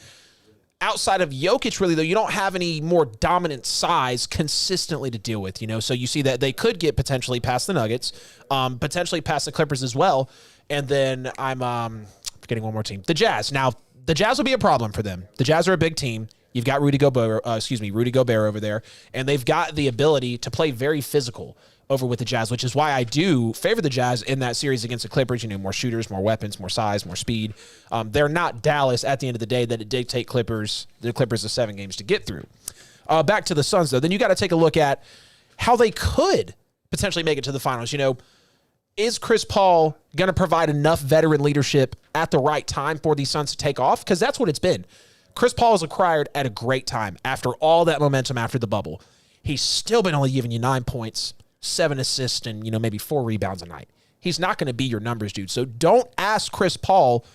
S2: Outside of Jokic, really, though, you don't have any more dominant size consistently to deal with, So you see that they could get potentially past the Nuggets, potentially past the Clippers as well. And then I'm forgetting one more team, the Jazz. Now, the Jazz will be a problem for them. The Jazz are a big team. You've got Rudy Gobert over there, and they've got the ability to play very physical over with the Jazz, which is why I do favor the Jazz in that series against the Clippers. More shooters, more weapons, more size, more speed. They're not Dallas at the end of the day that it did take the Clippers the 7 games to get through. Back to the Suns, though, then you got to take a look at how they could potentially make it to the finals. Is Chris Paul going to provide enough veteran leadership at the right time for these Suns to take off? Because that's what it's been. Chris Paul was acquired at a great time after all that momentum after the bubble. He's still been only giving you 9 points, 7 assists, and maybe 4 rebounds a night. He's not going to be your numbers dude. So don't ask Chris Paul.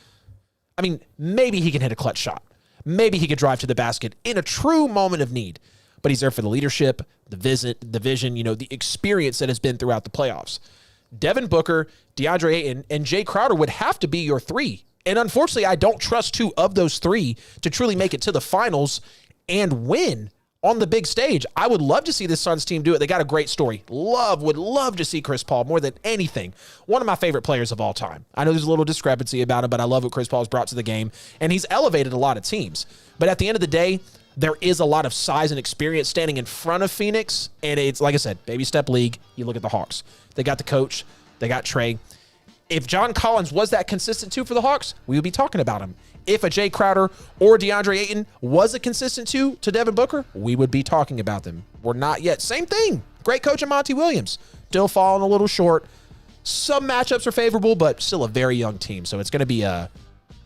S2: I mean, maybe he can hit a clutch shot. Maybe he could drive to the basket in a true moment of need. But he's there for the leadership, the vision, the experience that has been throughout the playoffs. Devin Booker, DeAndre Ayton, and Jay Crowder would have to be your three. And unfortunately, I don't trust two of those three to truly make it to the finals and win on the big stage. I would love to see this Suns team do it. They got a great story. Would love to see Chris Paul more than anything. One of my favorite players of all time. I know there's a little discrepancy about him, but I love what Chris Paul has brought to the game, and he's elevated a lot of teams. But at the end of the day, there is a lot of size and experience standing in front of Phoenix, and it's, like I said, baby step league. You look at the Hawks. They got the coach. They got Trey. If John Collins was that consistent two for the Hawks, we would be talking about him. If a Jay Crowder or DeAndre Ayton was a consistent two to Devin Booker, we would be talking about them. We're not yet. Same thing. Great coach in Monty Williams. Still falling a little short. Some matchups are favorable, but still a very young team. So it's going to be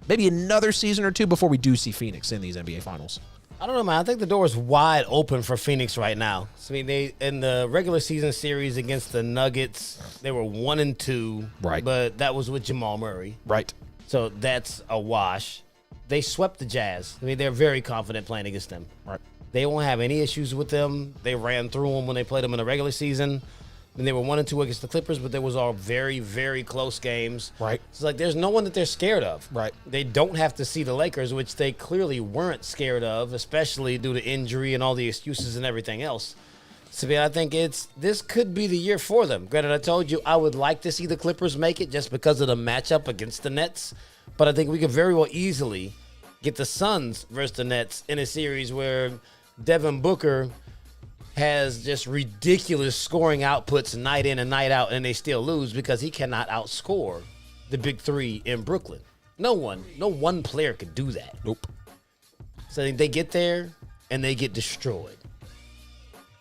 S2: maybe another season or two before we do see Phoenix in these NBA Finals.
S1: I don't know, man. I think the door is wide open for Phoenix right now. I mean, they in the regular season series against the Nuggets, they were 1-2.
S2: Right.
S1: But that was with Jamal Murray.
S2: Right.
S1: So that's a wash. They swept the Jazz. I mean, they're very confident playing against them.
S2: Right.
S1: They won't have any issues with them. They ran through them when they played them in the regular season. And they were 1-2 against the Clippers, but there was all very, very close games.
S2: Right.
S1: It's like there's no one that they're scared of.
S2: Right.
S1: They don't have to see the Lakers, which they clearly weren't scared of, especially due to injury and all the excuses and everything else. So I think this could be the year for them. Granted, I told you I would like to see the Clippers make it just because of the matchup against the Nets. But I think we could very well easily get the Suns versus the Nets in a series where Devin Booker has just ridiculous scoring outputs night in and night out, and they still lose because he cannot outscore the big three in Brooklyn. No one player could do that.
S2: Nope.
S1: So they get there, and they get destroyed.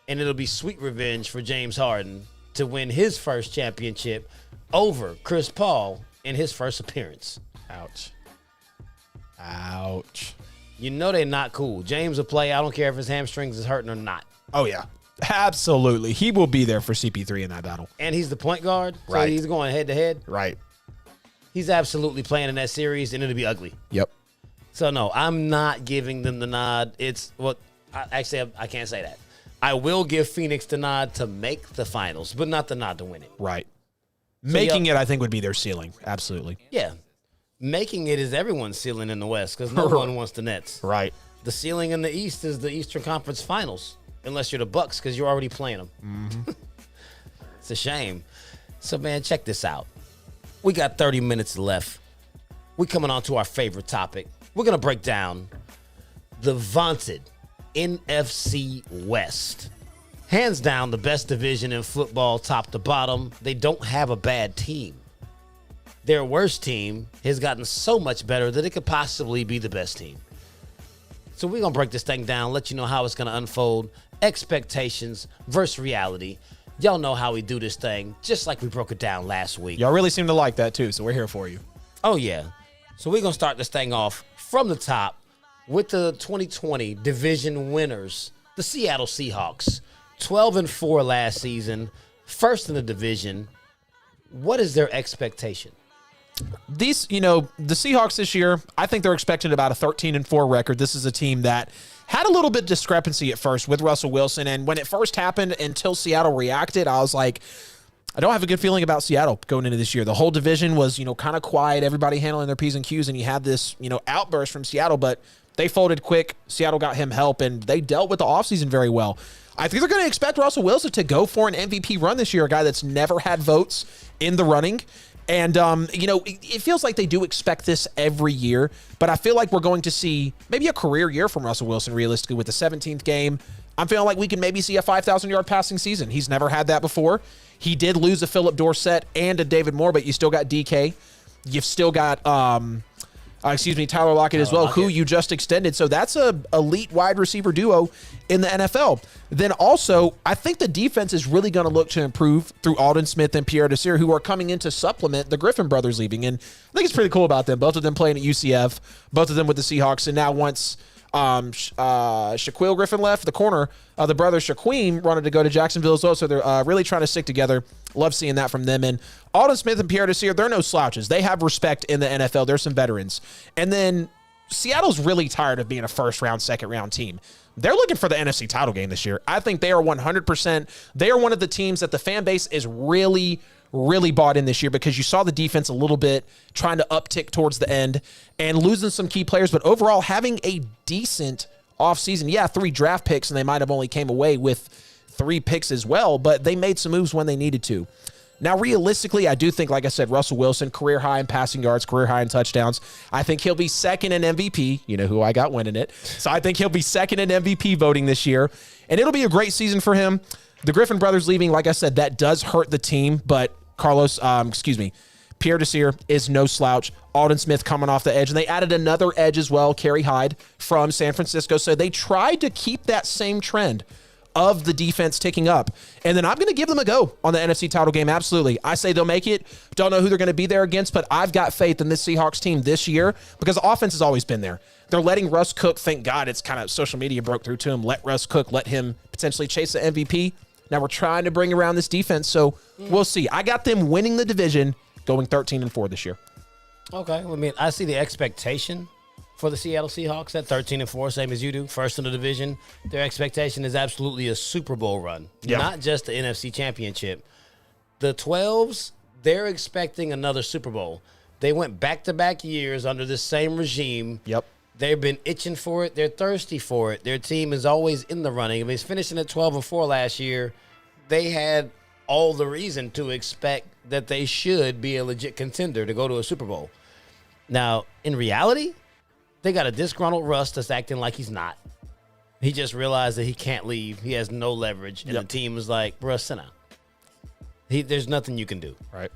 S1: And it'll be sweet revenge for James Harden to win his first championship over Chris Paul in his first appearance.
S2: Ouch.
S1: You know they're not cool. James will play. I don't care if his hamstrings is hurting or not.
S2: Oh, yeah. Absolutely. He will be there for CP3 in that battle.
S1: And he's the point guard, so
S2: Right.
S1: he's going head-to-head.
S2: Right.
S1: He's absolutely playing in that series, and it'll be ugly.
S2: Yep.
S1: So, no, I'm not giving them the nod. I can't say that. I will give Phoenix the nod to make the finals, but not the nod to win it.
S2: Right. Making it, I think, would be their ceiling. Absolutely.
S1: Yeah. Making it is everyone's ceiling in the West because no one wants the Nets.
S2: Right.
S1: The ceiling in the East is the Eastern Conference Finals, unless you're the Bucks because you're already playing them. Mm-hmm. It's a shame. So, man, check this out. We got 30 minutes left. We're coming on to our favorite topic. We're going to break down the vaunted NFC West. Hands down, the best division in football, top to bottom. They don't have a bad team. Their worst team has gotten so much better that it could possibly be the best team. So we're going to break this thing down, let you know how it's going to unfold, expectations versus reality. Y'all know how we do this thing, just like we broke it down last week.
S2: Y'all really seem to like that, too, so we're here for you.
S1: Oh, yeah. So we're going to start this thing off from the top with the 2020 division winners, the Seattle Seahawks. 12-4 last season, first in the division. What is their expectation?
S2: The Seahawks this year, I think they're expecting about a 13-4 record. This is a team that had a little bit of discrepancy at first with Russell Wilson, and when it first happened, until Seattle reacted, I was like, I don't have a good feeling about Seattle going into this year. The whole division was, kind of quiet, everybody handling their P's and Q's, and you had this, outburst from Seattle, but they folded quick. Seattle got him help, and they dealt with the offseason very well. I think they're going to expect Russell Wilson to go for an MVP run this year, a guy that's never had votes in the running. And, it feels like they do expect this every year, but I feel like we're going to see maybe a career year from Russell Wilson, realistically, with the 17th game. I'm feeling like we can maybe see a 5,000-yard passing season. He's never had that before. He did lose a Phillip Dorsett and a David Moore, but you still got DK. You've still got, Tyler Lockett as well, who you just extended. So that's a elite wide receiver duo in the NFL. Then also, I think the defense is really going to look to improve through Aldon Smith and Pierre Desir, who are coming in to supplement the Griffin brothers leaving. And I think it's pretty cool about them. Both of them playing at UCF, both of them with the Seahawks. And now once Shaquille Griffin left, the corner. The brother Shaquem wanted to go to Jacksonville as well, so they're really trying to stick together. Love seeing that from them. And Alden Smith and Pierre Desir, they're no slouches. They have respect in the NFL. They're some veterans. And then Seattle's really tired of being a first-round, second-round team. They're looking for the NFC title game this year. I think they are 100%. They are one of the teams that the fan base is really bought in this year because you saw the defense a little bit trying to uptick towards the end and losing some key players, but overall having a decent offseason. Yeah, 3 draft picks, and they might have only came away with 3 picks as well, but they made some moves when they needed to. Now, realistically, I do think, like I said, Russell Wilson, career high in passing yards, career high in touchdowns. I think he'll be second in MVP. You know who I got winning it. So I think he'll be second in MVP voting this year, and it'll be a great season for him. The Griffin brothers leaving, like I said, that does hurt the team, but Pierre Desir is no slouch. Alden Smith coming off the edge, and they added another edge as well, Kerry Hyde from San Francisco. So they tried to keep that same trend of the defense ticking up. And then I'm going to give them a go on the NFC title game. Absolutely. I say they'll make it. Don't know who they're going to be there against, but I've got faith in this Seahawks team this year because the offense has always been there. They're letting Russ cook. Thank God it's kind of social media broke through to him. Let Russ cook. Let him potentially chase the MVP. Now we're trying to bring around this defense, so we'll see. I got them winning the division, going 13-4 this year.
S1: Okay. I mean, I see the expectation for the Seattle Seahawks at 13-4, same as you do, first in the division. Their expectation is absolutely a Super Bowl run, not just the NFC Championship. The 12s, they're expecting another Super Bowl. They went back-to-back years under this same regime.
S2: Yep.
S1: They've been itching for it. They're thirsty for it. Their team is always in the running. I mean, it's finishing at 12-4 last year. They had all the reason to expect that they should be a legit contender to go to a Super Bowl. Now, in reality, they got a disgruntled Russ that's acting like he's not. He just realized that he can't leave. He has no leverage. And the team is like, bruh, sit down. There's nothing you can do.
S2: Right.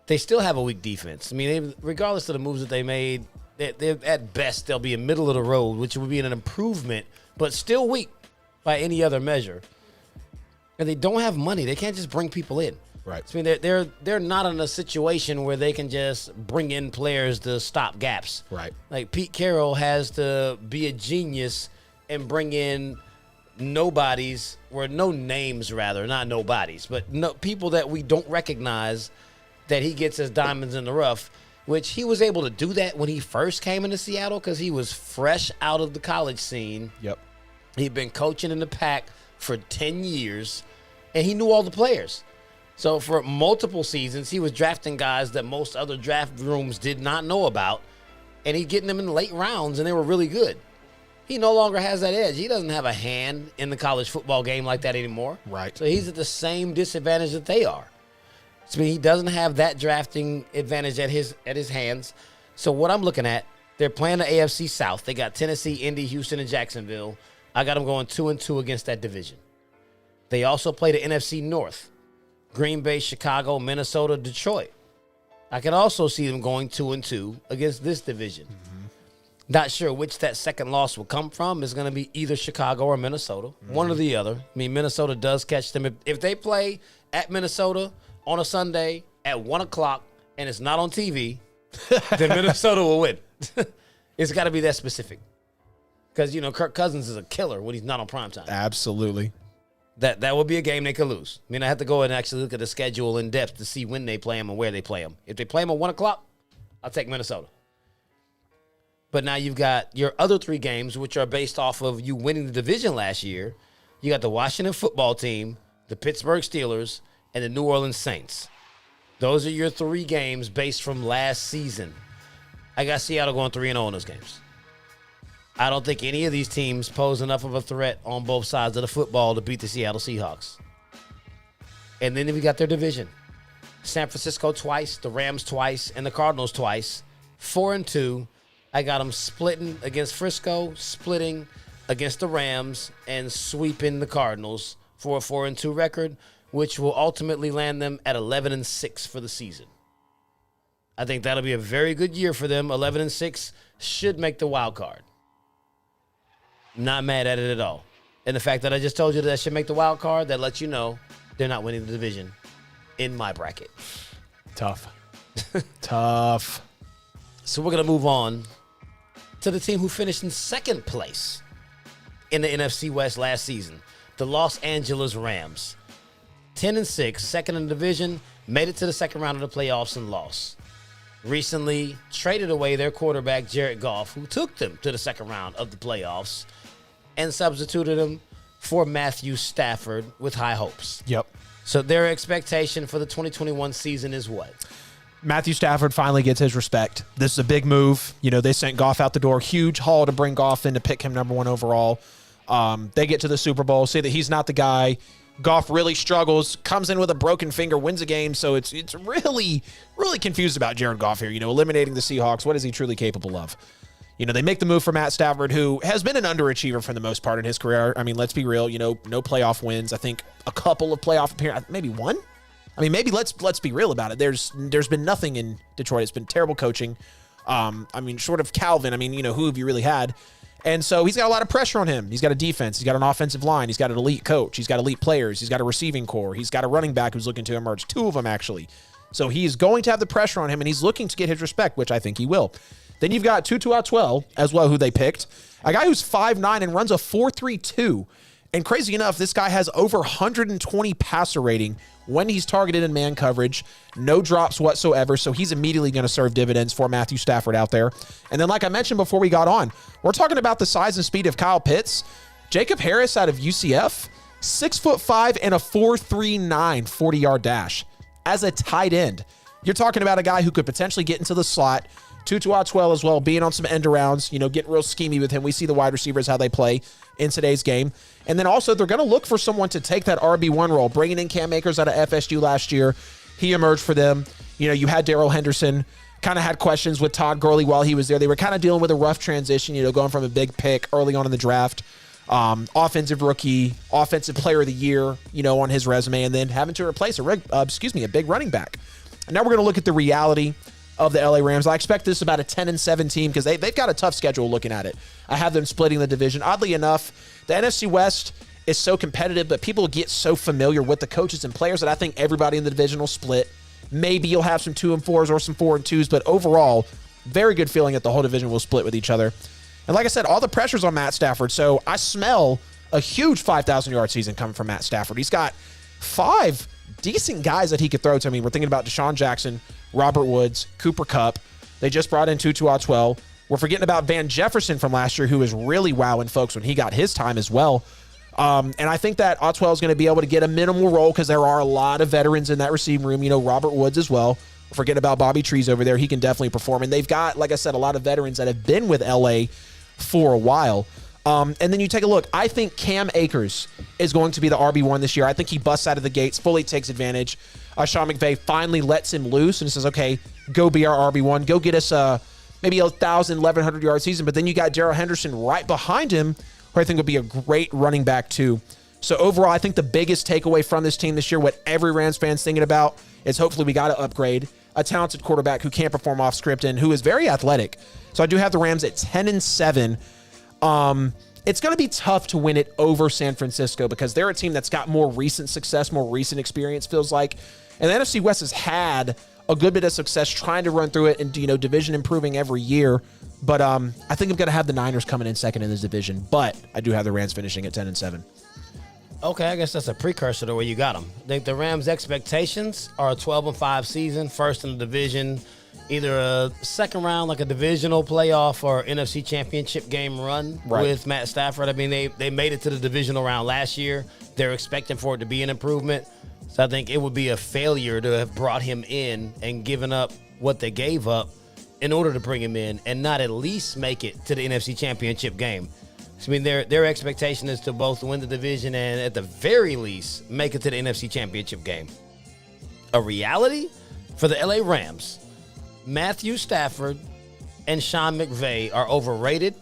S1: They still have a weak defense. I mean, regardless of the moves that they made, they're at best, they'll be a middle of the road, which would be an improvement, but still weak by any other measure. And they don't have money. They can't just bring people in.
S2: Right.
S1: I mean, they're not in a situation where they can just bring in players to stop gaps.
S2: Right.
S1: Like Pete Carroll has to be a genius and bring in nobodies, or no names rather, not nobodies, but people that we don't recognize that he gets as diamonds in the rough, which he was able to do that when he first came into Seattle because he was fresh out of the college scene.
S2: Yep.
S1: He'd been coaching in the Pac for 10 years, and he knew all the players. So for multiple seasons, he was drafting guys that most other draft rooms did not know about, and he's getting them in late rounds, and they were really good. He no longer has that edge. He doesn't have a hand in the college football game like that anymore.
S2: Right.
S1: So he's at the same disadvantage that they are. So he doesn't have that drafting advantage at his hands. So what I'm looking at, they're playing the AFC South. They got Tennessee, Indy, Houston, and Jacksonville. I got them going 2-2 against that division. They also play the NFC North. Green Bay, Chicago, Minnesota, Detroit. I can also see them going 2-2 against this division. Mm-hmm. Not sure which that second loss will come from. It's going to be either Chicago or Minnesota, one or the other. I mean, Minnesota does catch them. If they play at Minnesota on a Sunday at 1 o'clock and it's not on TV, then Minnesota will win. It's got to be that specific. Because, Kirk Cousins is a killer when he's not on primetime.
S2: Absolutely.
S1: That would be a game they could lose. I mean, I have to go and actually look at the schedule in depth to see when they play them and where they play them. If they play them at 1 o'clock, I'll take Minnesota. But now you've got your other 3 games, which are based off of you winning the division last year. You got the Washington football team, the Pittsburgh Steelers, and the New Orleans Saints. Those are your 3 games based from last season. I got Seattle going 3-0 in those games. I don't think any of these teams pose enough of a threat on both sides of the football to beat the Seattle Seahawks. And then we got their division. San Francisco twice, the Rams twice, and the Cardinals twice. 4-2. I got them splitting against Frisco, splitting against the Rams, and sweeping the Cardinals for a 4-2 record, which will ultimately land them at 11-6 for the season. I think that'll be a very good year for them. 11-6 should make the wild card. Not mad at it at all. And the fact that I just told you that should make the wild card, that lets you know they're not winning the division in my bracket.
S2: Tough. Tough.
S1: So we're going to move on to the team who finished in second place in the NFC West last season, the Los Angeles Rams. 10-6, second in the division, made it to the second round of the playoffs and lost. Recently traded away their quarterback, Jared Goff, who took them to the second round of the playoffs, and substituted him for Matthew Stafford with high hopes.
S2: Yep.
S1: So their expectation for the 2021 season is what?
S2: Matthew Stafford finally gets his respect. This is a big move. You know, they sent Goff out the door. Huge haul to bring Goff in to pick him number 1 overall. They get to the Super Bowl, say that he's not the guy. Goff really struggles, comes in with a broken finger, wins a game. So it's really, really confused about Jared Goff here. You know, eliminating the Seahawks. What is he truly capable of? You know, they make the move for Matt Stafford, who has been an underachiever for the most part in his career. I mean, let's be real. You know, no playoff wins. I think a couple of playoff appearances, maybe one. I mean, maybe let's be real about it. There's been nothing in Detroit. It's been terrible coaching. I mean, short of Calvin, I mean, you know, who have you really had? And so he's got a lot of pressure on him. He's got a defense. He's got an offensive line. He's got an elite coach. He's got elite players. He's got a receiving core. He's got a running back who's looking to emerge. 2 of them, actually. So he's going to have the pressure on him, and he's looking to get his respect, which I think he will. Then you've got Tutu Atwell as well, who they picked. A guy who's 5'9" and runs a 4.32. And crazy enough, this guy has over 120 passer rating when he's targeted in man coverage. No drops whatsoever, so he's immediately going to serve dividends for Matthew Stafford out there. And then, like I mentioned before we got on, we're talking about the size and speed of Kyle Pitts. Jacob Harris out of UCF, 6'5" and a 4.39 40-yard dash. As a tight end, you're talking about a guy who could potentially get into the slot. Tutu Atwell as well, being on some end arounds, you know, getting real schemy with him. We see the wide receivers, how they play in today's game. And then also they're going to look for someone to take that RB1 role, bringing in Cam Akers out of FSU last year. He emerged for them. You know, you had Darrell Henderson, kind of had questions with Todd Gurley while he was there. They were kind of dealing with a rough transition, you know, going from a big pick early on in the draft, offensive rookie, offensive player of the year, you know, on his resume, and then having to replace a big running back. And now we're going to look at the reality of the LA Rams. I expect this about a 10-7 team because they've got a tough schedule looking at it. I have them splitting the division. Oddly enough, the NFC West is so competitive, but people get so familiar with the coaches and players that I think everybody in the division will split. Maybe you'll have some 2-4s or some 4-2s, but overall, very good feeling that the whole division will split with each other. And like I said, all the pressure's on Matt Stafford, so I smell a huge 5,000-yard season coming from Matt Stafford. He's got 5 decent guys that he could throw to. I mean, we're thinking about Deshaun Jackson, Robert Woods, Cooper Kupp. They just brought in Tutu Atwell. We're forgetting about Van Jefferson from last year, who was really wowing folks when he got his time as well. And I think that Atwell is going to be able to get a minimal role because there are a lot of veterans in that receiving room. You know, Robert Woods as well. Forget about Bobby Trees over there. He can definitely perform. And they've got, like I said, a lot of veterans that have been with LA for a while. And then you take a look. I think Cam Akers is going to be the RB1 this year. I think he busts out of the gates, fully takes advantage. Sean McVay finally lets him loose and says, okay, go be our RB1. Go get us maybe 1,000, 1,100-yard season. But then you got Darrell Henderson right behind him, who I think would be a great running back too. So overall, I think the biggest takeaway from this team this year, what every Rams fan's thinking about, is hopefully we got to upgrade a talented quarterback who can't perform off script and who is very athletic. So I do have the Rams at 10-7. It's going to be tough to win it over San Francisco because they're a team that's got more recent success, more recent experience, feels like. And the NFC West has had a good bit of success trying to run through it and, you know, division improving every year. But I think I'm going to have the Niners coming in second in this division. But I do have the Rams finishing at 10-7.
S1: Okay, I guess that's a precursor to where you got them. I think the Rams' expectations are a 12-5 season, first in the division, either a second round, like a divisional playoff or NFC championship game run with Matt Stafford. I mean, they made it to the divisional round last year. They're expecting for it to be an improvement. So I think it would be a failure to have brought him in and given up what they gave up in order to bring him in and not at least make it to the NFC championship game. So, I mean, their expectation is to both win the division and at the very least make it to the NFC championship game. A reality for the LA Rams, Matthew Stafford and Sean McVay are overrated,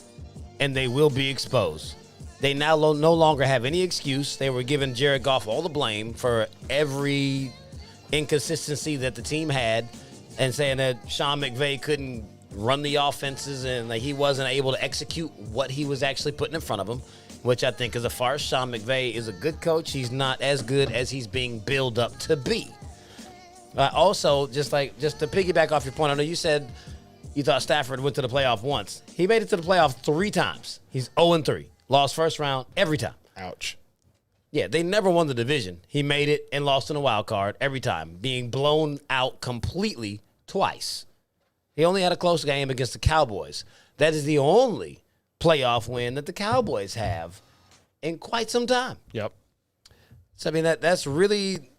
S1: and they will be exposed. They now no longer have any excuse. They were giving Jared Goff all the blame for every inconsistency that the team had and saying that Sean McVay couldn't run the offenses and he wasn't able to execute what he was actually putting in front of him, which I think is a farce. Sean McVay is a good coach. He's not as good as he's being billed up to be. Also, just to piggyback off your point, I know you said You thought Stafford went to the playoff once. He made it to the playoff 3 times. He's 0-3. Lost first round every time.
S2: Ouch.
S1: Yeah, they never won the division. He made it and lost in a wild card every time, being blown out completely twice. He only had a close game against the Cowboys. That is the only playoff win that the Cowboys have in quite some time.
S2: Yep.
S1: So, I mean, that's really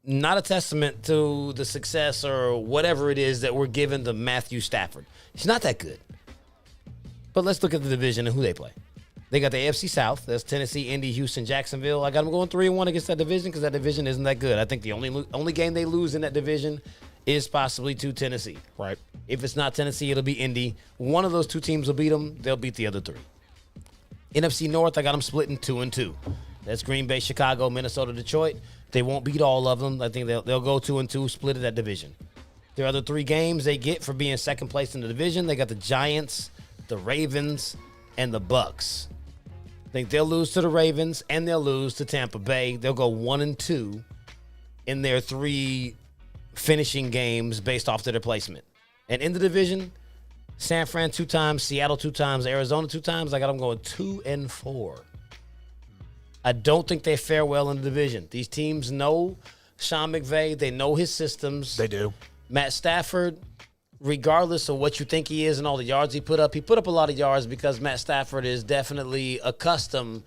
S1: not a testament to the success or whatever it is that we're giving to Matthew Stafford. He's not that good. But let's look at the division and who they play. They got the AFC South. That's Tennessee, Indy, Houston, Jacksonville. I got them going 3-1 against that division because that division isn't that good. I think the only game they lose in that division is possibly to Tennessee.
S2: Right.
S1: If it's not Tennessee, it'll be Indy. One of those 2 teams will beat them. They'll beat the other 3. NFC North, I got them split in 2-2. That's Green Bay, Chicago, Minnesota, Detroit. They won't beat all of them. I think they'll go 2-2, split that division. Their other 3 games they get for being second place in the division, they got the Giants, the Ravens, and the Bucks. I think they'll lose to the Ravens and they'll lose to Tampa Bay. They'll go 1-2 in their 3 finishing games based off their placement. And in the division, San Fran 2 times, Seattle 2 times, Arizona 2 times. I got them going 2-4. I don't think they fare well in the division. These teams know Sean McVay. They know his systems.
S2: They do.
S1: Matt Stafford, regardless of what you think he is and all the yards he put up a lot of yards because Matt Stafford is definitely accustomed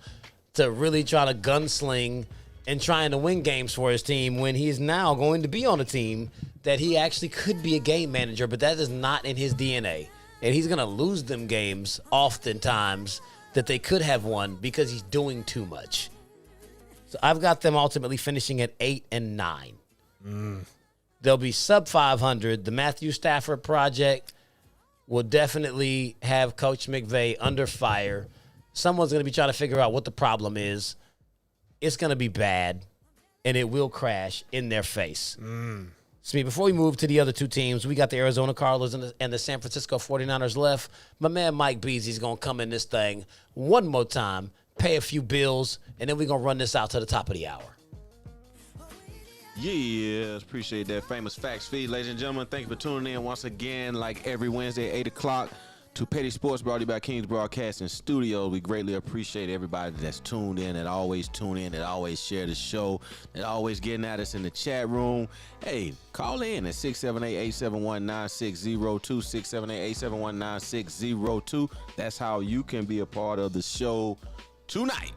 S1: to really trying to gunsling and trying to win games for his team when he is now going to be on a team that he actually could be a game manager, but that is not in his DNA. And he's going to lose them games oftentimes that they could have won because he's doing too much. So I've got them ultimately finishing at 8-9. They'll be sub 500. The Matthew Stafford project will definitely have Coach McVay under fire. Someone's going to be trying to figure out what the problem is. It's going to be bad, and it will crash in their face. So before we move to the other 2 teams, we got the Arizona Cardinals and the San Francisco 49ers left. My man Mike Beasley's going to come in this thing one more time, pay a few bills, and then we're going to run this out to the top of the hour.
S3: Yes, appreciate that famous facts feed, ladies and gentlemen. Thank you for tuning in once again, like every Wednesday at 8 o'clock to Petty Sports, brought to you by KINGZ Broadcasting Studios. We greatly appreciate everybody that's tuned in, that always tune in, that always share the show, that always getting at us in the chat room. Hey, call in at 678-871-9602, 678-871-9602. That's how you can be a part of the show tonight.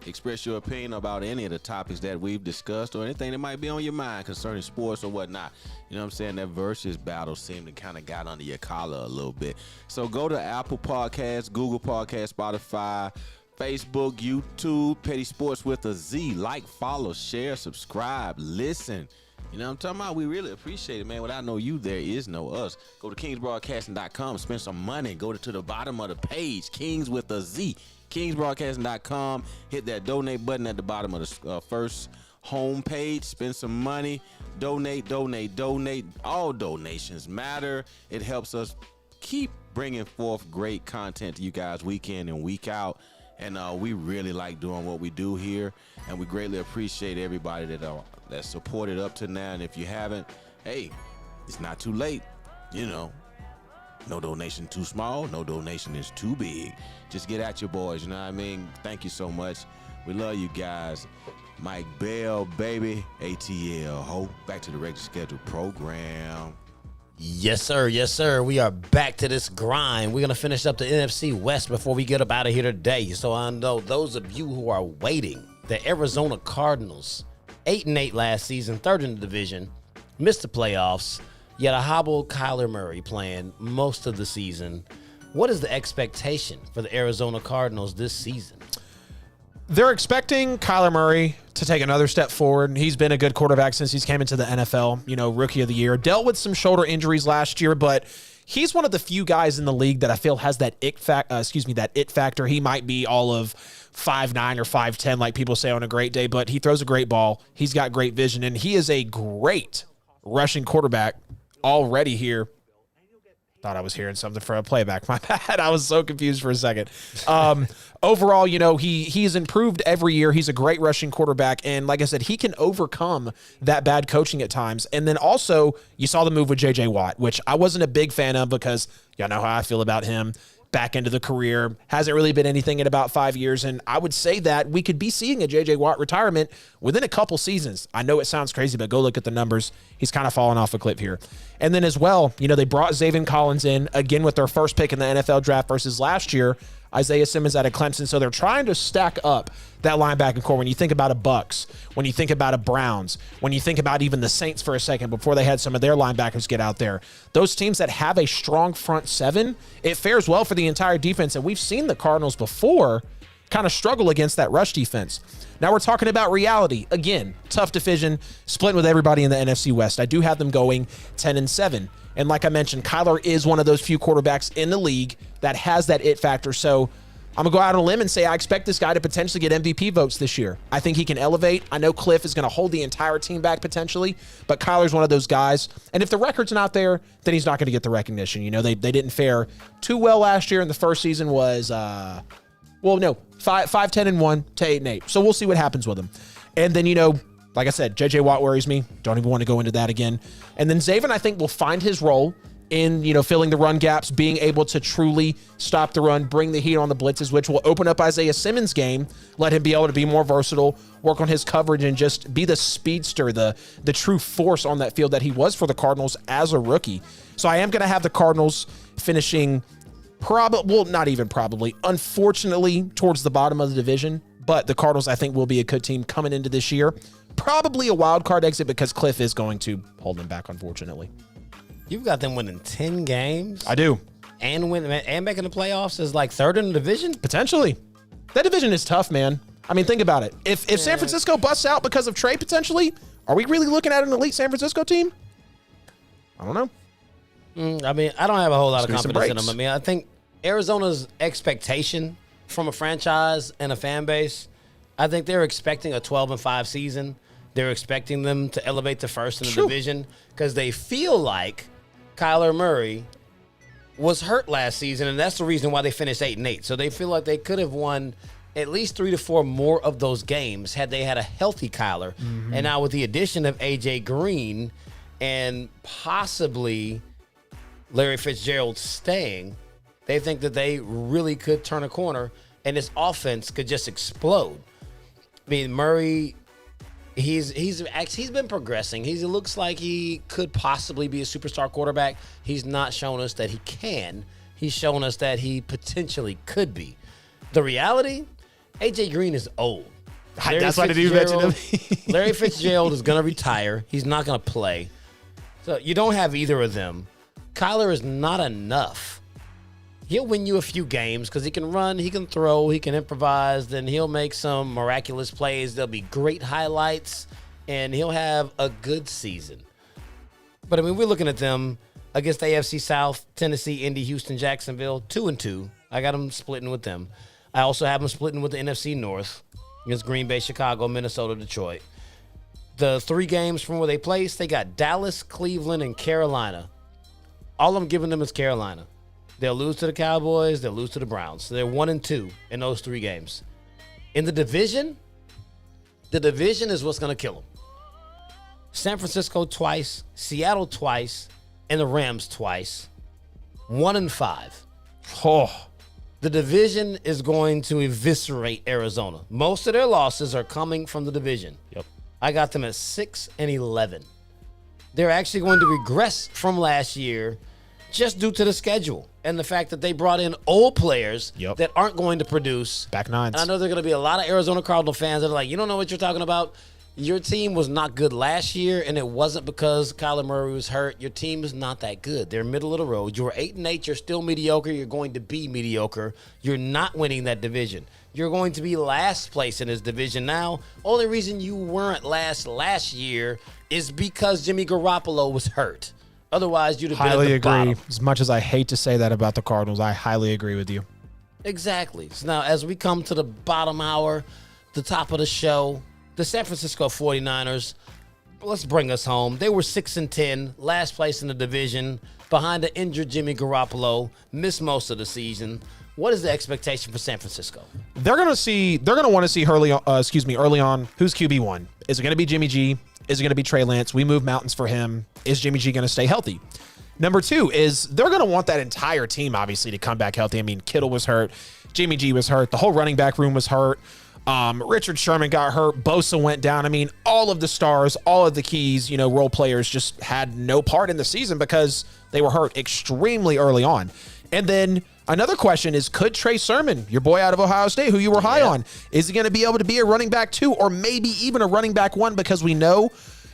S3: Express your opinion about any of the topics that we've discussed or anything that might be on your mind concerning sports or whatnot. You know what I'm saying? That versus battle seemed to kind of got under your collar a little bit. So go to Apple Podcasts, Google Podcasts, Spotify, Facebook, YouTube, Petty Sports with a Z. Like, follow, share, subscribe, listen. You know what I'm talking about? We really appreciate it, man. Without no you, there is no us. Go to KingsBroadcasting.com, spend some money. Go to the bottom of the page, Kings with a Z. KingsBroadcasting.com. Hit that donate button at the bottom of the first home page. Spend some money. Donate. All donations matter. It helps us keep bringing forth great content to you guys week in and week out. And we really like doing what we do here. And we greatly appreciate everybody that supported up to now. And if you haven't, hey, it's not too late. You know, no donation too small. No donation is too big. Just get at your boys, you know what I mean? Thank you so much. We love you guys. Mike Bell, baby. ATL, ho. Back to the regular scheduled program.
S1: Yes, sir. Yes, sir. We are back to this grind. We're going to finish up the NFC West before we get up out of here today. So I know those of you who are waiting, the Arizona Cardinals, 8-8 last season, 3rd in the division, missed the playoffs, yet a hobbled Kyler Murray playing most of the season. What is the expectation for the Arizona Cardinals this season?
S2: They're expecting Kyler Murray to take another step forward. He's been a good quarterback since he's came into the NFL, you know, rookie of the year. Dealt with some shoulder injuries last year, but he's one of the few guys in the league that I feel has that it factor. He might be all of 5'9" or 5'10", like people say on a great day, but he throws a great ball. He's got great vision, and he is a great rushing quarterback already here Thought I was hearing something for a playback. My bad. I was so confused for a second. Overall, he's improved every year. He's a great rushing quarterback. And like I said, he can overcome that bad coaching at times. And then also, you saw the move with J.J. Watt, which I wasn't a big fan of because y'all know how I feel about him. Back into the career, hasn't really been anything in about 5 years. And I would say that we could be seeing a J.J. Watt retirement within a couple seasons. I know it sounds crazy, but go look at the numbers. He's kind of fallen off a cliff here. And then as well, they brought Zaven Collins in, again with their first pick in the NFL draft versus last year, Isaiah Simmons out of Clemson. So they're trying to stack up that linebacking core. When you think about a Bucks, when you think about a Browns, when you think about even the Saints for a second before they had some of their linebackers get out there, those teams that have a strong front seven, it fares well for the entire defense. And we've seen the Cardinals before kind of struggle against that rush defense. Now we're talking about reality. Again, tough division, splitting with everybody in the NFC West. I do have them going 10-7. And like I mentioned, Kyler is one of those few quarterbacks in the league that has that it factor. So I'm going to go out on a limb and say I expect this guy to potentially get MVP votes this year. I think he can elevate. I know Cliff is going to hold the entire team back potentially, but Kyler's one of those guys. And if the record's not there, then he's not going to get the recognition. They didn't fare too well last year, and the first season was 5-10-1 to 8-8. So we'll see what happens with him. And then, like I said, J.J. Watt worries me. Don't even want to go into that again. And then Zaven, I think, will find his role in, filling the run gaps, being able to truly stop the run, bring the heat on the blitzes, which will open up Isaiah Simmons' game, let him be able to be more versatile, work on his coverage, and just be the speedster, the true force on that field that he was for the Cardinals as a rookie. So I am going to have the Cardinals finishing unfortunately, towards the bottom of the division. But the Cardinals, I think, will be a good team coming into this year. Probably a wild card exit because Cliff is going to hold them back, unfortunately.
S1: You've got them winning 10 games.
S2: I do.
S1: And making the playoffs is like third in the division?
S2: Potentially. That division is tough, man. I mean, think about it. If San Francisco busts out because of trade potentially, are we really looking at an elite San Francisco team? I don't know.
S1: I don't have a whole lot of confidence in them. I think Arizona's expectation from a franchise and a fan base, I think they're expecting a 12-5 season. They're expecting them to elevate to first in the division because they feel like Kyler Murray was hurt last season, and that's the reason why they finished 8-8. So they feel like they could have won at least 3 to 4 more of those games had they had a healthy Kyler. Mm-hmm. And now with the addition of A.J. Green and possibly Larry Fitzgerald staying, they think that they really could turn a corner and this offense could just explode. I mean, Murray, he's been progressing. He looks like he could possibly be a superstar quarterback. He's not shown us that he can. He's shown us that he potentially could be. The reality, A.J. Green is old.
S2: That's why you mentioned him.
S1: Larry Fitzgerald is going to retire. He's not going to play. So you don't have either of them. Kyler is not enough. He'll win you a few games because he can run, he can throw, he can improvise. Then he'll make some miraculous plays. There'll be great highlights, and he'll have a good season. But, we're looking at them against the AFC South, Tennessee, Indy, Houston, Jacksonville, 2-2. I got them splitting with them. I also have them splitting with the NFC North against Green Bay, Chicago, Minnesota, Detroit. The 3 games from where they placed, they got Dallas, Cleveland, and Carolina. All I'm giving them is Carolina. They'll lose to the Cowboys. They'll lose to the Browns. So they're 1-2 in those 3 games. In the division is what's going to kill them. San Francisco twice, Seattle twice, and the Rams twice. 1-5.
S2: Oh.
S1: The division is going to eviscerate Arizona. Most of their losses are coming from the division.
S2: Yep.
S1: I got them at 6-11. They're actually going to regress from last year just due to the schedule and the fact that they brought in old players that aren't going to produce.
S2: Back nines.
S1: And I know there are going to be a lot of Arizona Cardinal fans that are like, you don't know what you're talking about. Your team was not good last year, and it wasn't because Kyler Murray was hurt. Your team is not that good. They're middle of the road. You were 8-8. You're still mediocre. You're going to be mediocre. You're not winning that division. You're going to be last place in this division now. Only reason you weren't last year is because Jimmy Garoppolo was hurt. Otherwise, you'd have been at the bottom.
S2: As much as I hate to say that about the Cardinals, I highly agree with you.
S1: Exactly. So now, as we come to the bottom hour, the top of the show, the San Francisco 49ers, let's bring us home. They were 6-10, last place in the division. behind the injured Jimmy Garoppolo, missed most of the season. What is the expectation for San Francisco?
S2: They're going to want to see early on who's QB1. Is it going to be Jimmy G? Is it going to be Trey Lance? We move mountains for him. Is Jimmy G going to stay healthy? Number 2 is they're going to want that entire team, obviously, to come back healthy. I mean, Kittle was hurt. Jimmy G was hurt. The whole running back room was hurt. Richard Sherman got hurt. Bosa went down. I mean, all of the stars, all of the keys, role players just had no part in the season because they were hurt extremely early on. And then another question is, could Trey Sermon, your boy out of Ohio State, who you were high on, is he going to be able to be a running back 2 or maybe even a running back 1? Because we know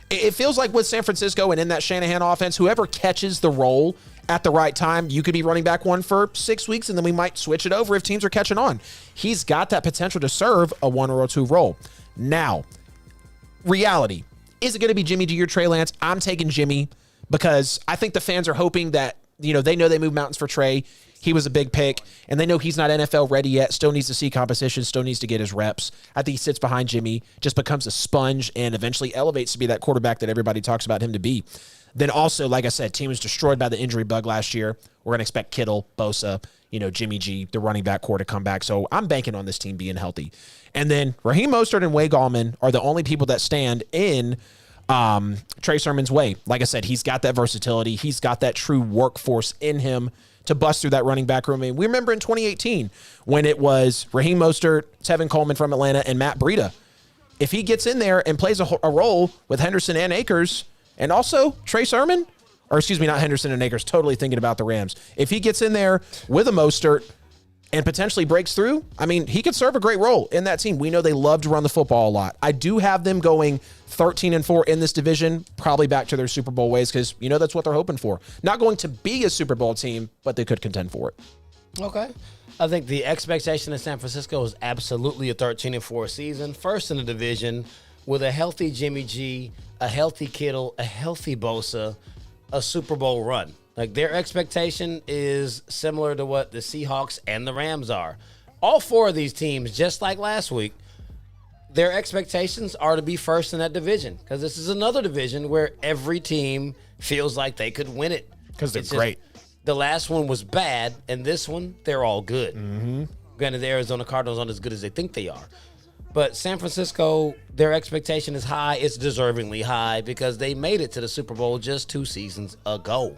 S2: it feels like with San Francisco and in that Shanahan offense, whoever catches the role at the right time, you could be running back 1 for 6 weeks, and then we might switch it over if teams are catching on. He's got that potential to serve a 1 or a 2 role. Now, reality. Is it going to be Jimmy G or Trey Lance? I'm taking Jimmy because I think the fans are hoping that, they know they moved mountains for Trey. He was a big pick, and they know he's not NFL ready yet, still needs to see competition, still needs to get his reps. I think he sits behind Jimmy, just becomes a sponge, and eventually elevates to be that quarterback that everybody talks about him to be. Then also, like I said, team was destroyed by the injury bug last year. We're going to expect Kittle, Bosa, Jimmy G, the running back core to come back. So I'm banking on this team being healthy. And then Raheem Mostert and Wade Gallman are the only people that stand in Trey Sermon's way. Like I said, he's got that versatility. He's got that true workforce in him to bust through that running back room. I mean, we remember in 2018 when it was Raheem Mostert, Tevin Coleman from Atlanta, and Matt Breida. If he gets in there and plays a role with Henderson and Akers, and also Trey Sermon, or excuse me, not Henderson and Akers, totally thinking about the Rams. If he gets in there with a Mostert and potentially breaks through, I mean, he could serve a great role in that team. We know they love to run the football a lot. I do have them going 13-4 in this division, probably back to their Super Bowl ways because, that's what they're hoping for. Not going to be a Super Bowl team, but they could contend for it.
S1: Okay. I think the expectation in San Francisco is absolutely a 13-4 season. First in the division with a healthy Jimmy G, a healthy Kittle, a healthy Bosa, a Super Bowl run. Like, their expectation is similar to what the Seahawks and the Rams are. All 4 of these teams, just like last week, their expectations are to be first in that division because this is another division where every team feels like they could win it.
S2: Because they're great.
S1: The last one was bad, and this one, they're all good. Mm-hmm. Granted, the Arizona Cardinals aren't as good as they think they are. But San Francisco, their expectation is high. It's deservingly high because they made it to the Super Bowl just 2 seasons ago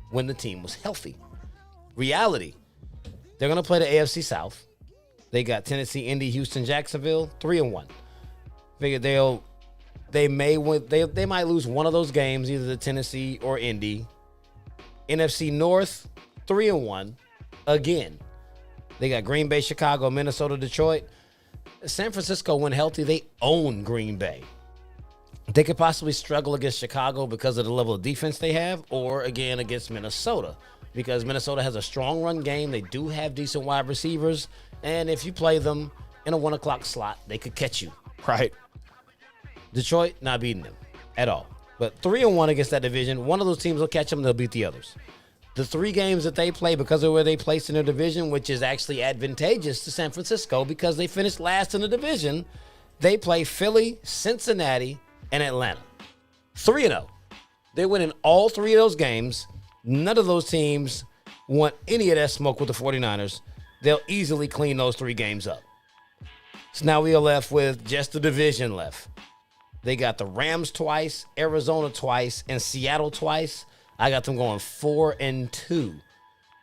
S1: when the team was healthy. Reality, they're going to play the AFC South. They got Tennessee, Indy, Houston, Jacksonville, 3-1. Figure they might lose one of those games, either the Tennessee or Indy. NFC North, 3-1 again. They got Green Bay, Chicago, Minnesota, Detroit. San Francisco, when healthy, they own Green Bay. They could possibly struggle against Chicago because of the level of defense they have, or again against Minnesota because Minnesota has a strong run game. They do have decent wide receivers, and if you play them in a 1 o'clock slot, they could catch you.
S2: Right.
S1: Detroit, not beating them at all. But 3-1 against that division. One of those teams will catch them, they'll beat the others. The 3 games that they play because of where they placed in their division, which is actually advantageous to San Francisco because they finished last in the division, they play Philly, Cincinnati, and Atlanta. 3-0. They win in all 3 of those games. None of those teams want any of that smoke with the 49ers. They'll easily clean those 3 games up. So now we are left with just the division left. They got the Rams twice, Arizona twice, and Seattle twice. I got them going 4-2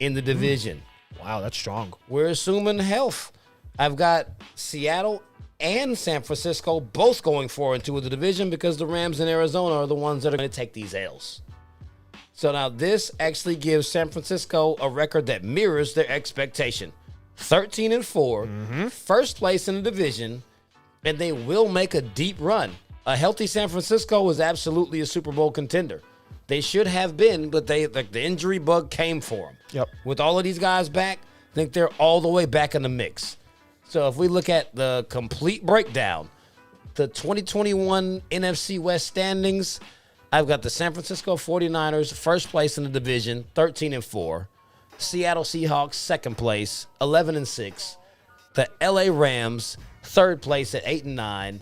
S1: in the division.
S2: Wow, that's strong.
S1: We're assuming health. I've got Seattle and San Francisco both going 4-2 in the division because the Rams and Arizona are the ones that are going to take these L's. So now this actually gives San Francisco a record that mirrors their expectation. 13-4, first place in the division, and they will make a deep run. A healthy San Francisco is absolutely a Super Bowl contender. They should have been, but the injury bug came for them.
S2: Yep.
S1: With all of these guys back, I think they're all the way back in the mix. So if we look at the complete breakdown, the 2021 NFC West standings, I've got the San Francisco 49ers, first place in the division, 13-4. Seattle Seahawks, second place, 11-6. The LA Rams, third place at 8-9.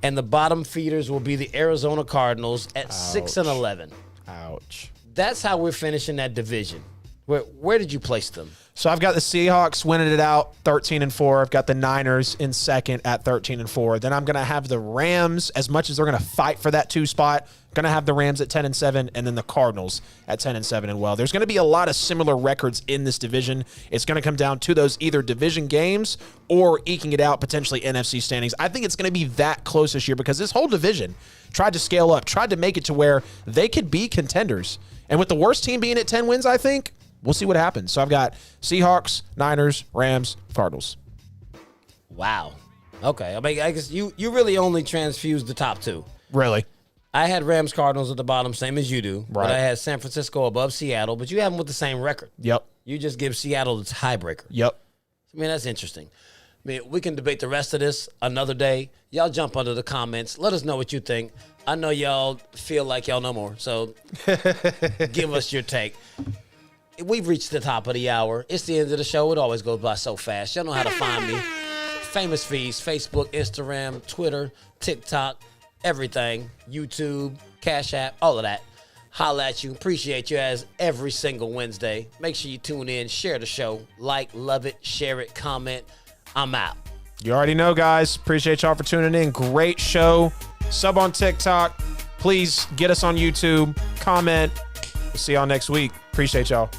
S1: And the bottom feeders will be the Arizona Cardinals at 6-11.
S2: Ouch.
S1: that's how we're finishing that division. Where did you place them?
S2: So I've got the Seahawks winning it out 13-4. I've got the Niners in second at 13-4. Then I'm going to have the Rams, as much as they're going to fight for that 2 spot, going to have the Rams at 10-7, and then the Cardinals at 10-7 and well. There's going to be a lot of similar records in this division. It's going to come down to those either division games or eking it out, potentially NFC standings. I think it's going to be that close this year because this whole division tried to scale up, tried to make it to where they could be contenders. And with the worst team being at 10 wins, I think, we'll see what happens. So I've got Seahawks, Niners, Rams, Cardinals.
S1: Wow. Okay. I mean, I guess you really only transfused the top 2.
S2: Really?
S1: I had Rams Cardinals at the bottom, same as you do.
S2: Right.
S1: But I had San Francisco above Seattle, but you have them with the same record.
S2: Yep.
S1: You just give Seattle the tiebreaker.
S2: Yep.
S1: I mean, that's interesting. I mean, we can debate the rest of this another day. Y'all jump under the comments. Let us know what you think. I know y'all feel like y'all know more, so give us your take. We've reached the top of the hour. It's the end of the show. It always goes by so fast. Y'all know how to find me. Famous Feast, Facebook, Instagram, Twitter, TikTok, everything. YouTube, Cash App, all of that. Holla at you. Appreciate you as every single Wednesday. Make sure you tune in, share the show, like, love it, share it, comment. I'm out.
S2: You already know, guys. Appreciate y'all for tuning in. Great show. Sub on TikTok. Please get us on YouTube. Comment. We'll see y'all next week. Appreciate y'all.